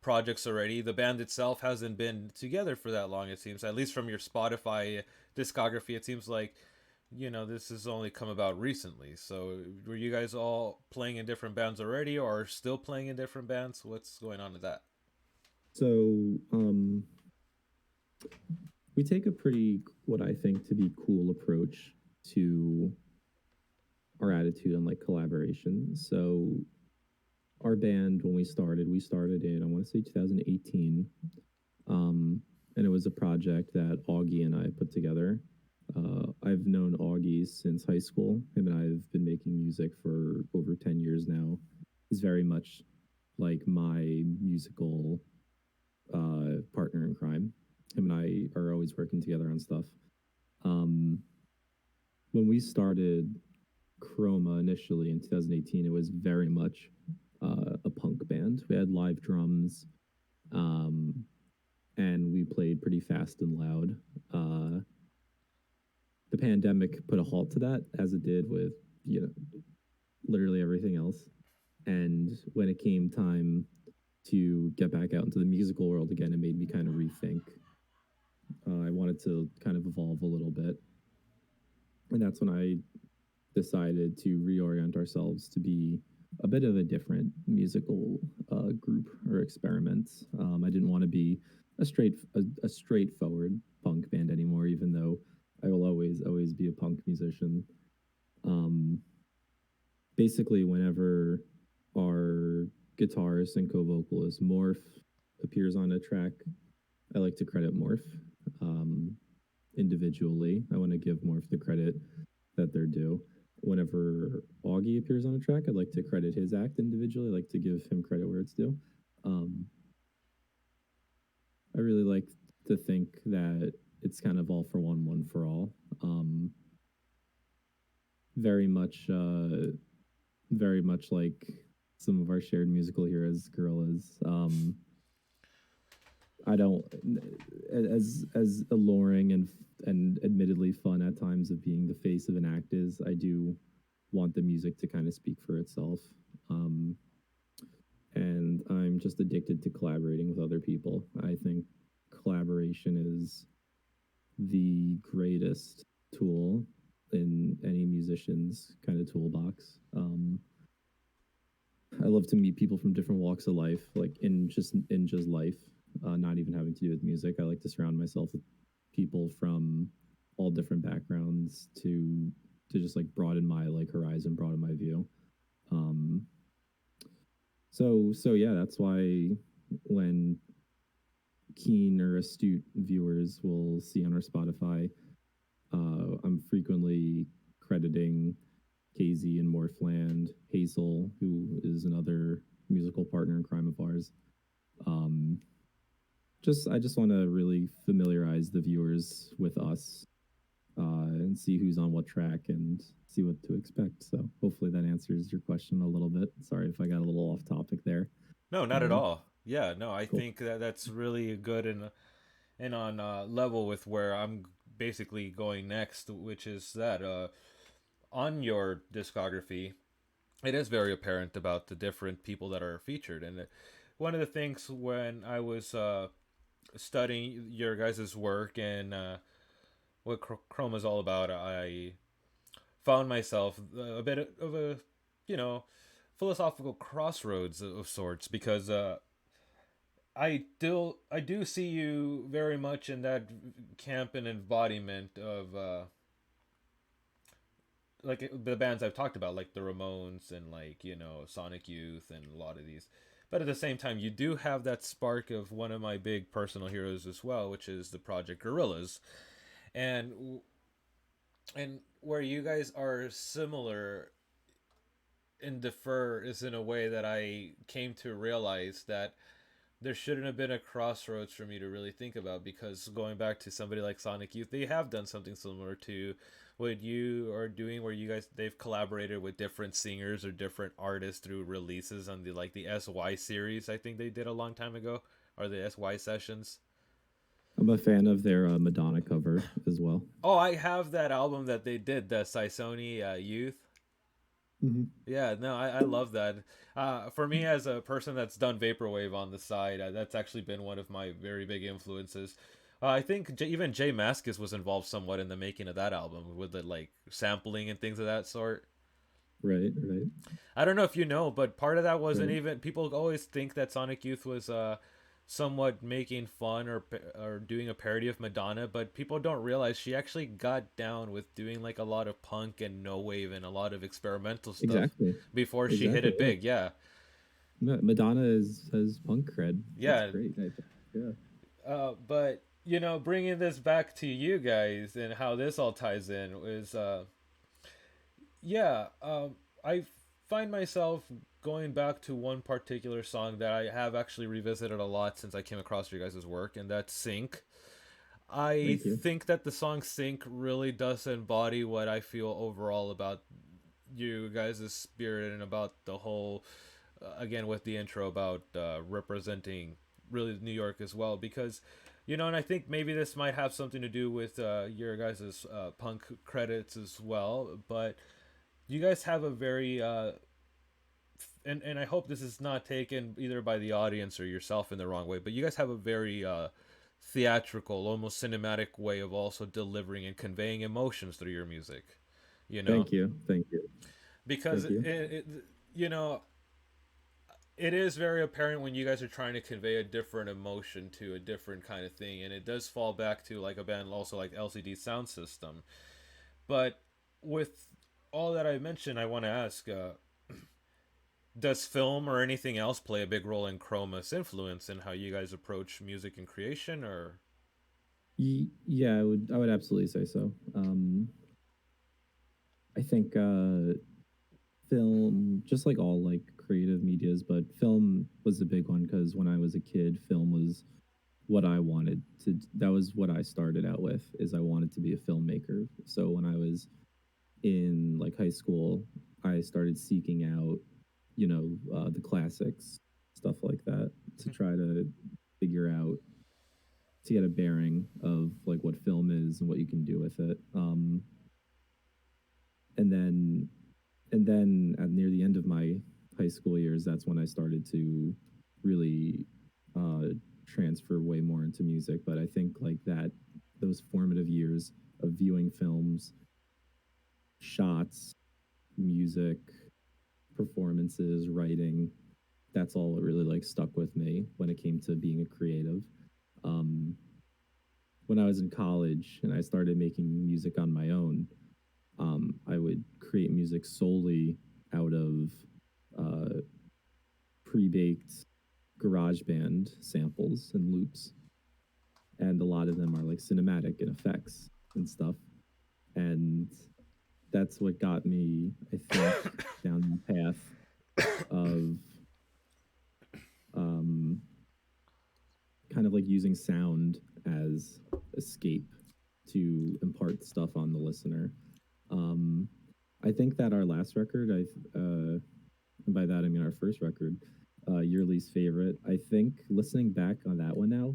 projects already. The band itself hasn't been together for that long, it seems. At least from your Spotify discography, it seems like, you know, this has only come about recently. So were you guys all playing in different bands already, or still playing in different bands? What's going on with that? So we take a pretty, what I think to be cool approach to our attitude on like collaboration. So our band, when we started in, I want to say 2018. And it was a project that Augie and I put together. I've known Augie since high school. Him and I have been making music for over 10 years now. He's very much like my musical partner in crime. Him and I are always working together on stuff. When we started Chroma initially in 2018, it was very much a punk band. We had live drums, and we played pretty fast and loud. The pandemic put a halt to that, as it did with, you know, literally everything else. And when it came time to get back out into the musical world again, it made me kind of rethink. I wanted to kind of evolve a little bit. And that's when I decided to reorient ourselves to be a bit of a different musical group or experiment. I didn't want to be a straightforward punk band anymore, even though I will always be a punk musician. Basically, whenever our guitarist and co-vocalist Morph appears on a track, I like to credit Morph individually. I want to give Morph the credit that they're due. Whenever Augie appears on a track, I'd like to credit his act individually. I like to give him credit where it's due. I really like to think that it's kind of all for one, one for all. Very much like some of our shared musical heroes, Gorillaz. I don't, as alluring and admittedly fun at times of being the face of an act is, I do want the music to kind of speak for itself. And I'm just addicted to collaborating with other people. I think collaboration is the greatest tool in any musician's kind of toolbox. I love to meet people from different walks of life, like in just life, not even having to do with music. I like to surround myself with people from all different backgrounds to just like broaden my like horizon, broaden my view. So yeah, that's why when keen or astute viewers will see on our Spotify, I'm frequently crediting KZ and Morphland, Hazel, who is another musical partner in crime of ours. I just want to really familiarize the viewers with us and see who's on what track and see what to expect. So hopefully that answers your question a little bit. Sorry if I got a little off topic there. No, not at all. Yeah, no, I think that that's really good and on level with where I'm basically going next, which is that on your discography, it is very apparent about the different people that are featured. And one of the things when I was studying your guys' work and what Chrome is all about, I found myself a bit of a, you know, philosophical crossroads of sorts because I do see you very much in that camp and embodiment of like the bands I've talked about, like the Ramones and like Sonic Youth and a lot of these. But at the same time, you do have that spark of one of my big personal heroes as well, which is the Project Gorillas, and where you guys are similar and differ is in a way that I came to realize that there shouldn't have been a crossroads for me to really think about, because going back to somebody like Sonic Youth, they have done something similar to what you are doing, where they've collaborated with different singers or different artists through releases on the SY series. I think they did a long time ago, or the SY sessions. I'm a fan of their Madonna cover as well. Oh, I have that album that they did, the Saisoni Youth. Mm-hmm. Yeah, no, I love that. For me, as a person that's done vaporwave on the side, that's actually been one of my very big influences. I think even Jay Mascis was involved somewhat in the making of that album with the sampling and things of that sort. Right. I don't know if you know, but part of that wasn't Right. even. People always think that Sonic Youth was somewhat making fun or doing a parody of Madonna, but people don't realize she actually got down with doing a lot of punk and no wave and a lot of experimental stuff before she hit it big. Yeah. Madonna has punk cred. Yeah. That's great. Yeah. But bringing this back to you guys and how this all ties in is, I find myself going back to one particular song that I have actually revisited a lot since I came across your guys' work, and that's Sync. I think that the song Sync really does embody what I feel overall about you guys' spirit and about the whole, again, with the intro about representing really New York as well, because and I think maybe this might have something to do with your guys' punk credits as well, but you guys have a very and I hope this is not taken either by the audience or yourself in the wrong way, but you guys have a very theatrical, almost cinematic way of also delivering and conveying emotions through your music. Thank you. Because it is very apparent when you guys are trying to convey a different emotion to a different kind of thing, and it does fall back to a band also like LCD Sound System. But with all that I mentioned, I want to ask, does film or anything else play a big role in Chroma's influence in how you guys approach music and creation, or? Yeah, I would absolutely say so. I think film, just like all creative medias, but film was a big one because when I was a kid, film was what I wanted to. That was what I started out with. Is I wanted to be a filmmaker. So when I was in high school, I started seeking out the classics, stuff like that, to try to figure out, to get a bearing of what film is and what you can do with it. And then at near the end of my high school years, that's when I started to really transfer way more into music. But I think those formative years of viewing films, shots, music, performances, writing, that's all that really stuck with me when it came to being a creative. When I was in college and I started making music on my own, I would create music solely out of pre-baked GarageBand samples and loops. and a lot of them are like cinematic and effects and stuff. And that's what got me, I think, down the path of kind of like using sound as escape to impart stuff on the listener. I think that our last record, and by that I mean our first record, your least favorite. I think listening back on that one now,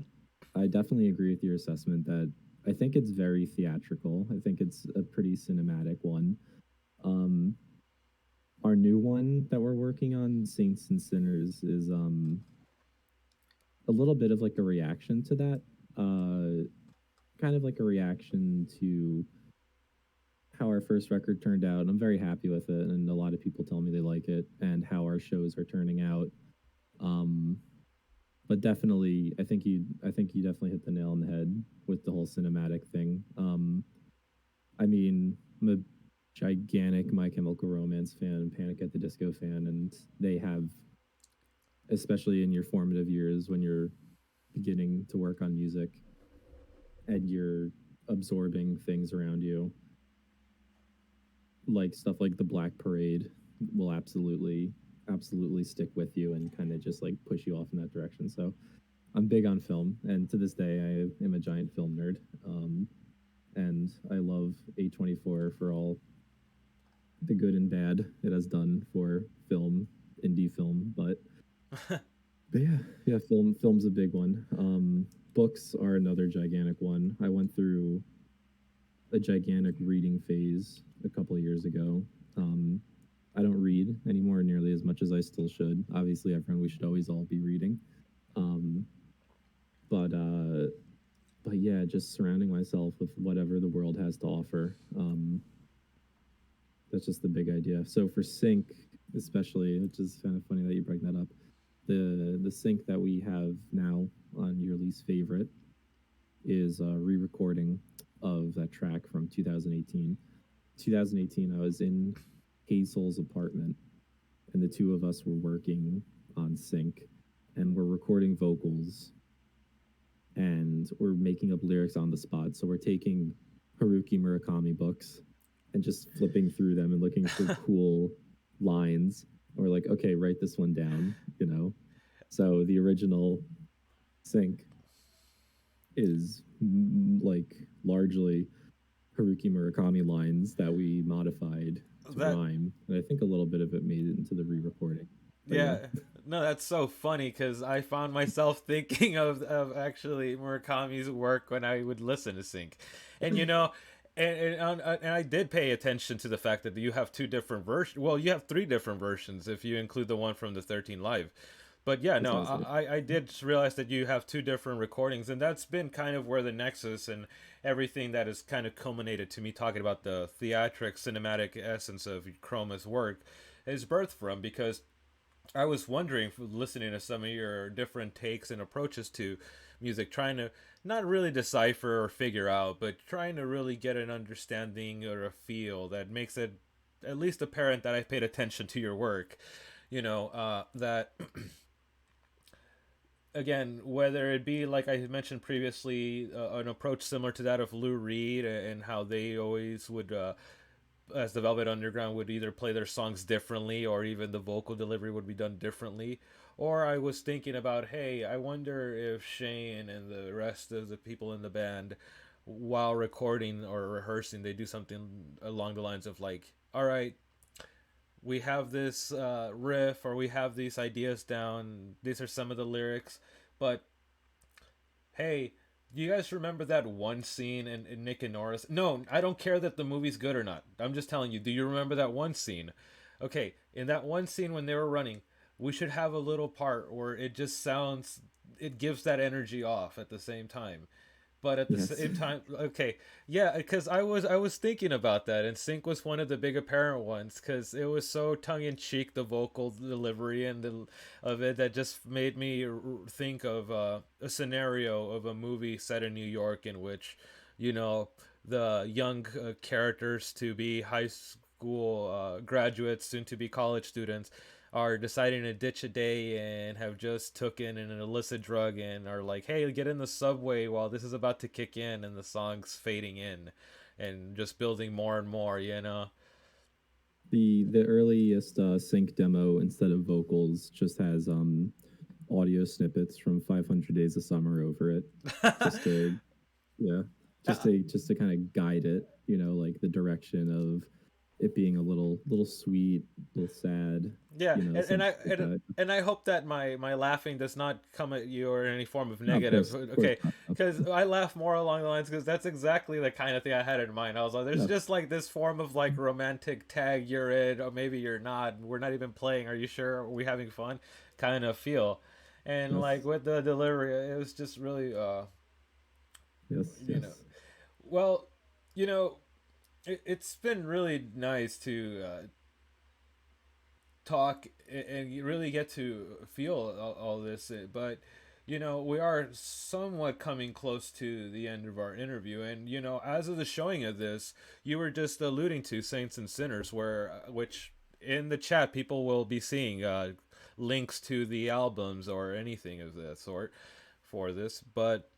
I definitely agree with your assessment that I think it's very theatrical. I think it's a pretty cinematic one. Our new one that we're working on, Saints and Sinners, is a little bit of like a reaction to that. Kind of like a reaction to how our first record turned out. I'm very happy with it, and a lot of people tell me they like it, and how our shows are turning out. But definitely, I think you definitely hit the nail on the head with the whole cinematic thing. I mean, I'm a gigantic My Chemical Romance fan, Panic at the Disco fan, and they have, especially in your formative years when you're beginning to work on music and you're absorbing things around you, like stuff like the Black Parade will absolutely stick with you and kind of just like push you off in that direction. So I'm big on film, and to this day I am a giant film nerd. And I love A24 for all the good and bad it has done for film, indie film, but yeah, film's a big one. Books are another gigantic one. I went through a gigantic reading phase a couple of years ago. I don't read anymore nearly as much as I still should. Obviously, we should always all be reading. But yeah, just surrounding myself with whatever the world has to offer. That's just the big idea. So for Sync, especially, which is kind of funny that you bring that up, the Sync that we have now on Your Least Favorite is a re-recording of that track from 2018. 2018, I was in Hazel's apartment, and the two of us were working on Sync, and we're recording vocals, and we're making up lyrics on the spot. So we're taking Haruki Murakami books and just flipping through them and looking for cool lines. We're like, okay, write this one down, you know? So the original Sync is like largely Haruki Murakami lines that we modified to rhyme. And I think a little bit of it made it into the re-recording. But yeah. No, that's so funny because I found myself thinking of actually Murakami's work when I would listen to Sync. And, you know, and I did pay attention to the fact that you have two different versions. Well, you have three different versions if you include the one from the 13 Live. But yeah, no, I did realize that you have two different recordings, and that's been kind of where the nexus and everything that has kind of culminated to me talking about the theatric, cinematic essence of Chroma's work is birthed from, because I was wondering, listening to some of your different takes and approaches to music, trying to not really decipher or figure out, but trying to really get an understanding or a feel that makes it at least apparent that I've paid attention to your work. You know, that... Again, whether it be, like I mentioned previously, an approach similar to that of Lou Reed and how they always would, as the Velvet Underground, would either play their songs differently or even the vocal delivery would be done differently. Or I was thinking about, hey, I wonder if Shane and the rest of the people in the band, while recording or rehearsing, they do something along the lines of like, all right, we have this riff, or we have these ideas down, these are some of the lyrics, but hey, do you guys remember that one scene in Nick and Norris? No, I don't care that the movie's good or not. I'm just telling you, do you remember that one scene? Okay, in that one scene when they were running, we should have a little part where it just sounds, it gives that energy off at the same time. But at the same time, okay, yeah, because I was thinking about that, and Sync was one of the big apparent ones, because it was so tongue-in-cheek, the vocal delivery of it, that just made me think of a scenario of a movie set in New York in which, you know, the young characters to be high school graduates, soon to be college students, are deciding to ditch a day and have just taken an illicit drug and are like, hey, get in the subway while this is about to kick in and the song's fading in and just building more and more, you know? The earliest sync demo, instead of vocals, just has audio snippets from 500 Days of Summer over it, just to yeah, just to kind of guide it, you know, like the direction of it being a little sweet, little sad. Yeah, you know, and I something like that. and I hope that my laughing does not come at you or any form of No, negative. of course Okay, not. because I laugh more along the lines because that's exactly the kind of thing I had in mind. I was like, there's Yeah. just like this form of like romantic tag. You're in, or maybe you're not. We're not even playing. Are you sure? Are we having fun? Kind of feel, and Yes. like with the delivery, it was just really Yes, you yes. know, well, you know, it's been really nice to talk and you really get to feel all this, but you know, we are somewhat coming close to the end of our interview, and you know, as of the showing of this, you were just alluding to Saints and Sinners, where which in the chat people will be seeing links to the albums or anything of that sort for this, but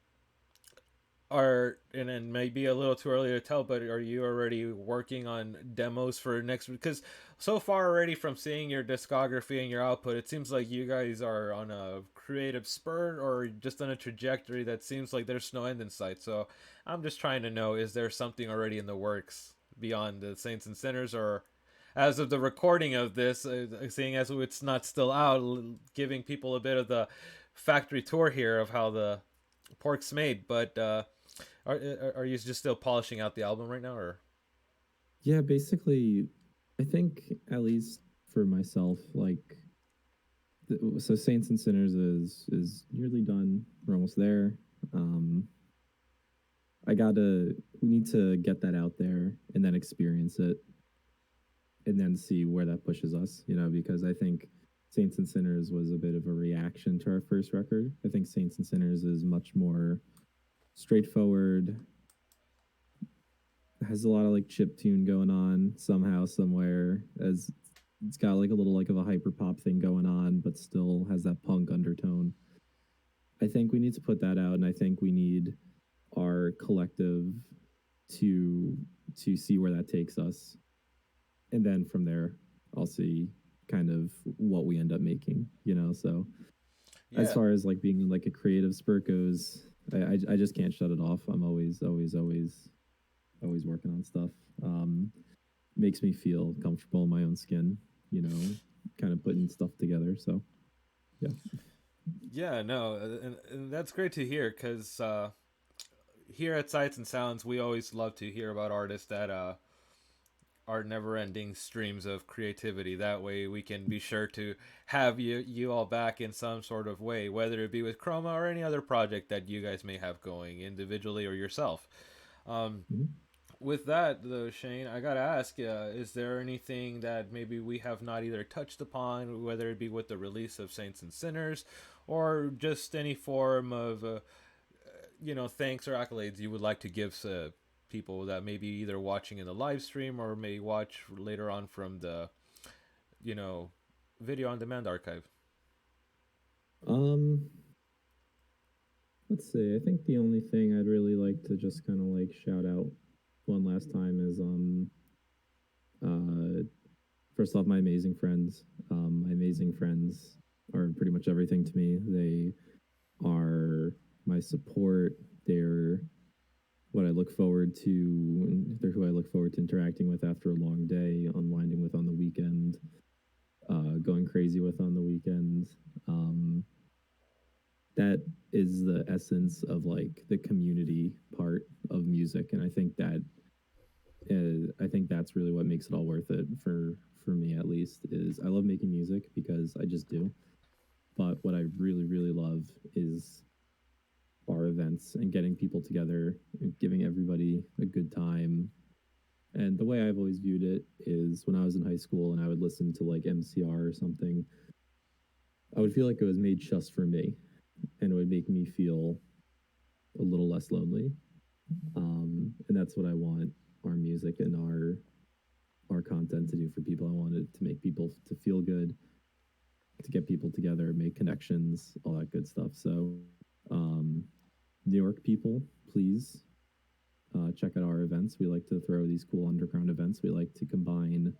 are and it may be a little too early to tell, but are you already working on demos for next? Because so far already from seeing your discography and your output, it seems like you guys are on a creative spurt or just on a trajectory that seems like there's no end in sight. So I'm just trying to know, is there something already in the works beyond the Saints and Sinners, or as of the recording of this, seeing as it's not still out, giving people a bit of the factory tour here of how the pork's made, but are you just still polishing out the album right now, or? Yeah, basically, I think at least for myself, like, so Saints and Sinners is nearly done. We're almost there. We need to get that out there and then experience it, and then see where that pushes us. You know, because I think Saints and Sinners was a bit of a reaction to our first record. I think Saints and Sinners is much more straightforward, has a lot of like chip tune going on somehow, somewhere, as it's got like a little like of a hyper pop thing going on, but still has that punk undertone. I think we need to put that out, and I think we need our collective to see where that takes us, and then from there, I'll see kind of what we end up making. You know, so as far as like being like a creative spurt goes, I just can't shut it off. I'm always working on stuff. Makes me feel comfortable in my own skin, you know, kind of putting stuff together. So, yeah. Yeah, no, and that's great to hear because here at Sights and Sounds, we always love to hear about artists that are never-ending streams of creativity. That way, we can be sure to have you all back in some sort of way, whether it be with Chroma or any other project that you guys may have going individually or yourself. With that, though, Shane, I gotta ask, is there anything that maybe we have not either touched upon, whether it be with the release of Saints and Sinners, or just any form of, thanks or accolades you would like to give people that may be either watching in the live stream or may watch later on from the, video on demand archive? Let's see. I think the only thing I'd really like to just kind of like shout out one last time is first off, my amazing friends. My amazing friends are pretty much everything to me. They are my support. They're what I look forward to. They're who I look forward to interacting with after a long day, unwinding with on the weekend, going crazy with on the weekend. That is the essence of like the community part of music, and I think that's really what makes it all worth it for me, at least. Is I love making music because I just do, but what I really love is our events and getting people together and giving everybody a good time. And the way I've always viewed it is when I was in high school and I would listen to like MCR or something, I would feel like it was made just for me, and it would make me feel a little less lonely. And that's what I want our music and our content to do for people. I want it to make people to feel good, to get people together, make connections, all that good stuff. So, New York people, please check out our events. We like to throw these cool underground events. We like to combine,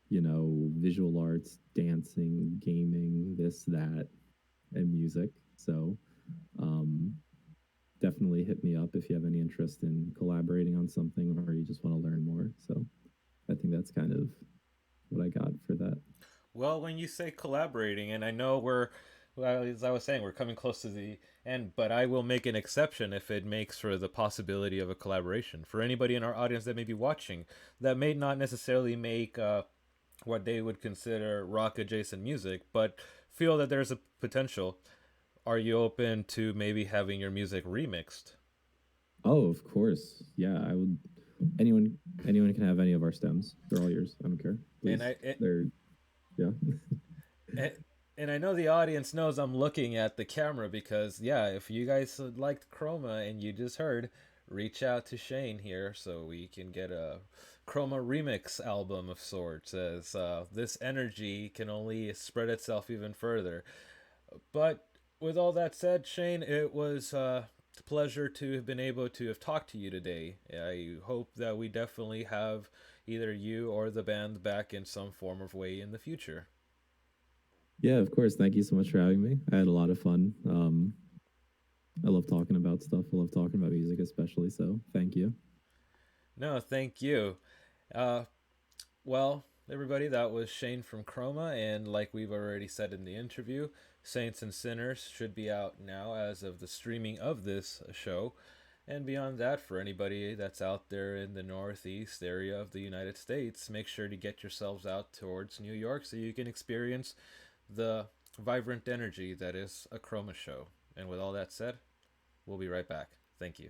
you know, visual arts, dancing, gaming, this, that, and music. So, definitely hit me up if you have any interest in collaborating on something or you just want to learn more. So, I think that's kind of what I got for that. Well, when you say collaborating, and I know well, as I was saying, we're coming close to the end, but I will make an exception if it makes for the possibility of a collaboration. For anybody in our audience that may be watching, that may not necessarily make what they would consider rock-adjacent music, but feel that there's a potential. Are you open to maybe having your music remixed? Oh, of course. Yeah, I would. Anyone can have any of our stems. They're all yours. I don't care. Please. They're, yeah. And I know the audience knows I'm looking at the camera because, yeah, if you guys liked Chroma and you just heard, reach out to Shane here so we can get a Chroma remix album of sorts, as this energy can only spread itself even further. But with all that said, Shane, it was a pleasure to have been able to have talked to you today. I hope that we definitely have either you or the band back in some form of way in the future. Yeah, of course. Thank you so much for having me. I had a lot of fun. I love talking about stuff. I love talking about music especially, so thank you. No, thank you. Well, everybody, that was Shane from Chroma, and like we've already said in the interview, Saints and Sinners should be out now as of the streaming of this show. And beyond that, for anybody that's out there in the northeast area of the United States, make sure to get yourselves out towards New York so you can experience the vibrant energy that is a Chroma show. And with all that said, we'll be right back. Thank you.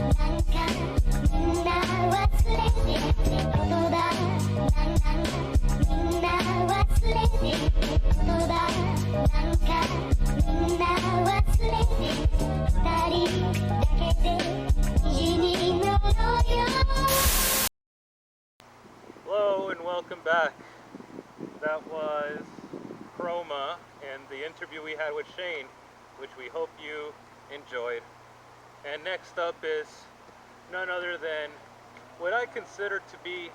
なんかみんな忘れてってことだなんみんな忘れてってことだなんかみんな忘れて二人だけで意地に乗ろうよ Hello and welcome back. That was Chroma and the interview we had with Shane, which we hope you enjoyed. And next up is none other than what I consider to be,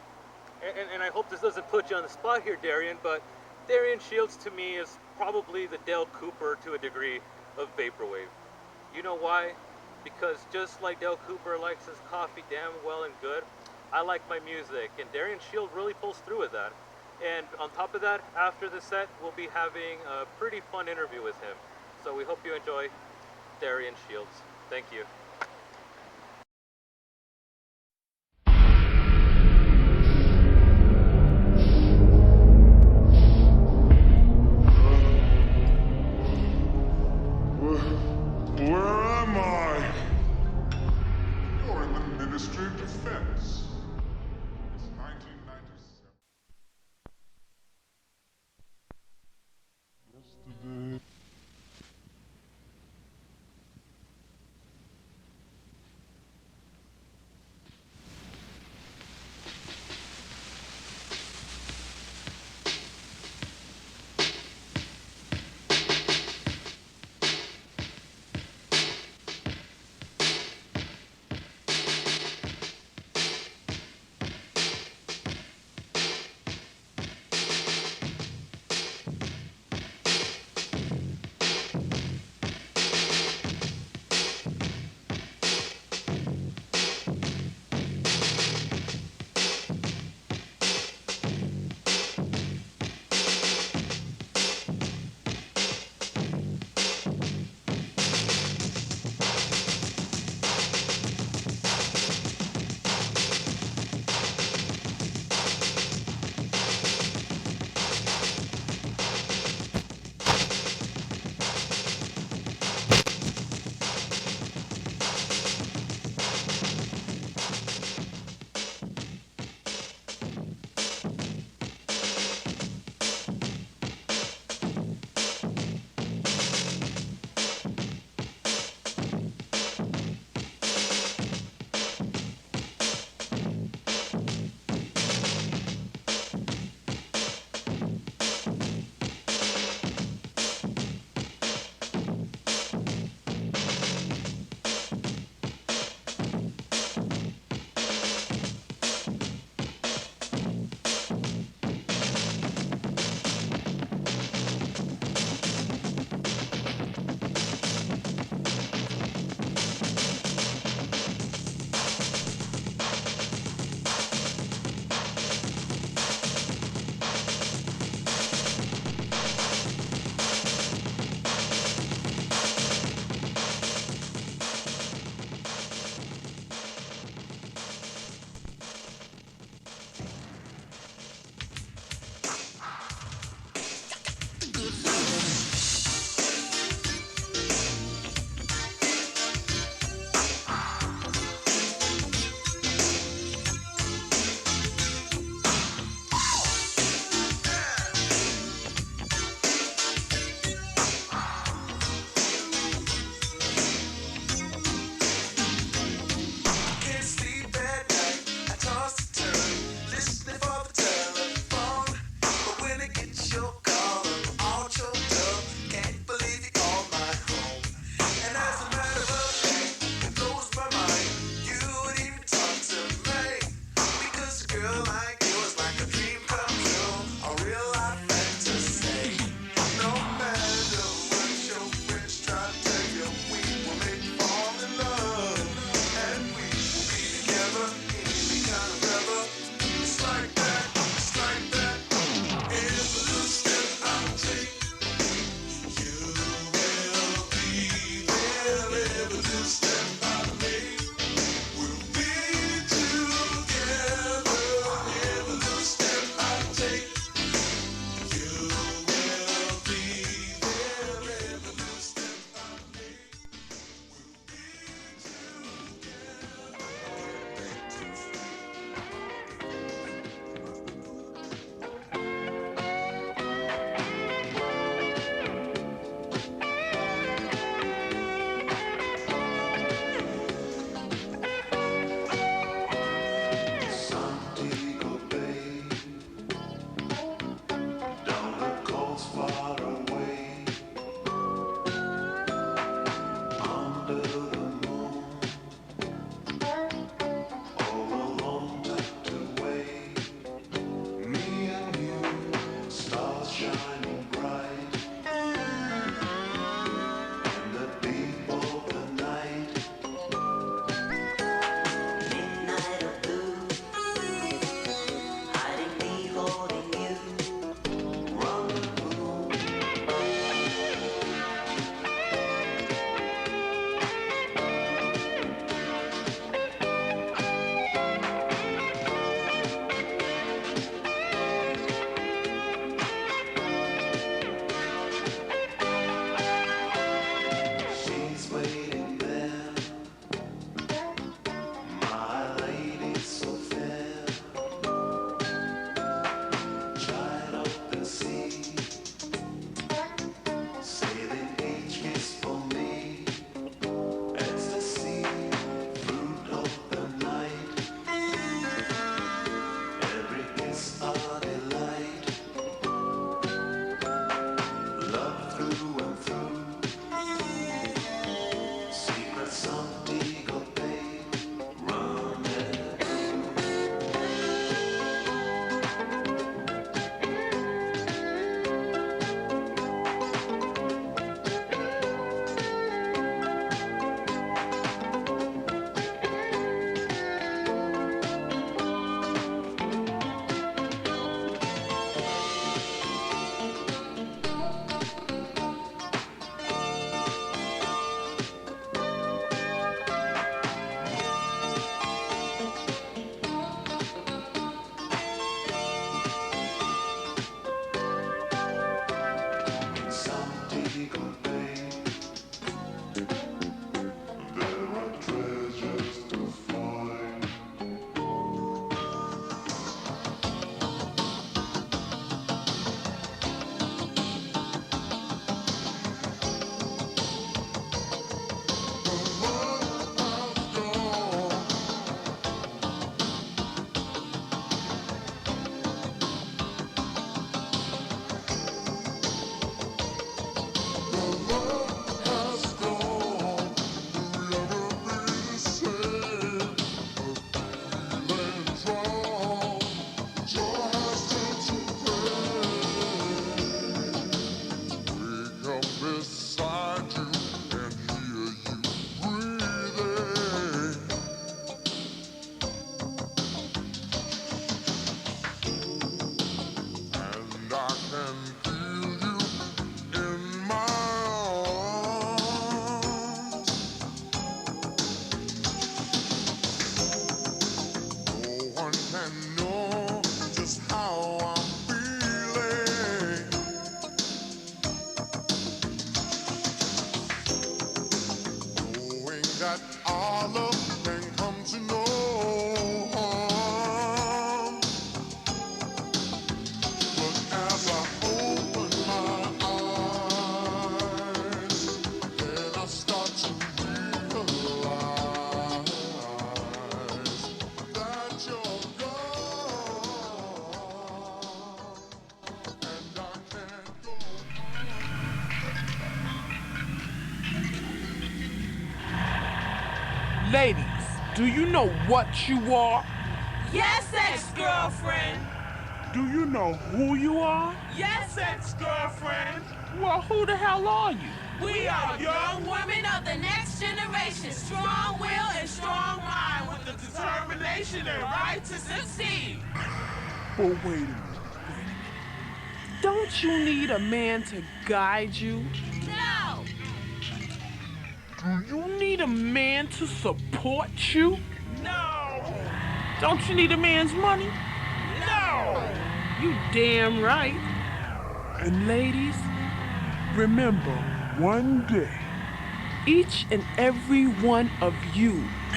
and I hope this doesn't put you on the spot here, Darian, but Darian Shields to me is probably the Dale Cooper to a degree of Vaporwave. You know why? Because just like Dale Cooper likes his coffee damn well and good, I like my music, and Darian Shields really pulls through with that. And on top of that, after the set, we'll be having a pretty fun interview with him. So we hope you enjoy Darian Shields. Thank you. Where am I? You're in the Ministry of Defense. It's 1997. Yesterday. Ladies, do you know what you are? Yes, ex-girlfriend. Do you know who you are? Yes, ex-girlfriend. Well, who the hell are you? We are young women of the next generation, strong will and strong mind with the determination and right to succeed. But wait a minute. Don't you need a man to guide you? No. Do you need a man to support you? No. Don't you need a man's money? No. You damn right. And ladies, remember, one day, each and every one of you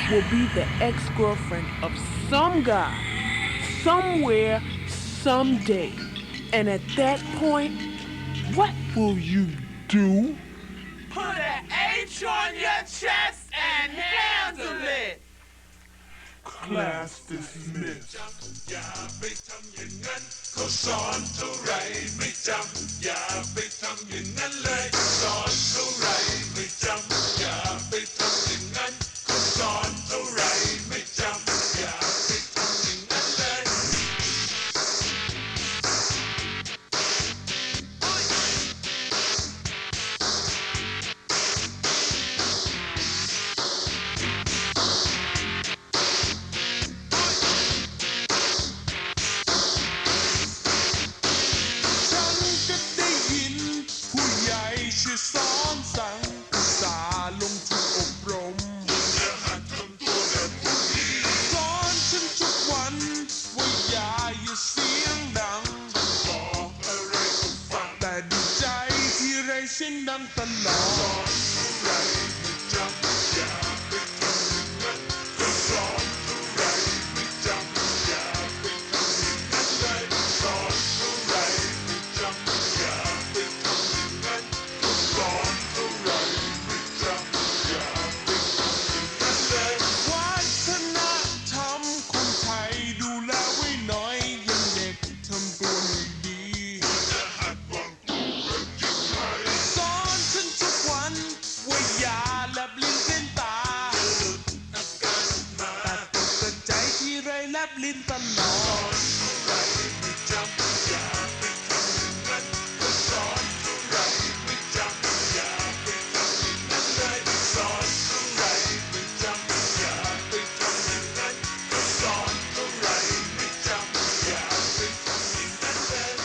will be the ex-girlfriend of some guy, somewhere, someday. And at that point, what will you do? Put an H on your chest and handle it. Class dismissed. อย่าไปทำอย่างนั้นเขาสอนเท่าไรไม่จำอย่าไปทำอย่างนั้นเลยสอนเท่าไรไม่จำอย่าไปทำอย่างนั้นเขาสอนเท่าไรไม่จำอย่าไปทำอย่างนั้นเลย ฉันก็ได้ยินผู้ใหญ่ช่วยสอนสั่งอุตส่าห์ลงทุนอบรมสอนฉันทุกวันว่าอย่าเสียงดังบอกอะไรก็ฟังแต่ดูใจที่ไรเสียงดังตลอดอย่าไปทำอย่างนั้นก็สอนเท่าไรไม่จำอย่าไปทำอย่างนั้นเลยสอนเท่าไรไม่จำอย่าไปทำอย่างนั้นก็สอนเท่าไรไม่จำอย่าไปทำอย่างนั้นเลยวัฒนธรรมคนไทยดูแลไว้หน่อยยังเด็กทำตัวให้ดีจะหัดวางตัวแบบยังไงสอนฉันทุกวันว่าอย่าแลบลิ้นเล่นตาอาการมาแต่ตกใจที่ไรแลบลิ้นตลอดสอนเท่าไรไม่จำอย่าไปทำอย่างนั้นก็สอนเท่าไรไม่จำอย่าไปทำอย่างนั้นเลยสอนเท่าไรไม่จำอย่าไปทำอย่างนั้นก็สอนเท่าไรไม่จำอย่าไปทำอย่างนั้นเลย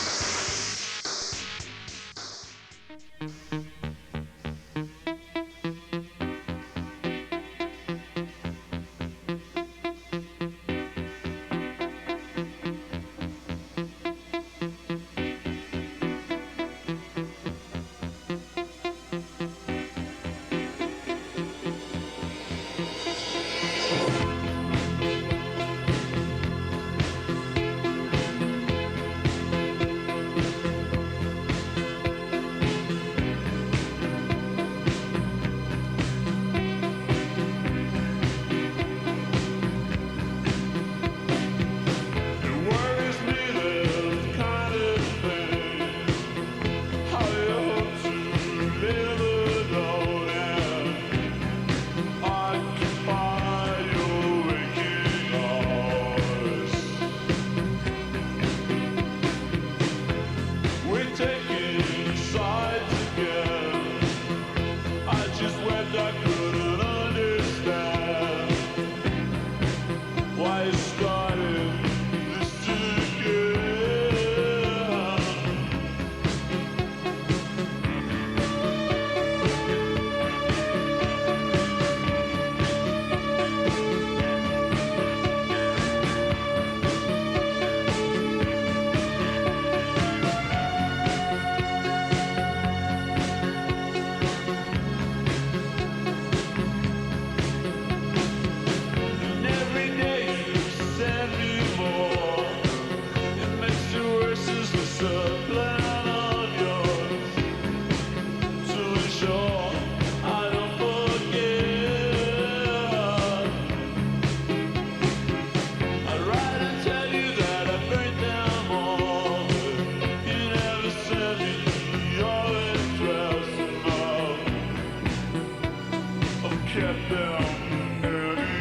kept them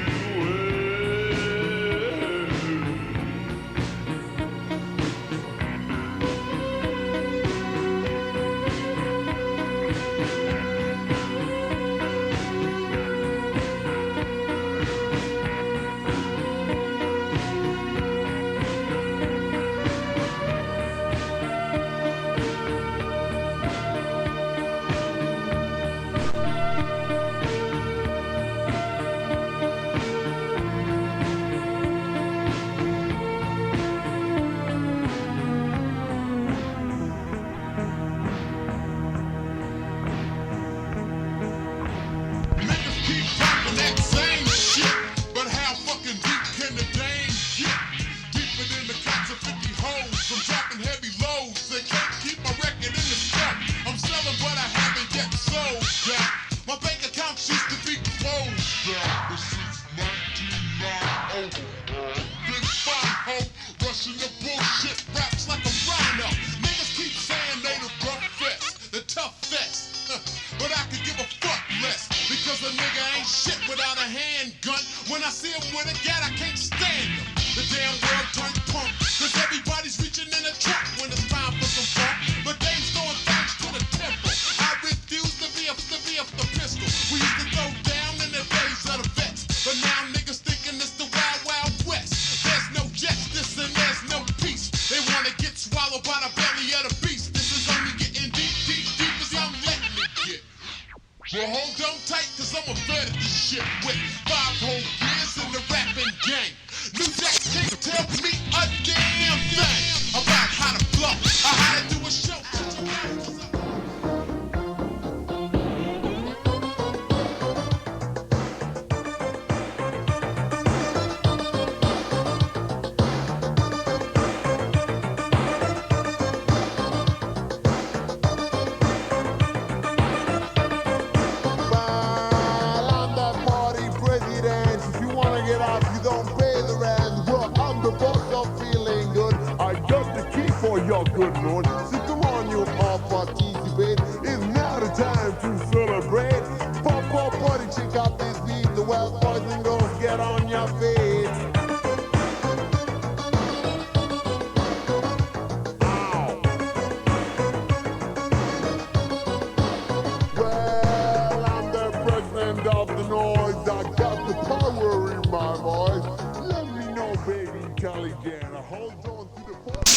I see them with a gat, I can't stand them. The damn world turned punk, cause everybody's reaching in a truck when it's time for some funk. But game's throwing thanks to the temple. I refuse to be the pistol. We used to throw down in the days of the vets, but now niggas thinking it's the wild, wild west. There's no justice and there's no peace. They wanna get swallowed by the belly of the beast. This is only getting deep, deep, deep as I'm letting it get. Well, hold on tight, cause I'm a vet of this shit with 5 whole years in the rapping game. New Jack can't tell me a damn thing about how to flow or how to do a show. I'm that party president. If you wanna get out, you don't pay the rent. Well, I'm the boss of feeling good. I got the key for your good mood. So come on, you all participate. It's now the time to celebrate. Pop, pop, party, check out this beat. The wild boys and girls get on your feet. Well, I'm the president of the noise. I got the power in my voice. Let me know, baby, Cali Jana. Hold on to the party.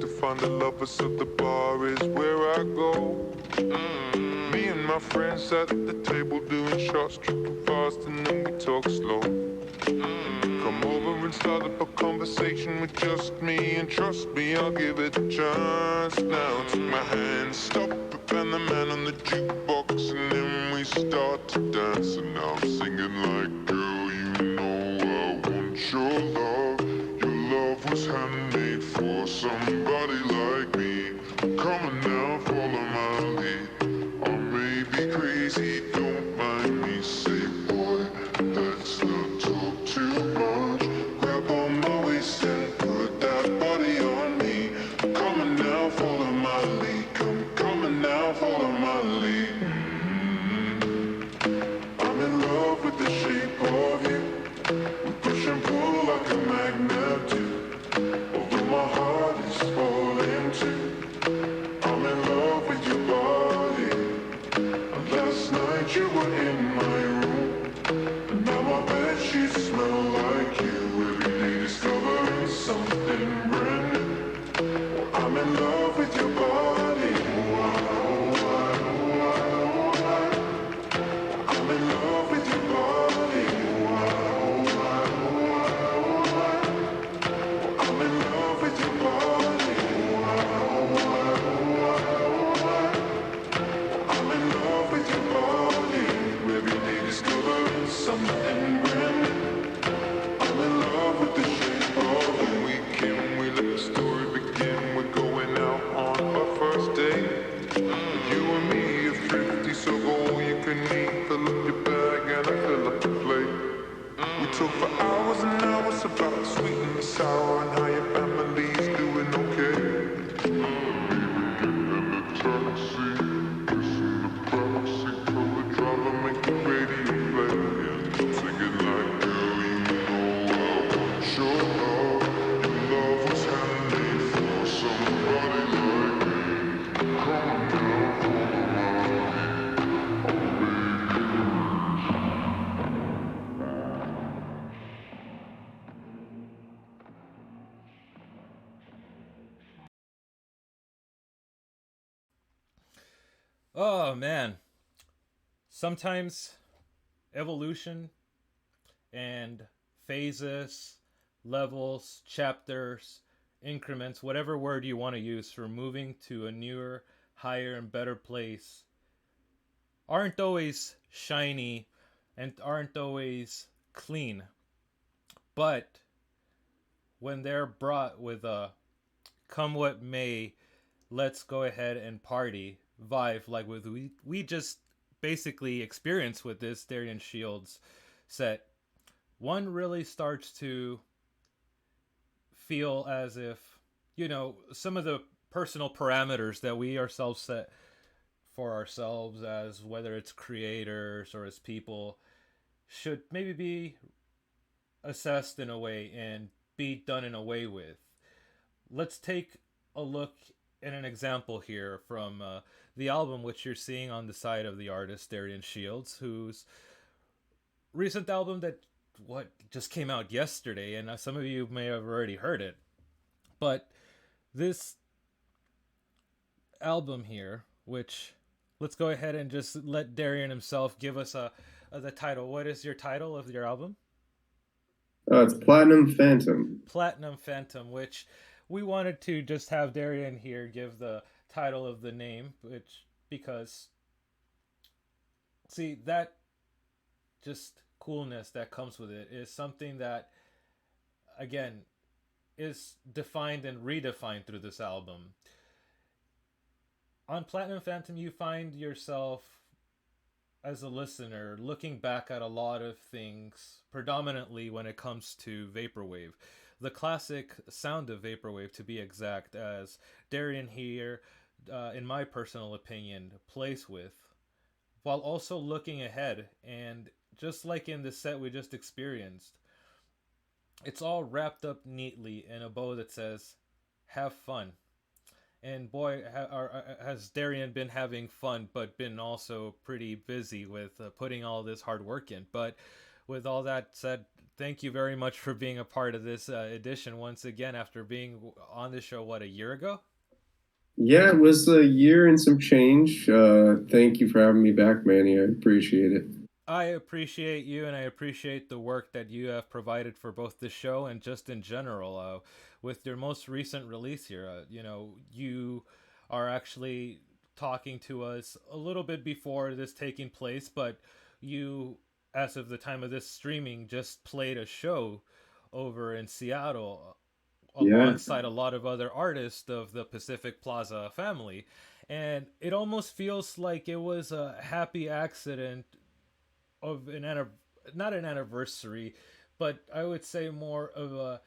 to find the lovers, so the bar is where I go. Me and my friends at the table doing shots, tripping fast, and then we talk slow. Come over and start up a conversation with just me, and trust me, I'll give it a chance. Now take my hand, stop it, and the man on the jukebox, and then we start to dance. And now I'm singing like, girl, you know I want your love. Your love was handmade for somebody like me. Come on now, follow my lead. I may be crazy, don't mind me. Say, boy, let's not talk too much. Grab on my waist and put that body on me. Come on now, follow my lead. Come on now, follow my lead. I'm in love with the shape of you. We push and pull like a magnet do. Although my heart is falling too. I'm in love with your body. Last night you were in my room, and now my bedsheets smell like you. Every day discovering something brand new. I'm in love with your body. I'm in love with your body. I'm in love with your body. I'm in love with your body. Every day discovering something brand new. I'm in love with the shape of the weekend. We let the story begin. We're going out on our first date. You and me are thrifty, so go all you can eat. Fill up your bag and I fill up the plate. We talk for hours and hours about the sweet and the sour and how your family's doing okay. Baby, get in the taxi, kiss in the backseat, tell the driver make the radio play. And I'm singing like, girl, you know I want your love. Your love was handmade for somebody like me. Come on now, follow my lead. Oh, baby. Oh man. Sometimes evolution and phases, levels, chapters, increments, whatever word you want to use for moving to a newer, higher, and better place, aren't always shiny and aren't always clean. But when they're brought with a come what may, let's go ahead and party vibe, like with we just basically experienced with this Darian Shields set, one really starts to feel as if, you know, some of the personal parameters that we ourselves set for ourselves, as whether it's creators or as people, should maybe be assessed in a way and be done in a way with. Let's take a look at an example here from the album which you're seeing on the side of the artist Darian Shields, whose recent album that just came out yesterday, and some of you may have already heard it. But this album here, which let's go ahead and just let Darian himself give us the title. What is your title of your album? It's Platinum Phantom. Platinum Phantom, which we wanted to just have Darian here give the title of the name, which because see that just coolness that comes with it is something that again is defined and redefined through this album. On Platinum Phantom, you find yourself as a listener looking back at a lot of things, predominantly when it comes to vaporwave, the classic sound of vaporwave to be exact, as Darian here, in my personal opinion, plays with, while also looking ahead. And just like in the set we just experienced, it's all wrapped up neatly in a bow that says, have fun. And boy, has Darian been having fun, but been also pretty busy with putting all this hard work in. But with all that said, thank you very much for being a part of this edition once again after being on the show, what, a year ago? Yeah, it was a year and some change. Thank you for having me back, Manny. I appreciate it. I appreciate you, and I appreciate the work that you have provided for both the show and just in general. With your most recent release here, you are actually talking to us a little bit before this taking place, but you, as of the time of this streaming, just played a show over in Seattle Yeah. alongside a lot of other artists of the Pacific Plaza family. And it almost feels like it was a happy accident of not an anniversary, but I would say more of a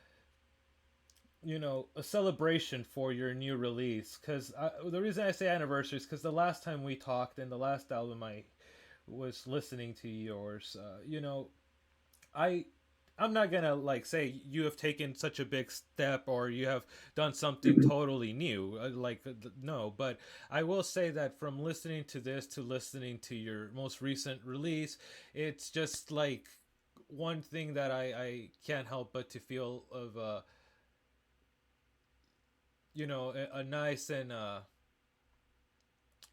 celebration for your new release. Because the reason I say anniversary is because the last time we talked and the last album I was listening to yours, I I'm not gonna like say you have taken such a big step or you have done something totally new. No, but I will say that from listening to this to listening to your most recent release, it's just like one thing that I can't help but to feel of a nice and I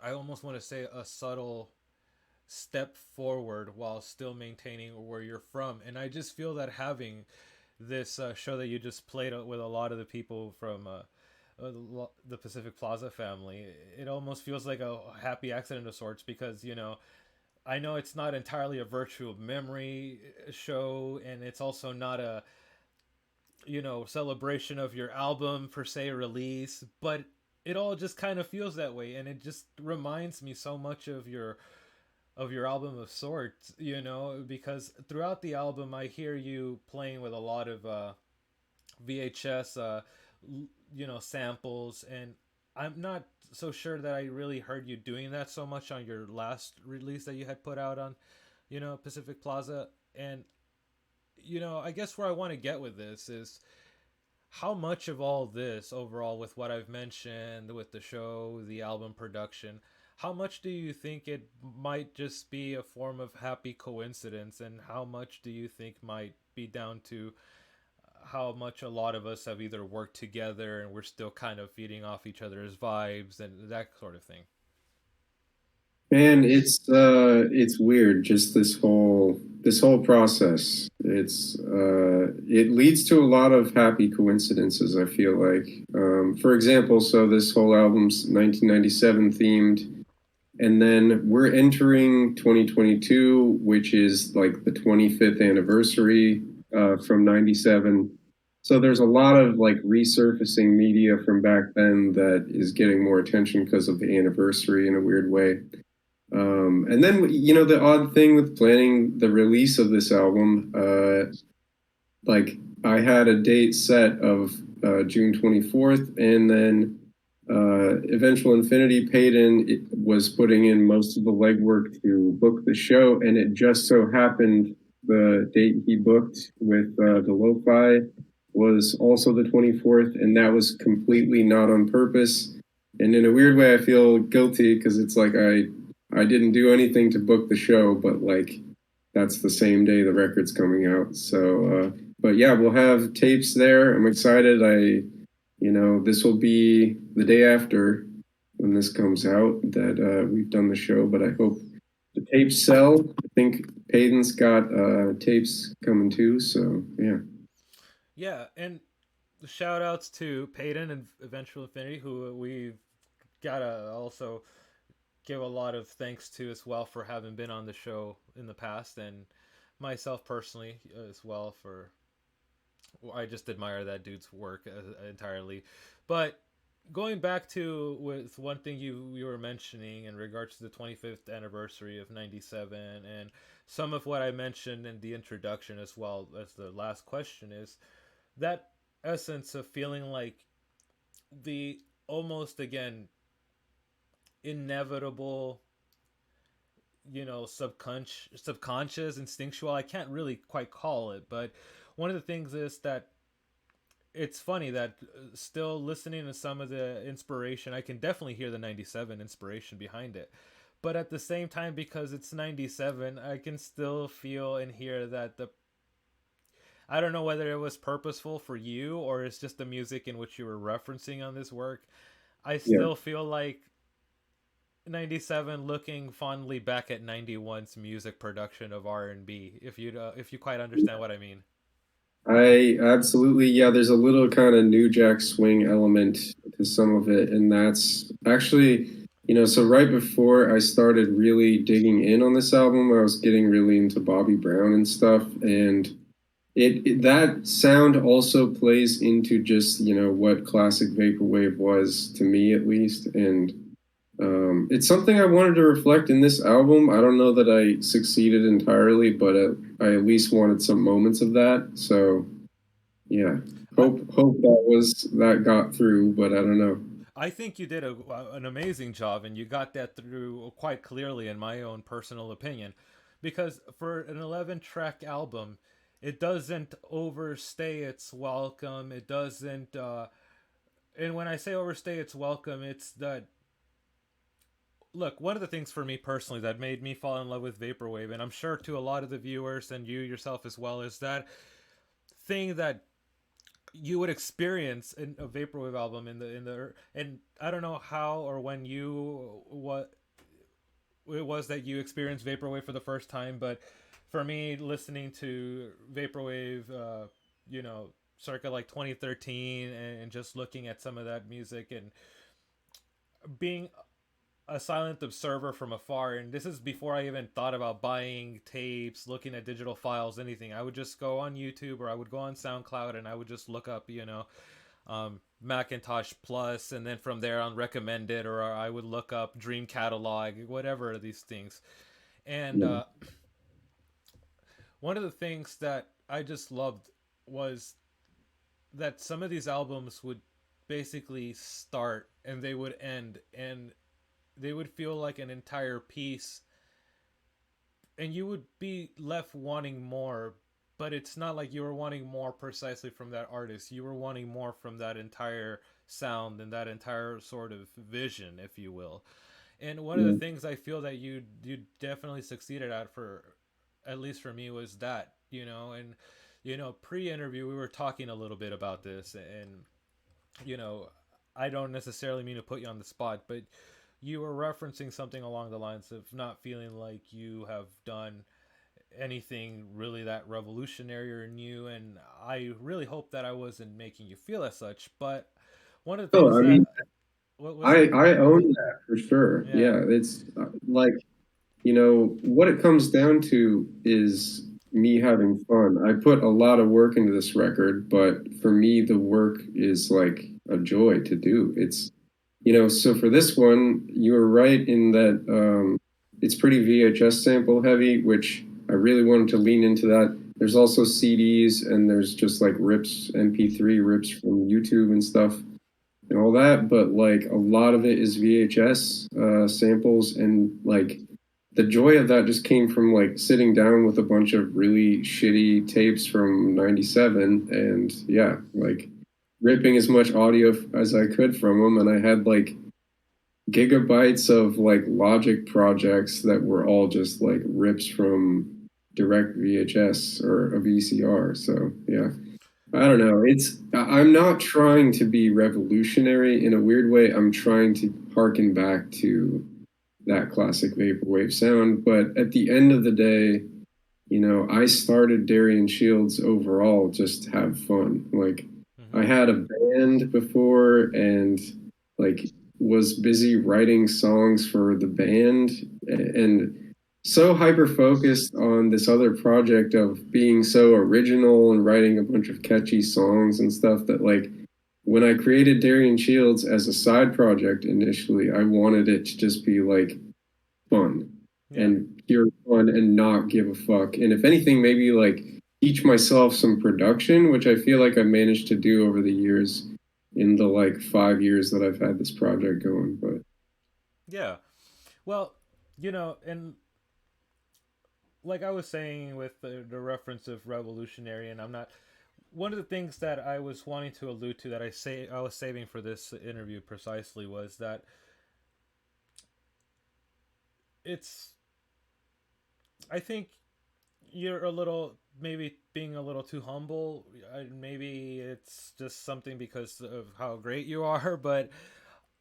almost want to say a subtle step forward while still maintaining where you're from. And I just feel that having this show that you just played with a lot of the people from the Pacific Plaza family, it almost feels like a happy accident of sorts because, I know it's not entirely a virtual memory show, and it's also not a, celebration of your album per se release, but it all just kind of feels that way. And it just reminds me so much of your album of sorts, because throughout the album I hear you playing with a lot of VHS samples, and I'm not so sure that I really heard you doing that so much on your last release that you had put out on Pacific Plaza. And I guess where I want to get with this is how much of all this overall, with what I've mentioned, with the show, the album production, how much do you think it might just be a form of happy coincidence, and how much do you think might be down to how much a lot of us have either worked together and we're still kind of feeding off each other's vibes and that sort of thing? Man, it's weird. Just this whole process. It leads to a lot of happy coincidences. I feel like, for example, so this whole album's 1997 themed, and then we're entering 2022, which is like the 25th anniversary from 97. So there's a lot of like resurfacing media from back then that is getting more attention because of the anniversary in a weird way. And then, the odd thing with planning the release of this album, like I had a date set of June 24th, and then Eventual Infinity Payton was putting in most of the legwork to book the show, and it just so happened the date he booked with the Lo-Fi was also the 24th, and that was completely not on purpose. And in a weird way, I feel guilty because it's like I didn't do anything to book the show, but like that's the same day the record's coming out. So, but yeah, we'll have tapes there. I'm excited. This will be the day after when this comes out that we've done the show, but I hope the tapes sell. I think Payton's got tapes coming too. So yeah. Yeah, and shout outs to Payton and Eventual Infinity, who we've gotta also give a lot of thanks to as well for having been on the show in the past, and myself personally as well for I just admire that dude's work entirely. But going back to with one thing you were mentioning in regards to the 25th anniversary of 97 and some of what I mentioned in the introduction as well as the last question is that essence of feeling like the almost again inevitable subconscious instinctual, I can't really quite call it, but one of the things is that it's funny that still listening to some of the inspiration, I can definitely hear the 97 inspiration behind it, but at the same time, because it's 97, I can still feel and hear that I don't know whether it was purposeful for you or it's just the music in which you were referencing on this work. I Yeah. still feel like 97 looking fondly back at 91's music production of R&B, if you quite understand what I mean. I absolutely, yeah, there's a little kind of New Jack Swing element to some of it. And that's actually, so right before I started really digging in on this album, I was getting really into Bobby Brown and stuff. And that sound also plays into just, what classic vaporwave was to me at least. And it's something I wanted to reflect in this album. I don't know that I succeeded entirely, but I at least wanted some moments of that. So, yeah, hope that got through, but I don't know. I think you did an amazing job, and you got that through quite clearly, in my own personal opinion. Because for an 11-track album, it doesn't overstay its welcome. It doesn't. And when I say overstay its welcome, it's that. Look, one of the things for me personally that made me fall in love with Vaporwave, and I'm sure to a lot of the viewers and you yourself as well, is that thing that you would experience in a vaporwave album and I don't know how or when what it was that you experienced vaporwave for the first time, but for me, listening to vaporwave, circa like 2013, and just looking at some of that music and being a silent observer from afar, and this is before I even thought about buying tapes, looking at digital files, anything. I would just go on YouTube or I would go on SoundCloud and I would just look up, Macintosh Plus, and then from there on recommended, or I would look up Dream Catalog, whatever these things. And one of the things that I just loved was that some of these albums would basically start and they would end, and they would feel like an entire piece, and you would be left wanting more, but it's not like you were wanting more precisely from that artist. You were wanting more from that entire sound and that entire sort of vision, if you will. And one of the things I feel that you definitely succeeded at, for at least for me, was that, and pre-interview we were talking a little bit about this, and I don't necessarily mean to put you on the spot, but you were referencing something along the lines of not feeling like you have done anything really that revolutionary or new, and I really hope that I wasn't making you feel as such. But one of the things I own that for sure. Yeah, it's like, what it comes down to is me having fun. I put a lot of work into this record, but for me, the work is like a joy to do. It's, so for this one, you were right in that it's pretty VHS sample heavy, which I really wanted to lean into that. There's also CDs and there's just like rips, MP3 rips from YouTube and stuff and all that. But like a lot of it is VHS samples, and like the joy of that just came from like sitting down with a bunch of really shitty tapes from 97 and like ripping as much audio as I could from them. And I had like gigabytes of like Logic projects that were all just like rips from direct VHS or a VCR. So yeah, I don't know. I'm not trying to be revolutionary in a weird way. I'm trying to harken back to that classic vaporwave sound. But at the end of the day, I started Darian Shields overall just to have fun. Like I had a band before and like was busy writing songs for the band and so hyper focused on this other project of being so original and writing a bunch of catchy songs and stuff that like when I created Darian Shields as a side project initially, I wanted it to just be like fun and pure fun and not give a fuck. And if anything, maybe like teach myself some production, which I feel like I managed to do over the years in the like 5 years that I've had this project going. But yeah, well, and like I was saying with the reference of revolutionary, and I'm not. One of the things that I was wanting to allude to that I was saving for this interview precisely was that I think you're a little maybe being a little too humble. Maybe it's just something because of how great you are, but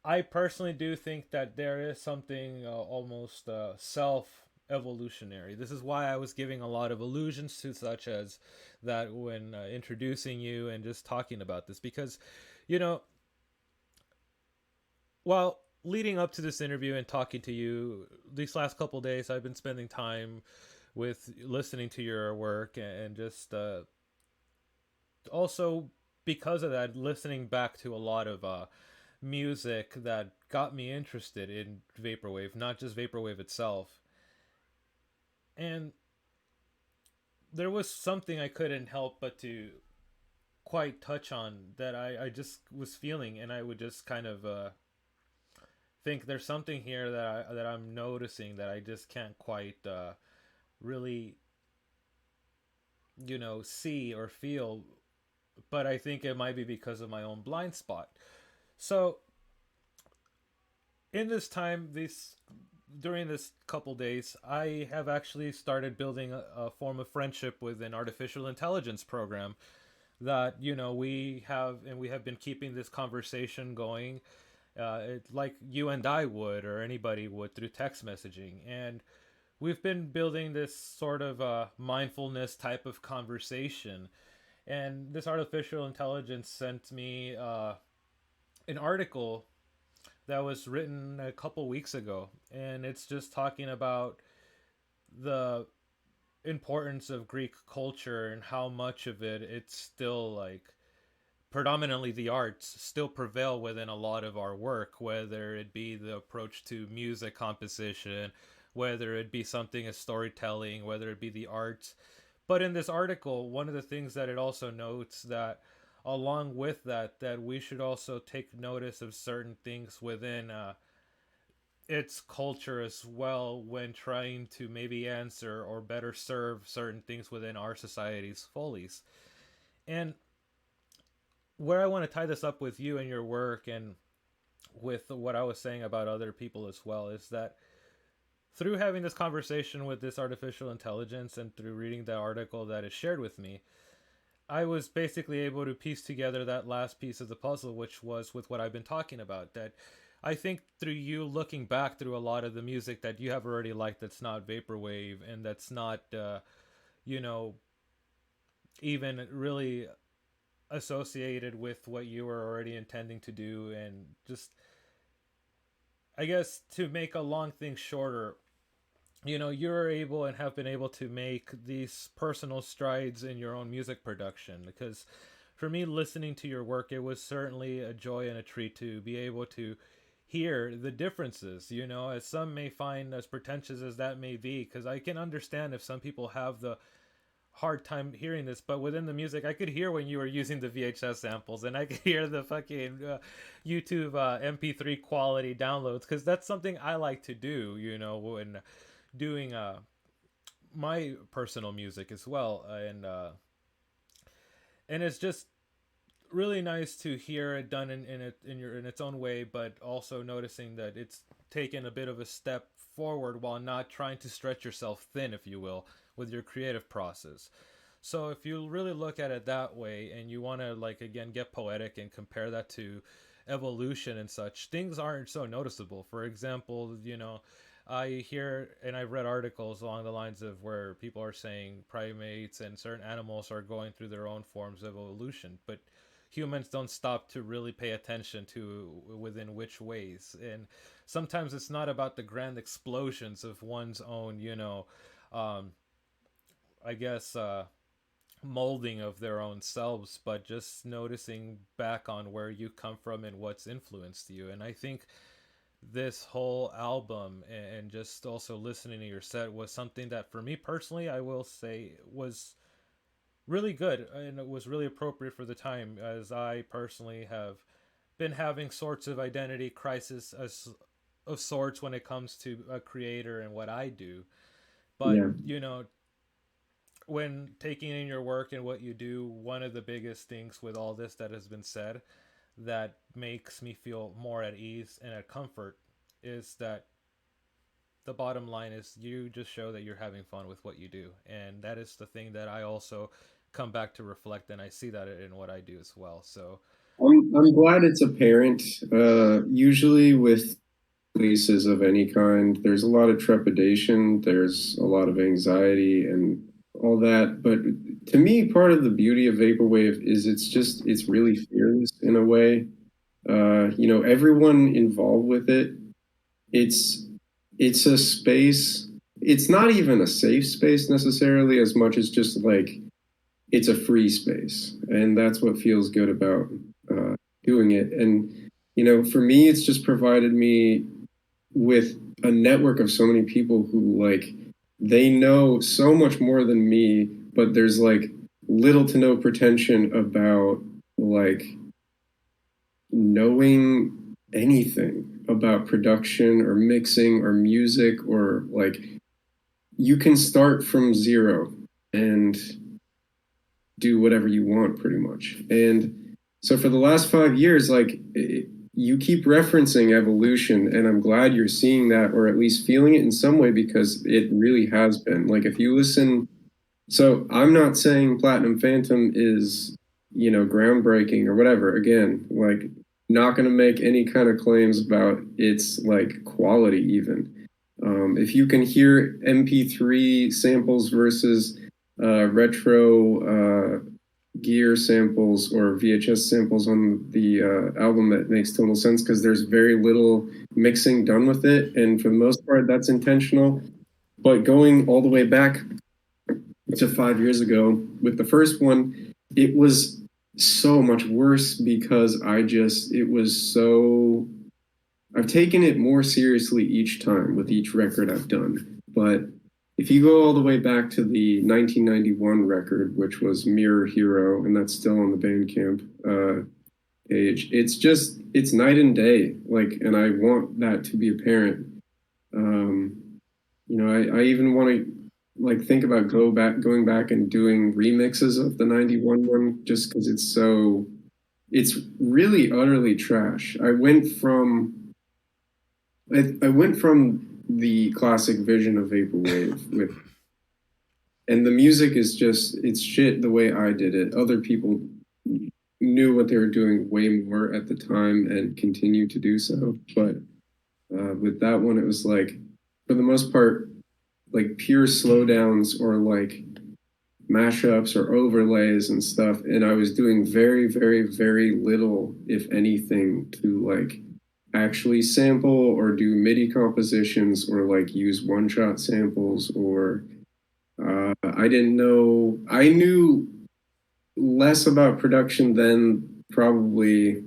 I personally do think that there is something almost self evolutionary. This is why I was giving a lot of allusions to such as that when introducing you and just talking about this, because, you know, while leading up to this interview and talking to you these last couple days, I've been spending time with listening to your work and just also because of that, listening back to a lot of music that got me interested in vaporwave, not just vaporwave itself. And there was something I couldn't help but to quite touch on that I just was feeling, and I would just kind of think there's something here that I'm noticing that I just can't quite really, see or feel, but I think it might be because of my own blind spot. So in this time, during this couple days, I have actually started building a form of friendship with an artificial intelligence program that we have been keeping this conversation going, like you and I would, or anybody would, through text messaging. And we've been building this sort of mindfulness type of conversation. And this artificial intelligence sent me an article that was written a couple weeks ago, and it's just talking about the importance of Greek culture and how much of it's still like predominantly the arts still prevail within a lot of our work, whether it be the approach to music composition, whether it be something as storytelling, whether it be the arts. But in this article, one of the things that it also notes that along with that we should also take notice of certain things within its culture as well when trying to maybe answer or better serve certain things within our society's follies. And where I want to tie this up with you and your work and with what I was saying about other people as well is that through having this conversation with this artificial intelligence and through reading the article that is shared with me, I was basically able to piece together that last piece of the puzzle, which was with what I've been talking about. That I think through you looking back through a lot of the music that you have already liked that's not vaporwave and that's not, you know, even really associated with what you were already intending to do, and just, I guess, to make a long thing shorter, you're able and have been able to make these personal strides in your own music production. Because for me, listening to your work, it was certainly a joy and a treat to be able to hear the differences, as some may find, as pretentious as that may be, because I can understand if some people have the hard time hearing this, but within the music I could hear when you were using the VHS samples, and I could hear the fucking YouTube MP3 quality downloads, because that's something I like to do, when doing my personal music as well. And it's just really nice to hear it done in its own way, but also noticing that it's taken a bit of a step forward while not trying to stretch yourself thin, if you will, with your creative process. So if you really look at it that way and you want to, like, again, get poetic and compare that to evolution and such, things aren't so noticeable. For example, I hear and I've read articles along the lines of where people are saying primates and certain animals are going through their own forms of evolution, but humans don't stop to really pay attention to within which ways. And sometimes it's not about the grand explosions of one's own, I guess, molding of their own selves, but just noticing back on where you come from and what's influenced you. And I think this whole album and just also listening to your set was something that for me personally, I will say, was really good, and it was really appropriate for the time, as I personally have been having sorts of identity crisis of sorts when it comes to a creator and what I do. But when taking in your work and what you do, one of the biggest things with all this that has been said that makes me feel more at ease and at comfort is that the bottom line is you just show that you're having fun with what you do, and that is the thing that I also come back to reflect, and I see that in what I do as well. So I'm glad it's apparent. Usually with releases of any kind, there's a lot of trepidation, there's a lot of anxiety and all that. But to me, part of the beauty of vaporwave is it's really fearless in a way. Everyone involved with it, it's it's a space. It's not even a safe space necessarily, as much as just like it's a free space, and that's what feels good about doing it. And for me, it's just provided me with a network of so many people who like they know so much more than me, but there's like little to no pretension about like knowing anything about production or mixing or music, or like you can start from zero and do whatever you want pretty much. And so for the last 5 years, like you keep referencing evolution, and I'm glad you're seeing that, or at least feeling it in some way, because it really has been. Like if you listen, so I'm not saying Platinum Phantom is, groundbreaking or whatever. Again, like not going to make any kind of claims about its like quality even. If you can hear MP3 samples versus retro gear samples or VHS samples on the album, that makes total sense, because there's very little mixing done with it, and for the most part that's intentional. But going all the way back to 5 years ago with the first one, it was so much worse because I've taken it more seriously each time with each record I've done. But if you go all the way back to the 1991 record, which was Mirror Hero, and that's still on the Bandcamp page, it's night and day. Like, and I want that to be apparent. I even want to like think about going back and doing remixes of the 91 one, just because it's really utterly trash. I went from the classic vision of vaporwave and the music is it's shit the way I did it. Other people knew what they were doing way more at the time and continue to do so. But with that one, it was like, for the most part, like pure slowdowns or like mashups or overlays and stuff. And I was doing very, very, very little, if anything, to like actually sample or do MIDI compositions or like use one-shot samples, or I knew less about production than probably,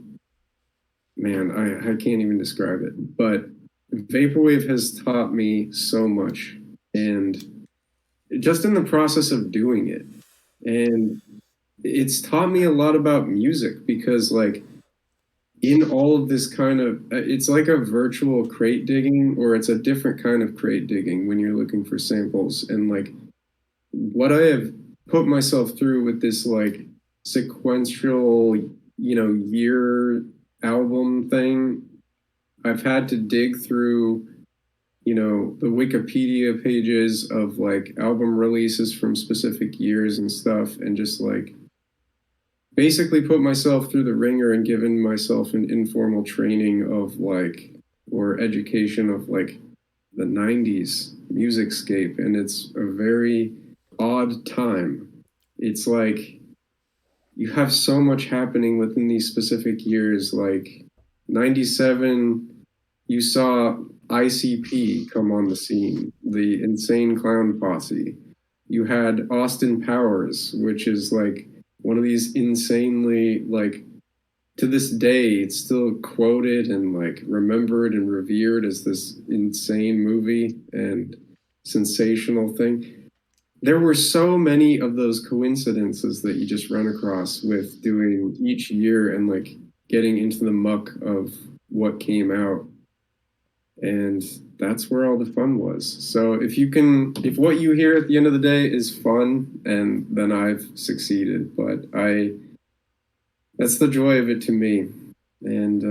man, I can't even describe it. But vaporwave has taught me so much, and just in the process of doing it. And it's taught me a lot about music, because like in all of this kind of, it's like a virtual crate digging, or it's a different kind of crate digging when you're looking for samples. And like what I have put myself through with this like sequential, year album thing, I've had to dig through, the Wikipedia pages of like album releases from specific years and stuff, and just like basically put myself through the ringer and given myself an informal training of like, or education of like the 90s musicscape. And it's a very odd time. It's like you have so much happening within these specific years. Like 97, you saw ICP come on the scene, the Insane Clown Posse. You had Austin Powers, which is like one of these insanely, like, to this day, it's still quoted and like remembered and revered as this insane movie and sensational thing. There were so many of those coincidences that you just run across with doing each year and like getting into the muck of what came out. And that's where all the fun was. So if what you hear at the end of the day is fun, and then I've succeeded. But that's the joy of it to me. And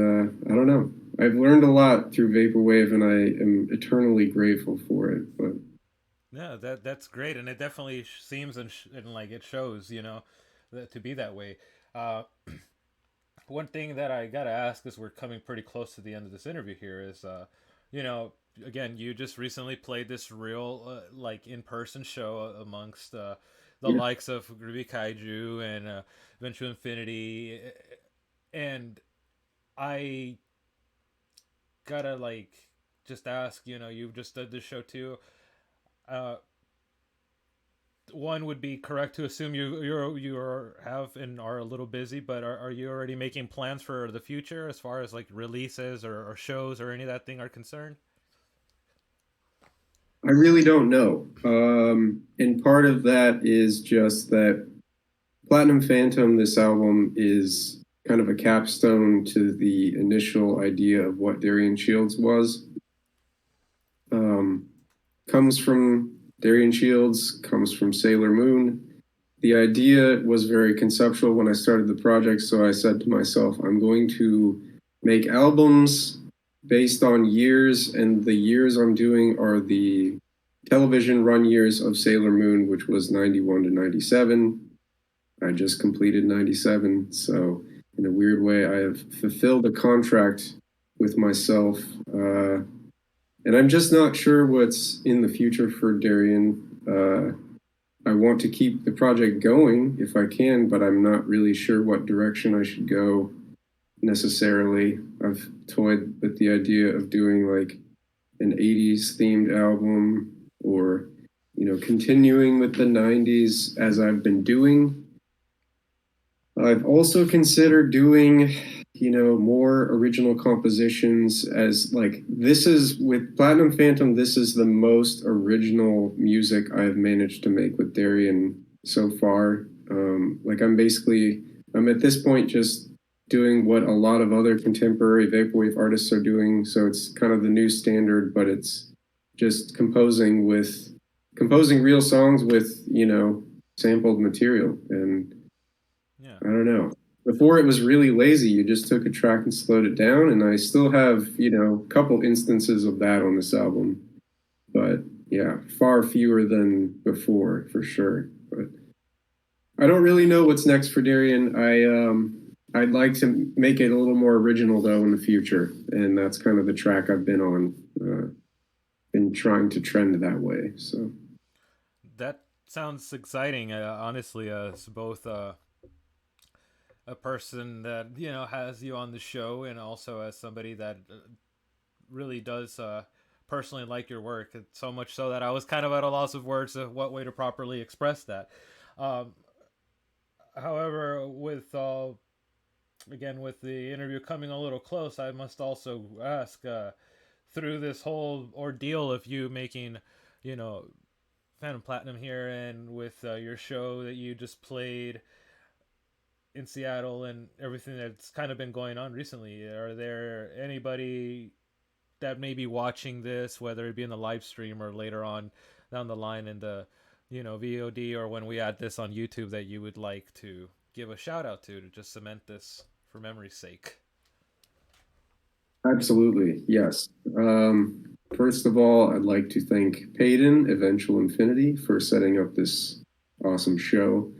I don't know. I've learned a lot through vaporwave, and I am eternally grateful for it. But Yeah, that's great, and it definitely seems and like it shows, to be that way. Uh, one thing that I gotta ask, as we're coming pretty close to the end of this interview here, is, you know, again, you just recently played this real, like, in-person show amongst the Yeah. likes of Groovy Kaiju and Venture Infinity, and I gotta like just ask, you've just did this show too. Uh, one would be correct to assume you have and are a little busy, but are you already making plans for the future as far as like releases or shows or any of that thing are concerned? I really don't know. And part of that is just that Platinum Phantom, this album, is kind of a capstone to the initial idea of what Darian Shields was. Comes from Darian Shields, comes from Sailor Moon. The idea was very conceptual when I started the project, so I said to myself, I'm going to make albums based on years, and the years I'm doing are the television run years of Sailor Moon, which was 91 to 97. I just completed 97, so in a weird way, I have fulfilled a contract with myself. And I'm just not sure what's in the future for Darian. I want to keep the project going if I can, but I'm not really sure what direction I should go necessarily. I've toyed with the idea of doing like an 80s themed album, or, continuing with the 90s as I've been doing. I've also considered doing, more original compositions, as like, this is with Platinum Phantom, this is the most original music I've managed to make with Darian so far. Like I'm at this point just doing what a lot of other contemporary vaporwave artists are doing. So it's kind of the new standard, but it's just composing real songs with, sampled material. And I don't know. Before, it was really lazy. You just took a track and slowed it down, and I still have, a couple instances of that on this album. But yeah, far fewer than before, for sure. But I don't really know what's next for Darian. I'd like to make it a little more original though in the future, and that's kind of the track I've been on. Been trying to trend that way. So That sounds exciting, honestly, as both a person that has you on the show, and also as somebody that really does personally like your work. It's so much so that I was kind of at a loss of words of what way to properly express that. However, with again, with the interview coming a little close, I must also ask, through this whole ordeal of you making, Phantom Platinum here, and with your show that you just played in Seattle and everything that's kind of been going on recently, are there anybody that may be watching this, whether it be in the live stream or later on down the line in the VOD, or when we add this on YouTube, that you would like to give a shout out to just cement this for memory's sake? absolutely, yes. First of all, I'd like to thank Payton, Eventual Infinity, for setting up this awesome show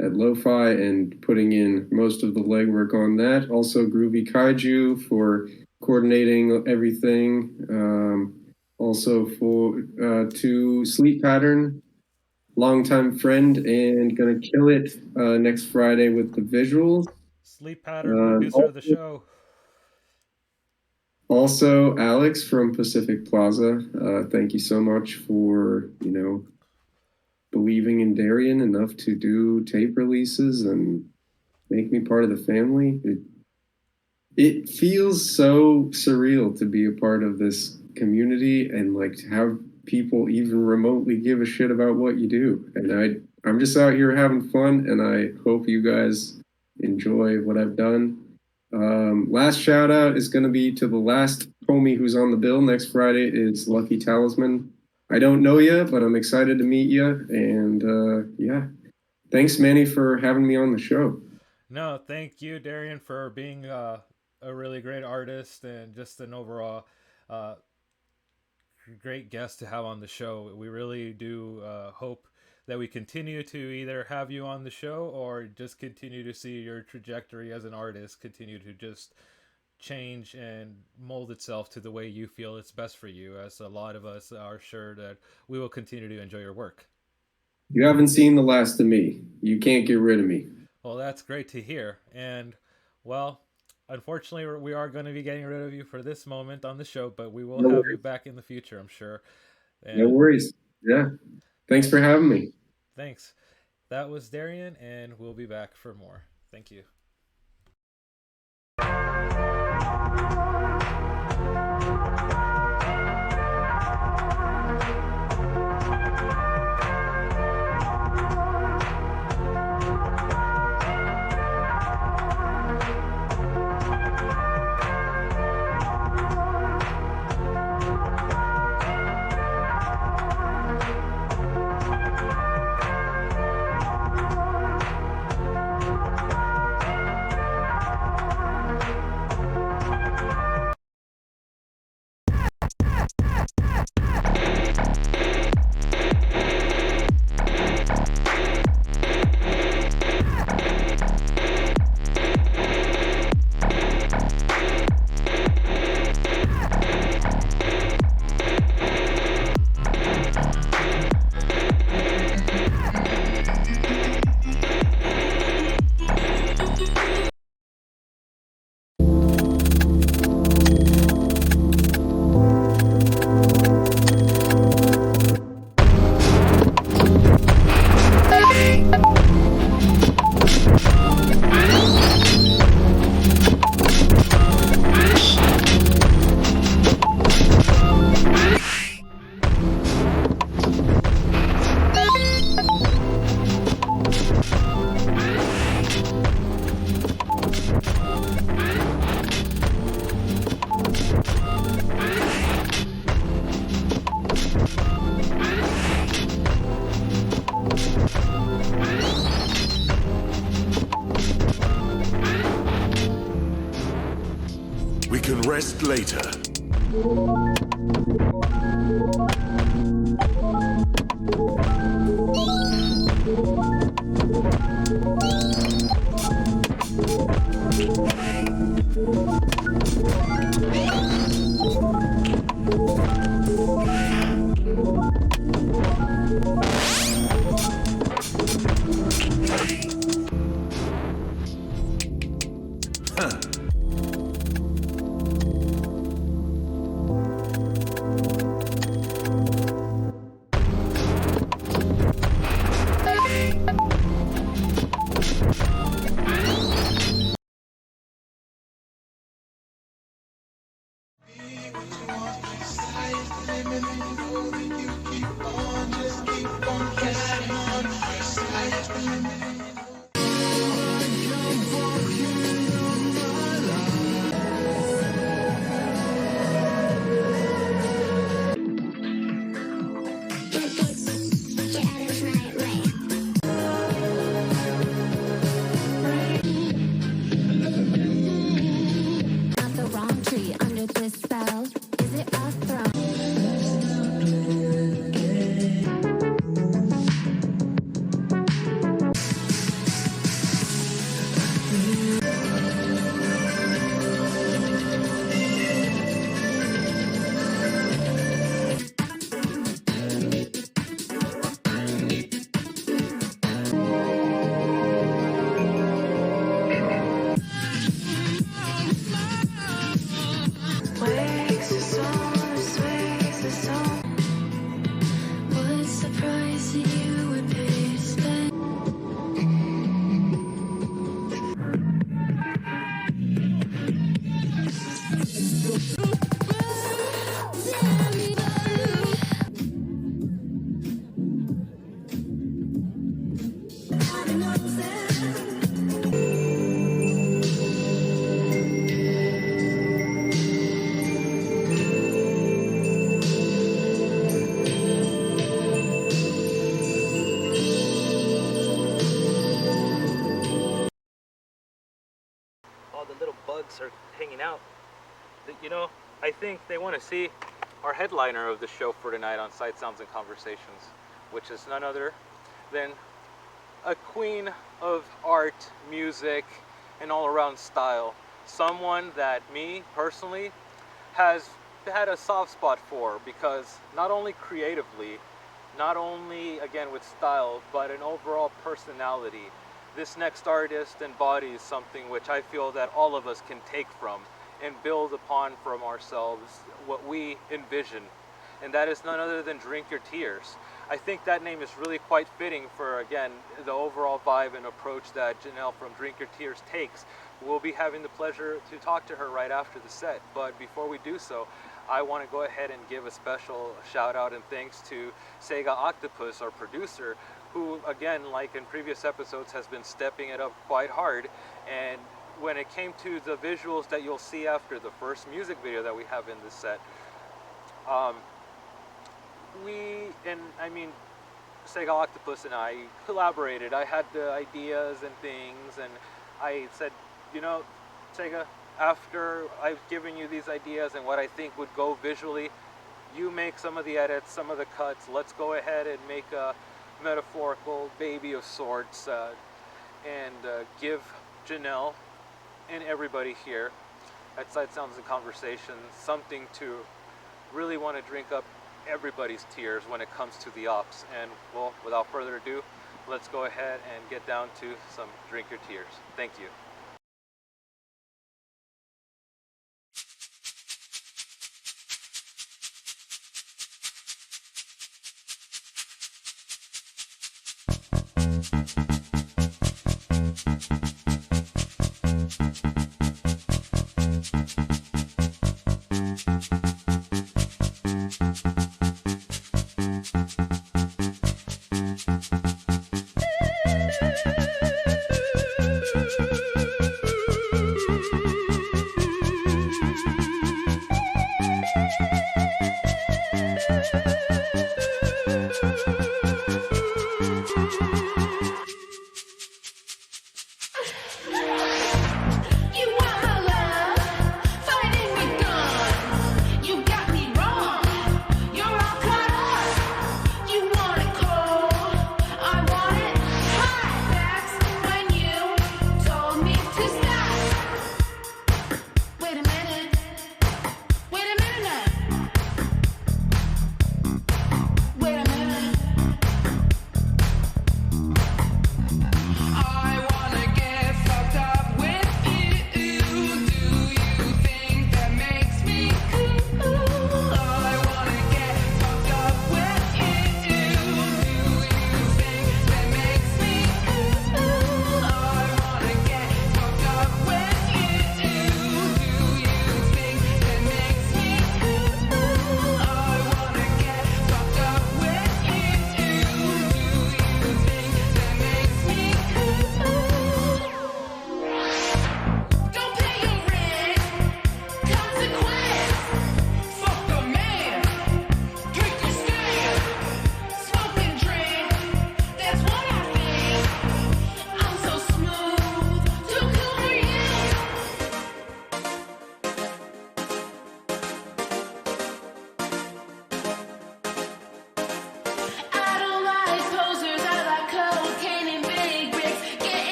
at Lo-Fi and putting in most of the legwork on that. Also, Groovy Kaiju for coordinating everything. Also to Sleep Pattern, longtime friend and gonna kill it next Friday with the visuals. Sleep Pattern, producer of the show. Also, Alex from Pacific Plaza, thank you so much for, believing in Darian enough to do tape releases and make me part of the family. It feels so surreal to be a part of this community and like to have people even remotely give a shit about what you do. And I'm just out here having fun, and I hope you guys enjoy what I've done. Last shout out is going to be to the last homie who's on the bill next Friday is Lucky Talisman. I don't know you, but I'm excited to meet you. And yeah, thanks, Manny, for having me on the show. No, thank you, Darian, for being a really great artist and just an overall great guest to have on the show. We really do hope that we continue to either have you on the show or just continue to see your trajectory as an artist continue to just change and mold itself to the way you feel it's best for you, as a lot of us are sure that we will continue to enjoy your work. You haven't seen the last of me. You can't get rid of me. Well, that's great to hear. And, well, unfortunately, we are going to be getting rid of you for this moment on the show, but we will have you back in the future, I'm sure. And no worries. Yeah. Thanks for having me. Thanks. That was Darian, and we'll be back for more. Thank you. We can rest later. Not the wrong tree under this spell. Is it a throne? you know, I think they want to see our headliner of the show for tonight on Sight, Sounds, and Conversations, which is none other than a queen of art, music, and all-around style. Someone that me, personally, has had a soft spot for, because not only creatively, not only, again, with style, but an overall personality. This next artist embodies something which I feel that all of us can take from and build upon from ourselves, what we envision. And that is none other than Drink Your Tears. I think that name is really quite fitting for, again, the overall vibe and approach that Janelle from Drink Your Tears takes. We'll be having the pleasure to talk to her right after the set. But before we do so, I want to go ahead and give a special shout out and thanks to Sega Octopus, our producer, who, again, like in previous episodes, has been stepping it up quite hard. And when it came to the visuals that you'll see after the first music video that we have in this set, Sega Octopus and I collaborated. I had the ideas and things, and I said, you know, Sega, after I've given you these ideas and what I think would go visually, you make some of the edits, some of the cuts. Let's go ahead and make a metaphorical baby of sorts, and give Janelle and everybody here at Sight, Sounds, and Conversations something to really want to drink up everybody's tears when it comes to the ops. And, well, without further ado, let's go ahead and get down to some Drink Your Tears. Thank you.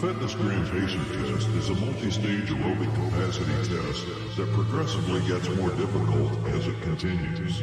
Fitness Grand Pacer Test is a multi-stage aerobic capacity test that progressively gets more difficult as it continues.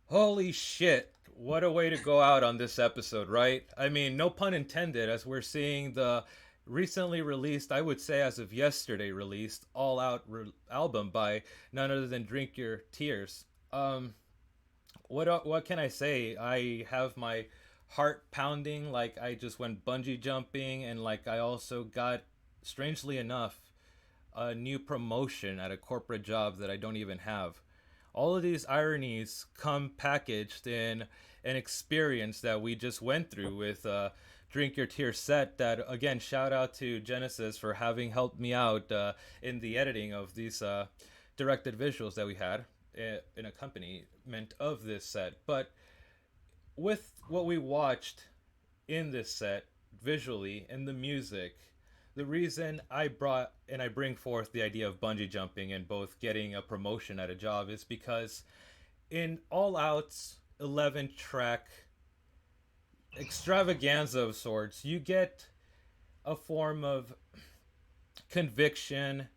Holy shit. What a way to go out on this episode, right? I mean, no pun intended, as we're seeing the recently released, I would say as of yesterday released, all out album by none other than Drink Your Tears. What can I say? I have my heart pounding like I just went bungee jumping, and like I also got, strangely enough, a new promotion at a corporate job that I don't even have. All of these ironies come packaged in an experience that we just went through with Drink Your Tears set. That, again, shout out to Genesis for having helped me out in the editing of these directed visuals that we had in accompaniment of this set. But with what we watched in this set visually and the music, the reason I brought and I bring forth the idea of bungee jumping and both getting a promotion at a job is because in All Out's 11 track extravaganza of sorts, you get a form of conviction,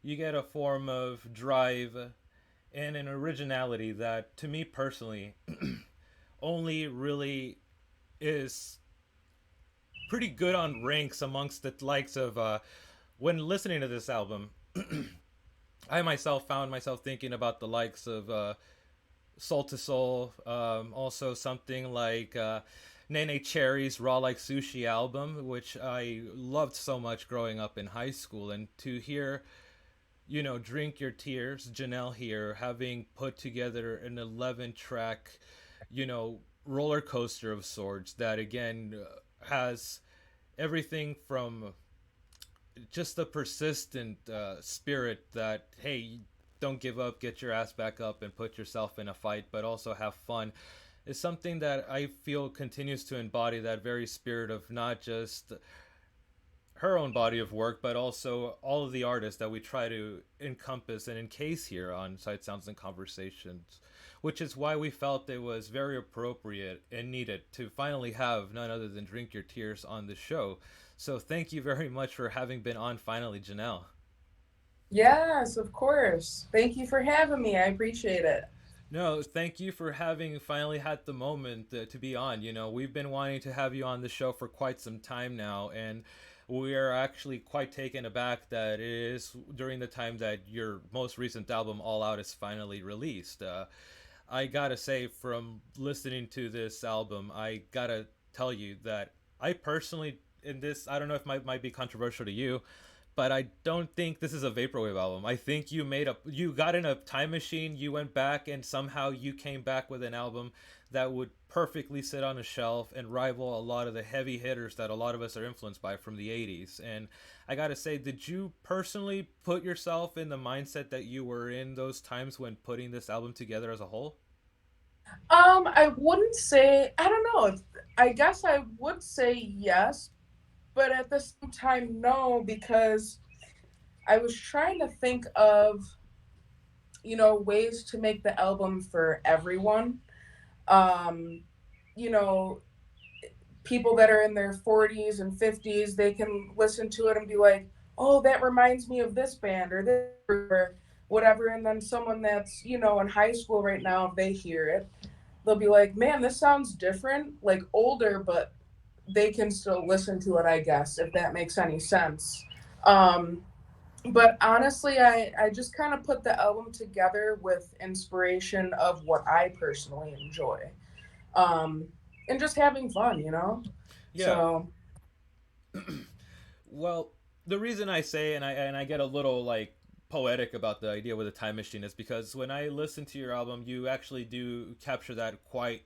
you get a form of drive, and an originality that, to me personally, only really is pretty good on ranks amongst the likes of when listening to this album. I myself found myself thinking about the likes of Soul to Soul, also something like Nene Cherry's Raw Like Sushi album, which I loved so much growing up in high school. And to hear, you know, Drink Your Tears, Janelle here, having put together an 11 track, you know, roller coaster of sorts that, again, has everything from just the persistent spirit that, hey, don't give up, get your ass back up and put yourself in a fight, but also have fun, is something that I feel continues to embody that very spirit of not just her own body of work, but also all of the artists that we try to encompass and encase here on Sight Sounds and Conversations, which is why we felt it was very appropriate and needed to finally have none other than Drink Your Tears on the show. So thank you very much for having been on finally, Janelle. Yes, of course. Thank you for having me. I appreciate it. No, thank you for having finally had the moment to be on. You know, we've been wanting to have you on the show for quite some time now, and we are actually quite taken aback that it is during the time that your most recent album, All Out, is finally released. I gotta say, from listening to this album, I gotta tell you that I personally, in this, I don't know if it might be controversial to you, but I don't think this is a vaporwave album. I think you got in a time machine, you went back, and somehow you came back with an album that would perfectly sit on a shelf and rival a lot of the heavy hitters that a lot of us are influenced by from the 80s. And I gotta say, did you personally put yourself in the mindset that you were in those times when putting this album together as a whole? I wouldn't say, I don't know. I guess I would say yes, but at the same time, no, because I was trying to think of, ways to make the album for everyone. You know, people that are in their 40s and 50s, they can listen to it and be like, oh, that reminds me of this band or this or whatever. And then someone that's, in high school right now, if they hear it, they'll be like, man, this sounds different, like older, but they can still listen to it, I guess, if that makes any sense. But honestly, I just kind of put the album together with inspiration of what I personally enjoy. And just having fun, Yeah. So, Well, the reason I say, and I get a little like poetic about the idea with a time machine, is because when I listen to your album, you actually do capture that quite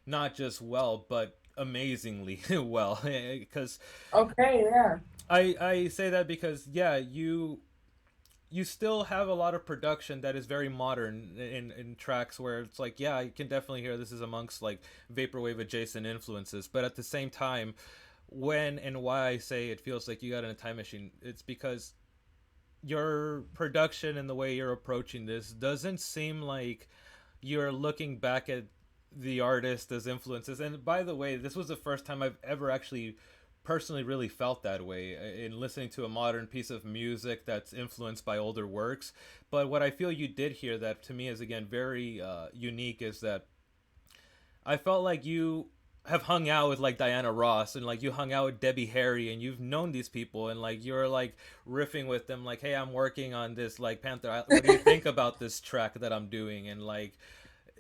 not just well, but amazingly well. Because okay, yeah. I say that because you still have a lot of production that is very modern in tracks where it's like, yeah, I can definitely hear this is amongst like vaporwave adjacent influences, but at the same time, when and why I say it feels like you got in a time machine, it's because your production and the way you're approaching this doesn't seem like you're looking back at the artist as influences. And by the way, this was the first time I've ever actually personally really felt that way in listening to a modern piece of music that's influenced by older works. But what I feel you did here that to me is, again, very unique is that I felt like you have hung out with like Diana Ross and like you hung out with Debbie Harry and you've known these people and like you're like riffing with them like, hey, I'm working on this like Panther. What do you think about this track that I'm doing? And like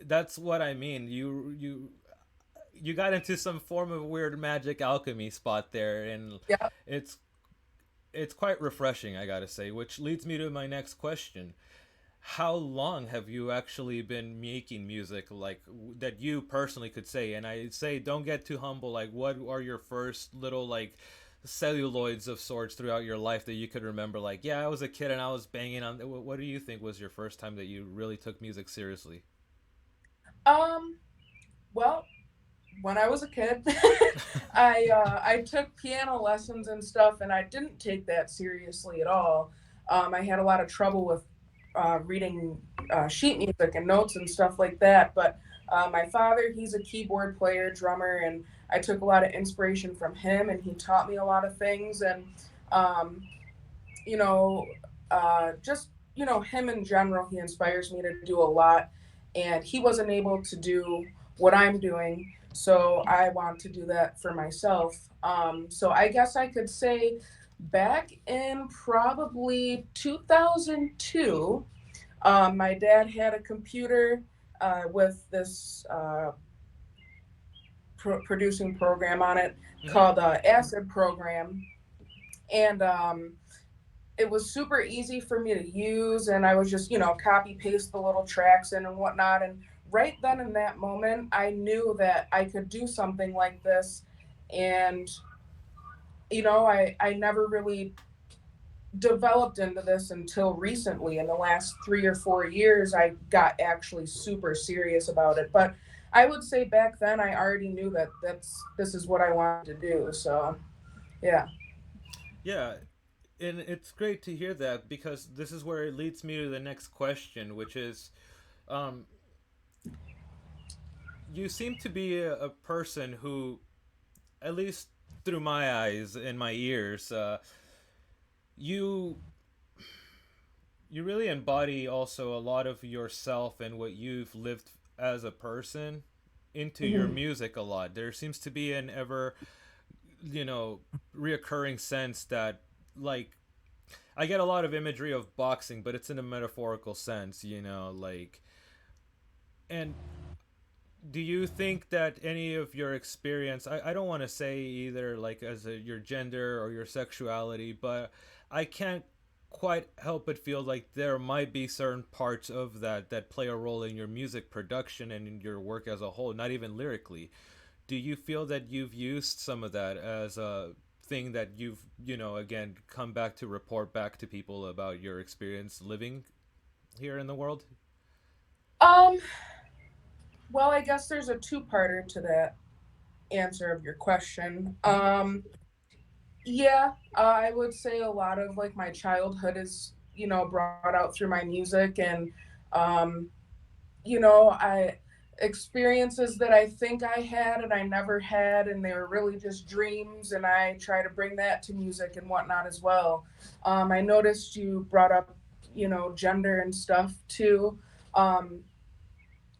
that's what I mean. You got into some form of weird magic alchemy spot there, and Yeah. it's it's quite refreshing, I gotta say. Which leads me to my next question: how long have you actually been making music, like that you personally could say? And I say, don't get too humble. Like, what are your first little like celluloids of sorts throughout your life that you could remember? Like, yeah, I was a kid and I was banging on. What do you think was your first time that you really took music seriously? Um, well, when I was a kid, I took piano lessons and stuff, and I didn't take that seriously at all. I had a lot of trouble with reading sheet music and notes and stuff like that. But my father, he's a keyboard player, drummer, and I took a lot of inspiration from him, and he taught me a lot of things. And um, you know, just him in general, he inspires me to do a lot, and he wasn't able to do what I'm doing, so I want to do that for myself. So I guess I could say back in probably 2002, my dad had a computer with this producing program on it called Acid Program, and it was super easy for me to use, and I was just copy paste the little tracks in and whatnot. And right then in that moment, I knew that I could do something like this. And I never really developed into this until recently. In the last 3 or 4 years, I got actually super serious about it. But I would say back then I already knew that this is what I wanted to do. So yeah. Yeah, and it's great to hear that because this is where it leads me to the next question, which is, um, you seem to be a person who, at least through my eyes and my ears, you you really embody also a lot of yourself and what you've lived as a person into your Mhm. music a lot. There seems to be an ever, reoccurring sense that, like, I get a lot of imagery of boxing, but it's in a metaphorical sense, like, and do you think that any of your experience, I don't want to say either like as your gender or your sexuality, but I can't quite help but feel like there might be certain parts of that play a role in your music production and in your work as a whole, not even lyrically. Do you feel that you've used some of that as a thing that you've, again, come back to report back to people about your experience living here in the world? Um, well, I guess there's a two-parter to that answer of your question. Yeah, I would say a lot of like my childhood is, brought out through my music, and um, I experiences that I think I had and I never had, and they were really just dreams, and I try to bring that to music and whatnot as well. I noticed you brought up, gender and stuff too. Um,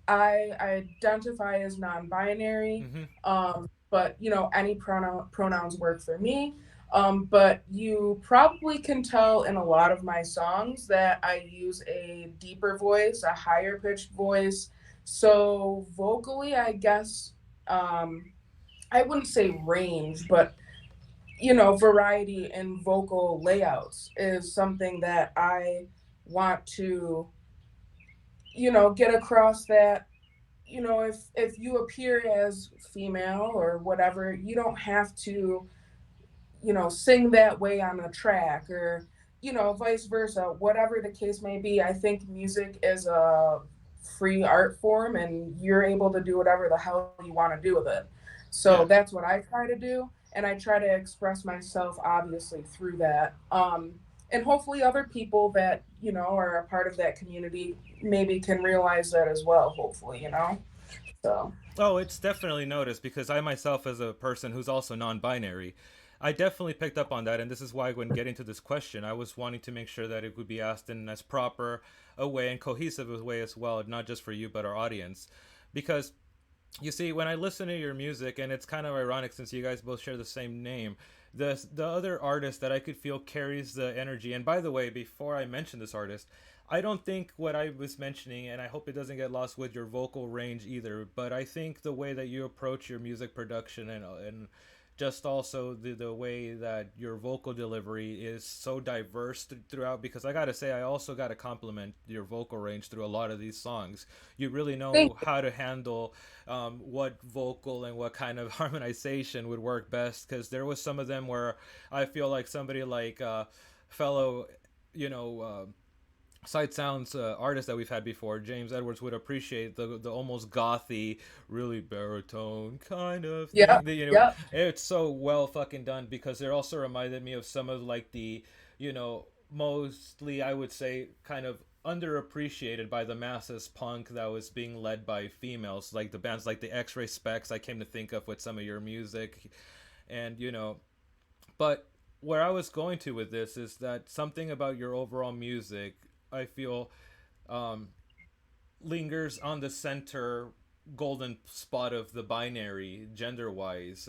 I identify as non-binary, Mm-hmm. but any pronouns work for me. But you probably can tell in a lot of my songs that I use a deeper voice, a higher pitched voice. So vocally, I guess I wouldn't say range, but variety in vocal layouts is something that I want to get across, that if you appear as female or whatever, you don't have to sing that way on a track, or vice versa, whatever the case may be. I think music is a free art form, and you're able to do whatever the hell you want to do with it. So Yeah. that's what I try to do, and I try to express myself obviously through that. And hopefully other people that are a part of that community maybe can realize that as well, hopefully. So Oh, it's definitely noticed because I myself, as a person who's also non-binary, I definitely picked up on that, and this is why, when getting to this question, I was wanting to make sure that it would be asked in as proper a way and cohesive a way as well, not just for you but our audience, because you see, when I listen to your music, and it's kind of ironic since you guys both share the same name, the other artist that I could feel carries the energy. And by the way, before I mention this artist, I don't think what I was mentioning, and I hope it doesn't get lost with your vocal range either, but I think the way that you approach your music production and just also the way that your vocal delivery is so diverse throughout, because I gotta say, I also gotta compliment your vocal range through a lot of these songs. You really know how to handle what vocal and what kind of harmonization would work best, because there was some of them where I feel like somebody like fellow, you know, Sight Sounds artist that we've had before, James Edwards, would appreciate the almost gothy, really baritone kind of thing. Yeah, That, you know, yeah. it's so well fucking done, because it also reminded me of some of like the, you know, mostly I would say kind of underappreciated by the masses punk that was being led by females, like the bands like the X-Ray Specs I came to think of with some of your music, and you know, but where I was going to with this is that something about your overall music, I feel, um, lingers on the center golden spot of the binary gender wise.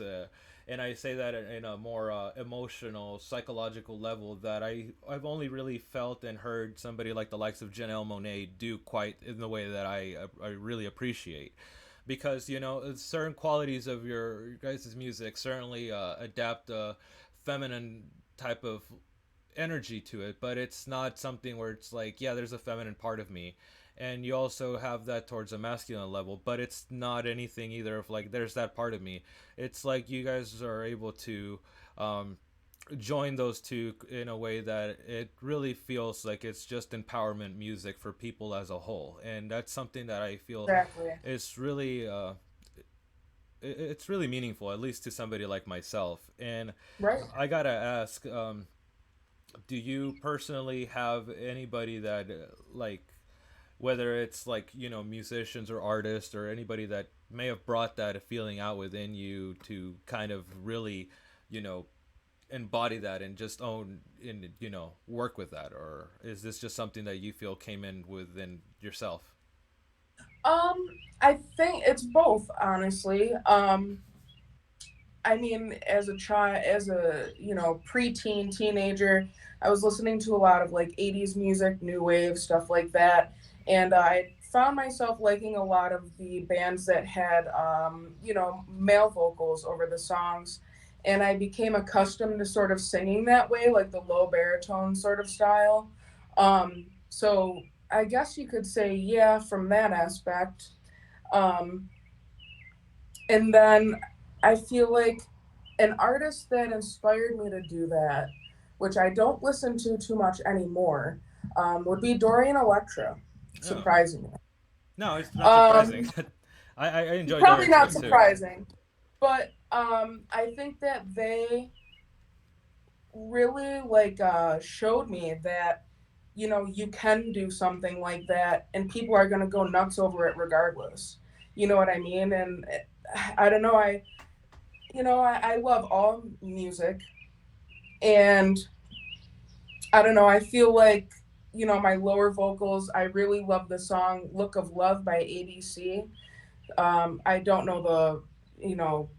And I say that in a more emotional, psychological level that I've only really felt and heard somebody like the likes of Janelle Monáe do quite in the way that I really appreciate. Because, you know, certain qualities of your guys' music certainly adapt a feminine type of energy to it, but it's not something where it's like, yeah, there's a feminine part of me, and you also have that towards a masculine level, but it's not anything either of like there's that part of me. It's like you guys are able to join those two in a way that it really feels like it's just empowerment music for people as a whole, and that's something that I feel Exactly. is really it's really meaningful, at least to somebody like myself. And Right. I gotta ask, do you personally have anybody that like, whether it's like, you know, musicians or artists or anybody that may have brought that feeling out within you to kind of really, you know, embody that and just own and, you know, work with that? Or is this just something that you feel came in within yourself? I think it's both, honestly. I mean, as a child, as a, you know, preteen, teenager, I was listening to a lot of like 80s music, new wave, stuff like that. And I found myself liking a lot of the bands that had, you know, male vocals over the songs. And I became accustomed to sort of singing that way, like the low baritone sort of style. So I guess you could say, yeah, from that aspect. Um, and then I feel like an artist that inspired me to do that, which I don't listen to too much anymore, would be Dorian Electra, Oh. surprisingly. No, it's not surprising. I enjoy Probably Dorian not stuff too. surprising, but I think that they really like showed me that, you know, you can do something like that and people are going to go nuts over it regardless. You know what I mean? And I don't know, I love all music, and I don't know, I feel like, you know, my lower vocals, I really love the song Look of Love by ABC. I don't know the, you know,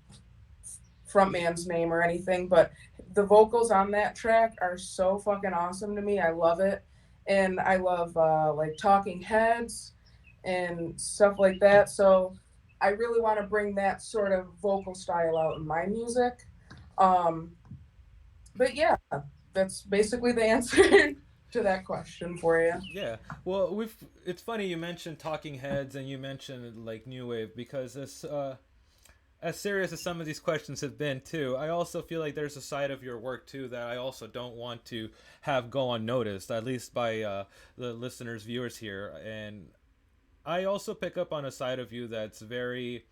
frontman's name or anything, but the vocals on that track are so fucking awesome to me. I love it. And I love like Talking Heads and stuff like that. So I really want to bring that sort of vocal style out in my music. Um, but yeah, that's basically the answer to that question for you. Yeah. Well, it's funny you mentioned Talking Heads and you mentioned like new wave, because as serious as some of these questions have been too, I also feel like there's a side of your work too that I also don't want to have go unnoticed, at least by the listeners, viewers here. And I also pick up on a side of you that's very,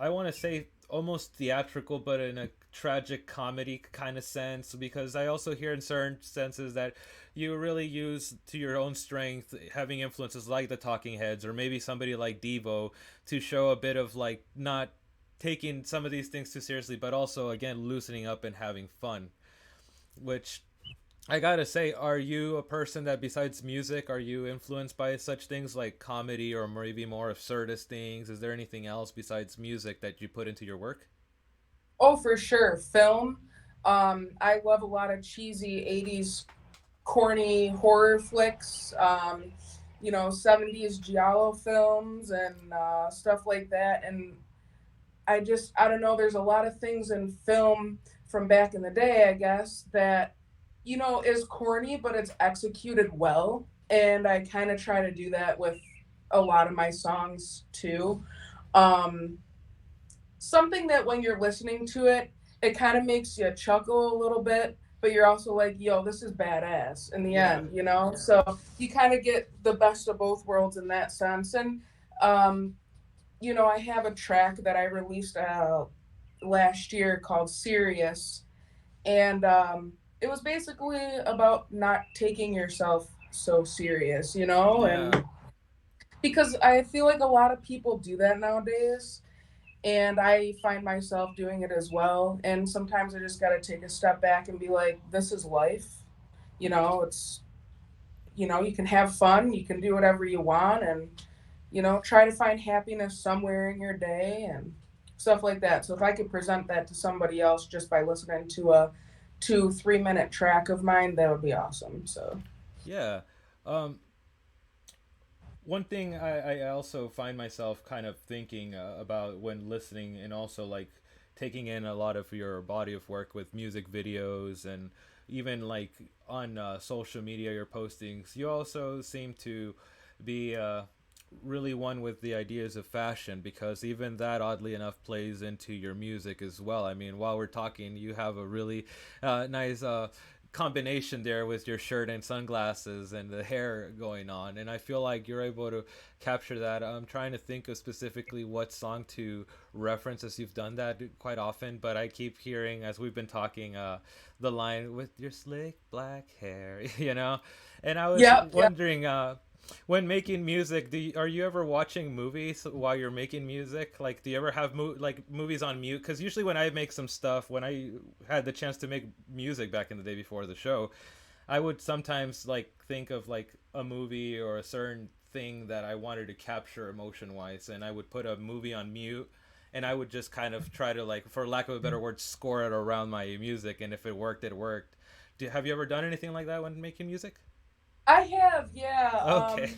I want to say almost theatrical, but in a tragic comedy kind of sense, because I also hear in certain senses that you really use to your own strength having influences like the Talking Heads or maybe somebody like Devo to show a bit of like not taking some of these things too seriously, but also again loosening up and having fun, which I gotta say, are you a person that, besides music, are you influenced by such things like comedy or maybe more absurdist things? Is there anything else besides music that you put into your work? Oh, for sure. Film. I love a lot of cheesy 80s corny horror flicks, 70s giallo films and stuff like that. And I don't know, there's a lot of things in film from back in the day, I guess, that, is corny, but it's executed well. And I kind of try to do that with a lot of my songs too. Um, Something that when you're listening to it, it kind of makes you chuckle a little bit, but you're also like, yo, this is badass in the Yeah. end, you know? So you kind of get the best of both worlds in that sense. And, um, I have a track that I released last year called Serious. And it was basically about not taking yourself so serious, Yeah. and because I feel like a lot of people do that nowadays and I find myself doing it as well. And sometimes I just got to take a step back and be like, this is life. It's, you can have fun, you can do whatever you want, and, try to find happiness somewhere in your day and stuff like that. So if I could present that to somebody else just by listening to a 2-3 minute track of mine, that would be awesome. So, Yeah. Um, One thing I also find myself kind of thinking about when listening, and also like taking in a lot of your body of work with music videos, and even like on social media, your postings, you also seem to be really one with the ideas of fashion, because even that, oddly enough, plays into your music as well. I mean, while we're talking, you have a really nice combination there with your shirt and sunglasses and the hair going on, and I feel like you're able to capture that. I'm trying to think of specifically what song to reference, as you've done that quite often, but I keep hearing, as we've been talking, the line with your slick black hair, and I was yeah. wondering, when making music, are you ever watching movies while you're making music? Like, do you ever have movies on mute? Because usually when I make some stuff, when I had the chance to make music back in the day before the show, I would sometimes like think of like a movie or a certain thing that I wanted to capture emotion wise, and I would put a movie on mute, and I would just kind of try to, like, for lack of a better word, score it around my music, and if it worked, it worked. Have you ever done anything like that when making music? I have, yeah. Okay.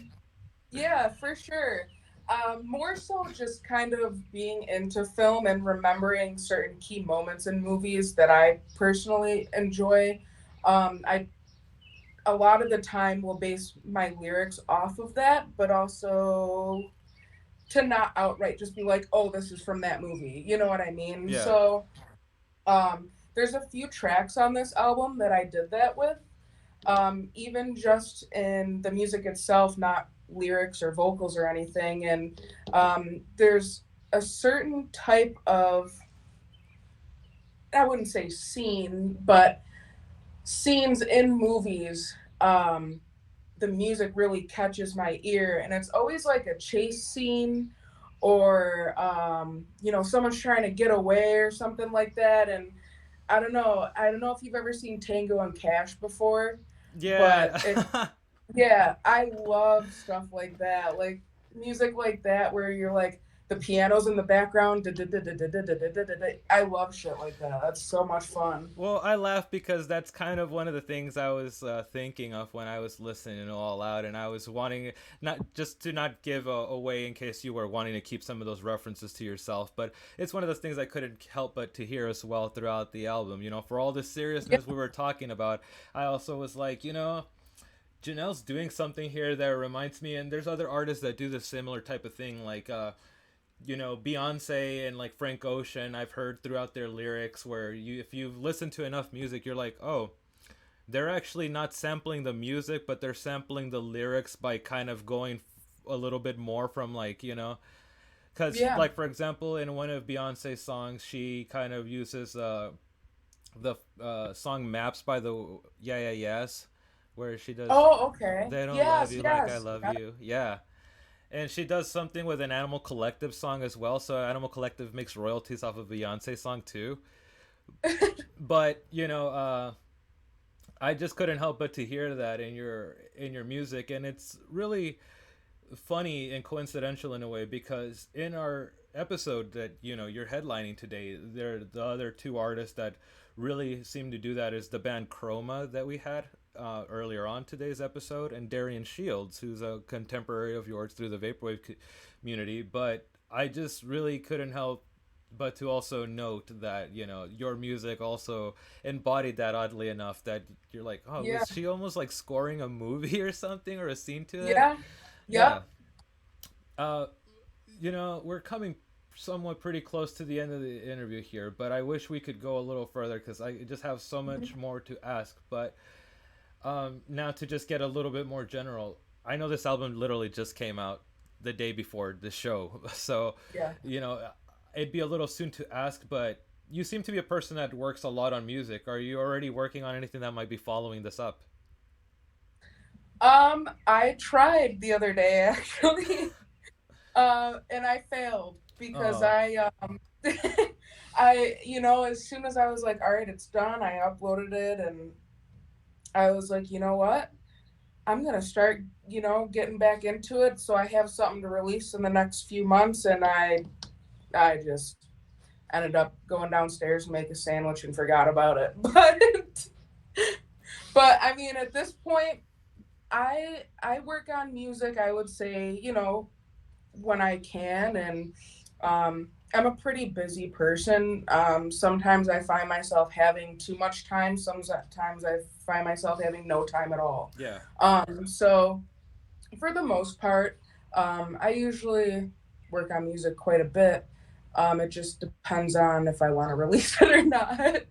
Yeah, for sure. More so just kind of being into film and remembering certain key moments in movies that I personally enjoy. I a lot of the time will base my lyrics off of that, but also to not outright just be like, oh, this is from that movie. You know what I mean? Yeah. So there's a few tracks on this album that I did that with. Even just in the music itself, not lyrics or vocals or anything. And there's a certain type of, I wouldn't say scene, but scenes in movies. The music really catches my ear, and it's always like a chase scene or someone's trying to get away or something like that. And I don't know if you've ever seen Tango and Cash before, but Yeah. yeah, I love stuff like that, like music like that where you're like the piano's in the background. I love shit like that. That's so much fun. Well, I laugh because that's kind of one of the things I was thinking of when I was listening all out, and I was wanting not just to not give away in case you were wanting to keep some of those references to yourself, but it's one of those things I couldn't help but to hear as well throughout the album. For all the seriousness we were talking about, I also was like, Janelle's doing something here that reminds me, and there's other artists that do the similar type of thing, like Beyonce and like Frank Ocean. I've heard throughout their lyrics where if you've listened to enough music, you're like, oh, they're actually not sampling the music, but they're sampling the lyrics by kind of going a little bit more from because like, for example, in one of Beyonce's songs, she kind of uses the song Maps by the Yeah Yeah Yes, where she does, Oh, okay. they don't love Yes, you like I yes. love you. Yeah. And she does something with an Animal Collective song as well. So Animal Collective makes royalties off of Beyonce song too. But I just couldn't help but to hear that in your music, and it's really funny and coincidental in a way because in our episode that you're headlining today, there the other two artists that really seem to do that is the band Chroma that we had earlier on today's episode, and Darian Shields, who's a contemporary of yours through the vaporwave community. But I just really couldn't help but to also note that your music also embodied that, oddly enough, that you're like, oh, Yeah. was she almost like scoring a movie or something, or a scene to it? Yeah. Yeah. uh we're coming somewhat pretty close to the end of the interview here, but I wish we could go a little further because I just have so much more to ask. But now to just get a little bit more general, I know this album literally just came out the day before the show, so Yeah. it'd be a little soon to ask, but you seem to be a person that works a lot on music. Are you already working on anything that might be following this up? I tried the other day actually, and I failed because as soon as I was like, all right, it's done, I uploaded it, and I was like, you know what? I'm gonna start, getting back into it so I have something to release in the next few months, and I just ended up going downstairs to make a sandwich and forgot about it. But I mean, at this point, I work on music, I would say, when I can, and I'm a pretty busy person. Sometimes I find myself having too much time, sometimes I find myself having no time at all. Yeah. So for the most part, I usually work on music quite a bit. It just depends on if I want to release it or not,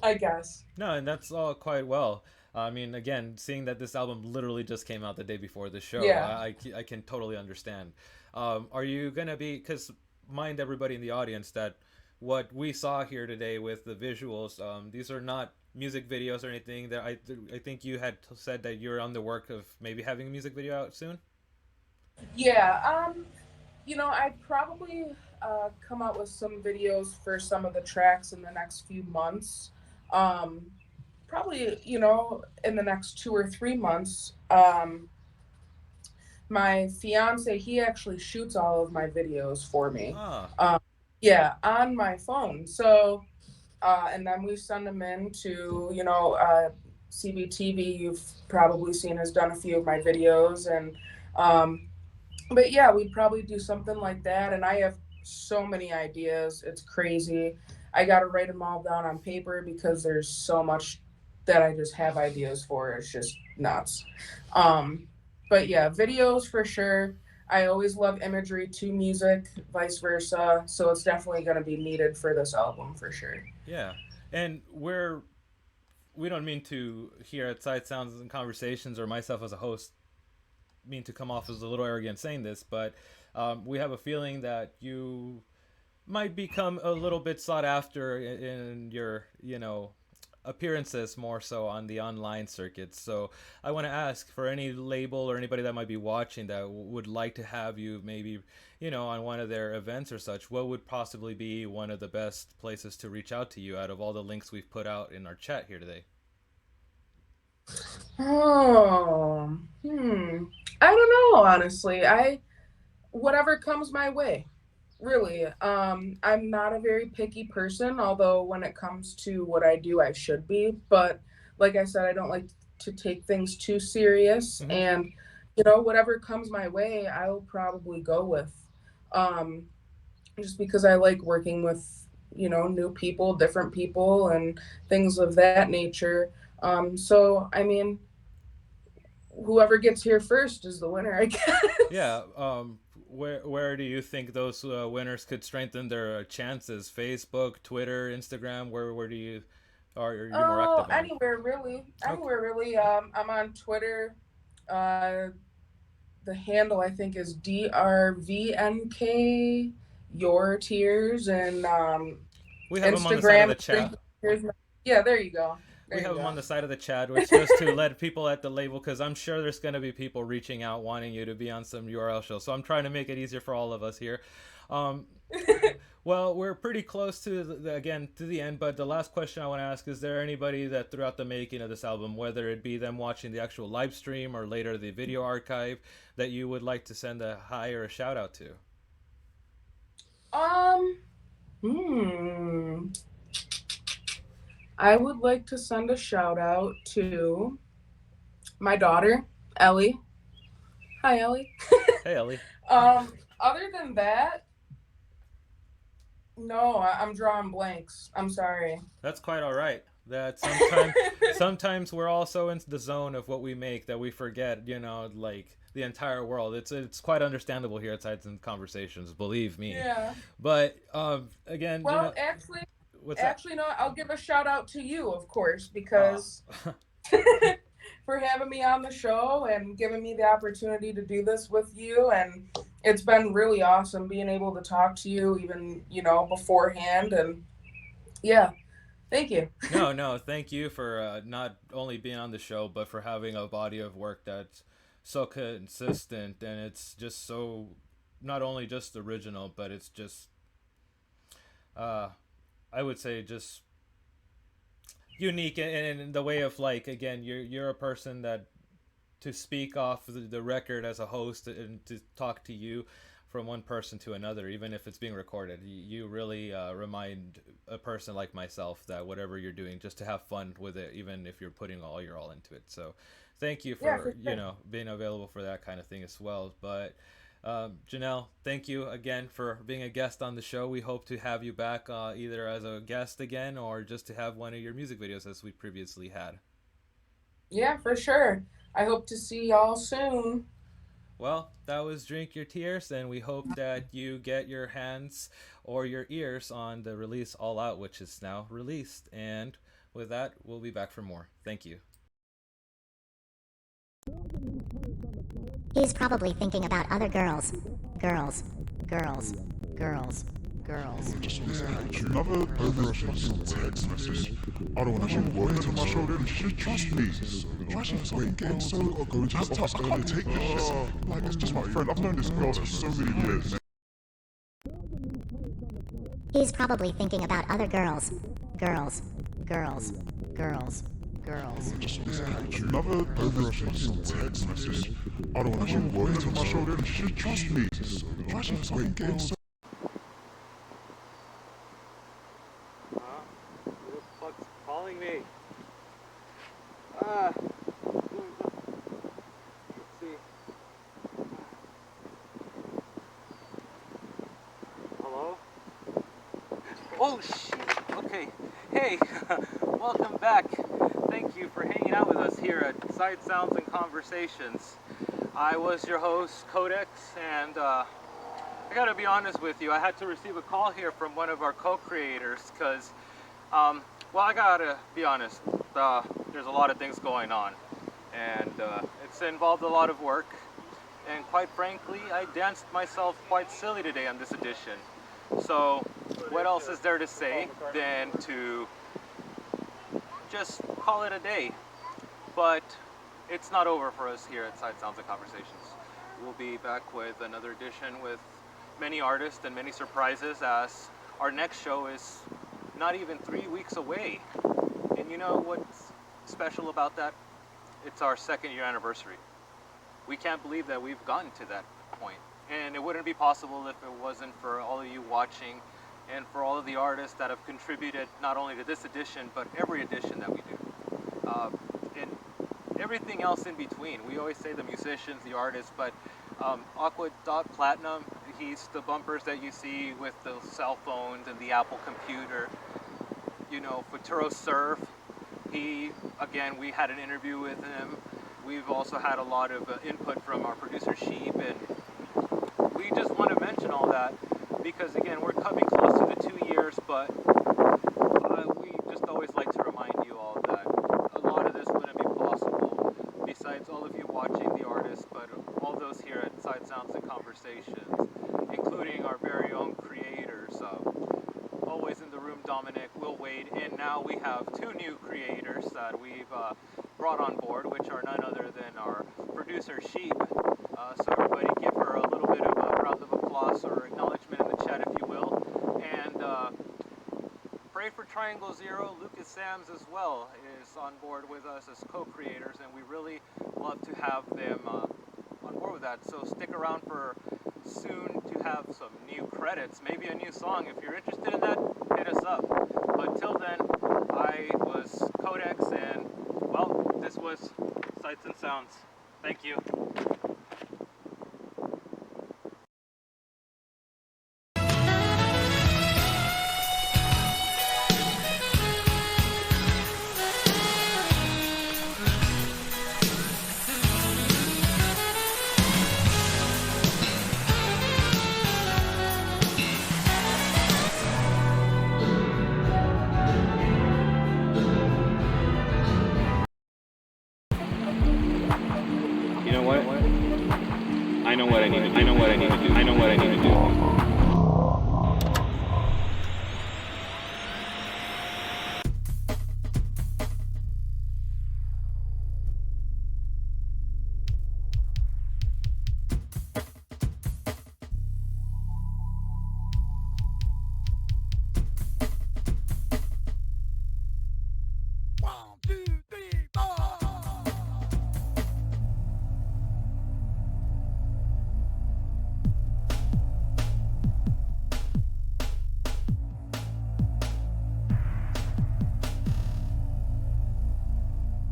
I guess. No, and that's all quite well. I mean, again, seeing that this album literally just came out the day before the show, Yeah. I can totally understand. Are you going to be, because mind everybody in the audience that what we saw here today with the visuals, these are not music videos or anything. That I think you had said that you're on the work of maybe having a music video out soon? Yeah, I'd probably come out with some videos for some of the tracks in the next few months. Probably, in the next 2 or 3 months. My fiance, he actually shoots all of my videos for me. Yeah, on my phone. So, and then we send them in to, CBTV, you've probably seen, has done a few of my videos. And, but yeah, we'd probably do something like that. And I have so many ideas. It's crazy. I got to write them all down on paper because there's so much that I just have ideas for. It's just nuts. But yeah, videos for sure. I always love imagery to music, vice versa. So it's definitely going to be needed for this album for sure. Yeah. And we don't mean to, here at Side Sounds and Conversations, or myself as a host, mean to come off as a little arrogant saying this, but we have a feeling that you might become a little bit sought after in your, appearances more so on the online circuits. So I want to ask for any label or anybody that might be watching that would like to have you maybe, on one of their events or such, what would possibly be one of the best places to reach out to you out of all the links we've put out in our chat here today? I don't know, honestly. Whatever comes my way. Really, I'm not a very picky person, although when it comes to what I do, I should be. But like I said, I don't like to take things too serious. Mm-hmm. And, whatever comes my way, I'll probably go with. Just because I like working with, new people, different people, and things of that nature. So, I mean, whoever gets here first is the winner, I guess. Yeah. Where do you think those winners could strengthen their chances? Facebook, Twitter, Instagram? Where do you are you more active on? Anywhere really. Anywhere really. I'm on Twitter. The handle I think is DRVNK Your Tears, and we have Instagram. them on the side of the chat. Yeah, there you go. We have them on the side of the chat, which just to let people at the label, because I'm sure there's going to be people reaching out wanting you to be on some URL show. So I'm trying to make it easier for all of us here. Um, well, we're pretty close to again to the end, but the last question I want to ask is: there anybody that throughout the making of this album, whether it be them watching the actual live stream or later the video archive, that you would like to send a hi or a shout out to? I would like to send a shout out to my daughter, Ellie. Hi, Ellie. Hey, Ellie. Other than that, no, I'm drawing blanks. I'm sorry. That's quite all right. That sometimes we're also in the zone of what we make that we forget, like the entire world. It's quite understandable here at Sides and Conversations, believe me. Yeah. But again, Well, actually, no. I'll give a shout out to you, of course, because for having me on the show and giving me the opportunity to do this with you, and it's been really awesome being able to talk to you, even beforehand, and yeah. Thank you. No, thank you for not only being on the show, but for having a body of work that's so consistent, and it's just so not only just original, but it's just I would say just unique in the way of, like, again, you're a person that to speak off the record as a host and to talk to you from one person to another, even if it's being recorded, you really remind a person like myself that whatever you're doing, just to have fun with it, even if you're putting all into it. So thank you for being available for that kind of thing as well. But Janelle, thank you again for being a guest on the show. We hope to have you back either as a guest again or just to have one of your music videos as we previously had. Yeah, for sure. I hope to see y'all soon. Well, that was Drink Your Tears, and we hope that you get your hands or your ears on the release All Out, which is now released. And with that, we'll be back for more. Thank you. He's probably thinking about other girls. Girls. Girls. Girls. Girls. Another over fucking text message. I don't want to keep working to my shoulder. Just trust me. Trust me. Wait, getting so that's tough. I can't take this shit. Like, it's just my friend. I've known this girl for so many years. He's probably thinking about other girls. Girls. Girls. Girls. Girls. Another over fucking text message. I don't want to keep working to my shoulder. Just trust me. Trust me. Wait, getting so. Who the fuck's calling me? Let's see. Hello? Oh shit. Okay. Hey, welcome back. Thank you for hanging out with us here at Sight Sounds and Conversations. I was your host, Codex, and I gotta be honest with you, I had to receive a call here from one of our co-creators because, well, I gotta be honest, there's a lot of things going on, and it's involved a lot of work, and quite frankly, I danced myself quite silly today on this edition. So, what else is there to say than to just call it a day? But it's not over for us here at Sight Sounds and Conversations. We'll be back with another edition with many artists and many surprises, as our next show is not even 3 weeks away. And you know what's special about that? It's our 2nd year anniversary. We can't believe that we've gotten to that point. And it wouldn't be possible if it wasn't for all of you watching and for all of the artists that have contributed not only to this edition, but every edition that we do. And everything else in between. We always say the musicians, the artists, but Aqua Dot Platinum, he's the bumpers that you see with the cell phones and the Apple computer. You know, Futuro Surf, again, we had an interview with him. We've also had a lot of input from our producer Sheep, and we just want to mention all that because, again, we're coming close to the 2 years, but we just always like to remind you all that a lot of this wouldn't be possible besides all of you watching, the artists, but all those here at Sight Sounds and Conversations, including our very own creators, always in the room, Dominic, Will Wade, and now we have 2 new creators that we've brought on board, which are none other than our producer Sheep. So everybody give her a little bit of a round of applause or acknowledgement in the chat. Triangle Zero, Lucas Sams as well, is on board with us as co-creators, and we really love to have them on board with that. So stick around for soon to have some new credits, maybe a new song. If you're interested in that, hit us up. But till then, I was Codex, and well, this was Sights and Sounds. Thank you. You know what? I know what I need to do. I know what I need to do. I know what I need to do.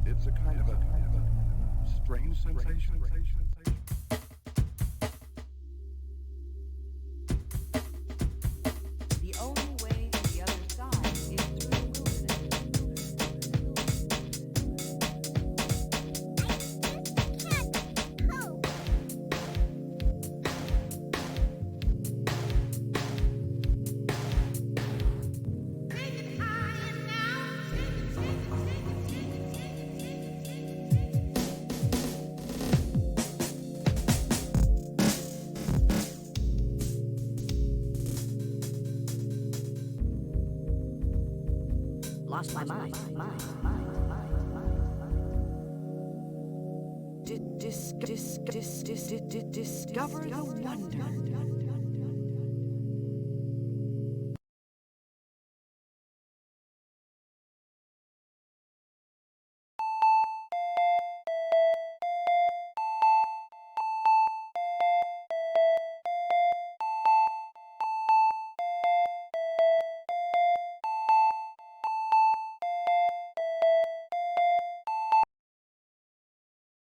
It's a kind of a strange sensation. The only way to the other side is through the lost my mind. Discover the wonder.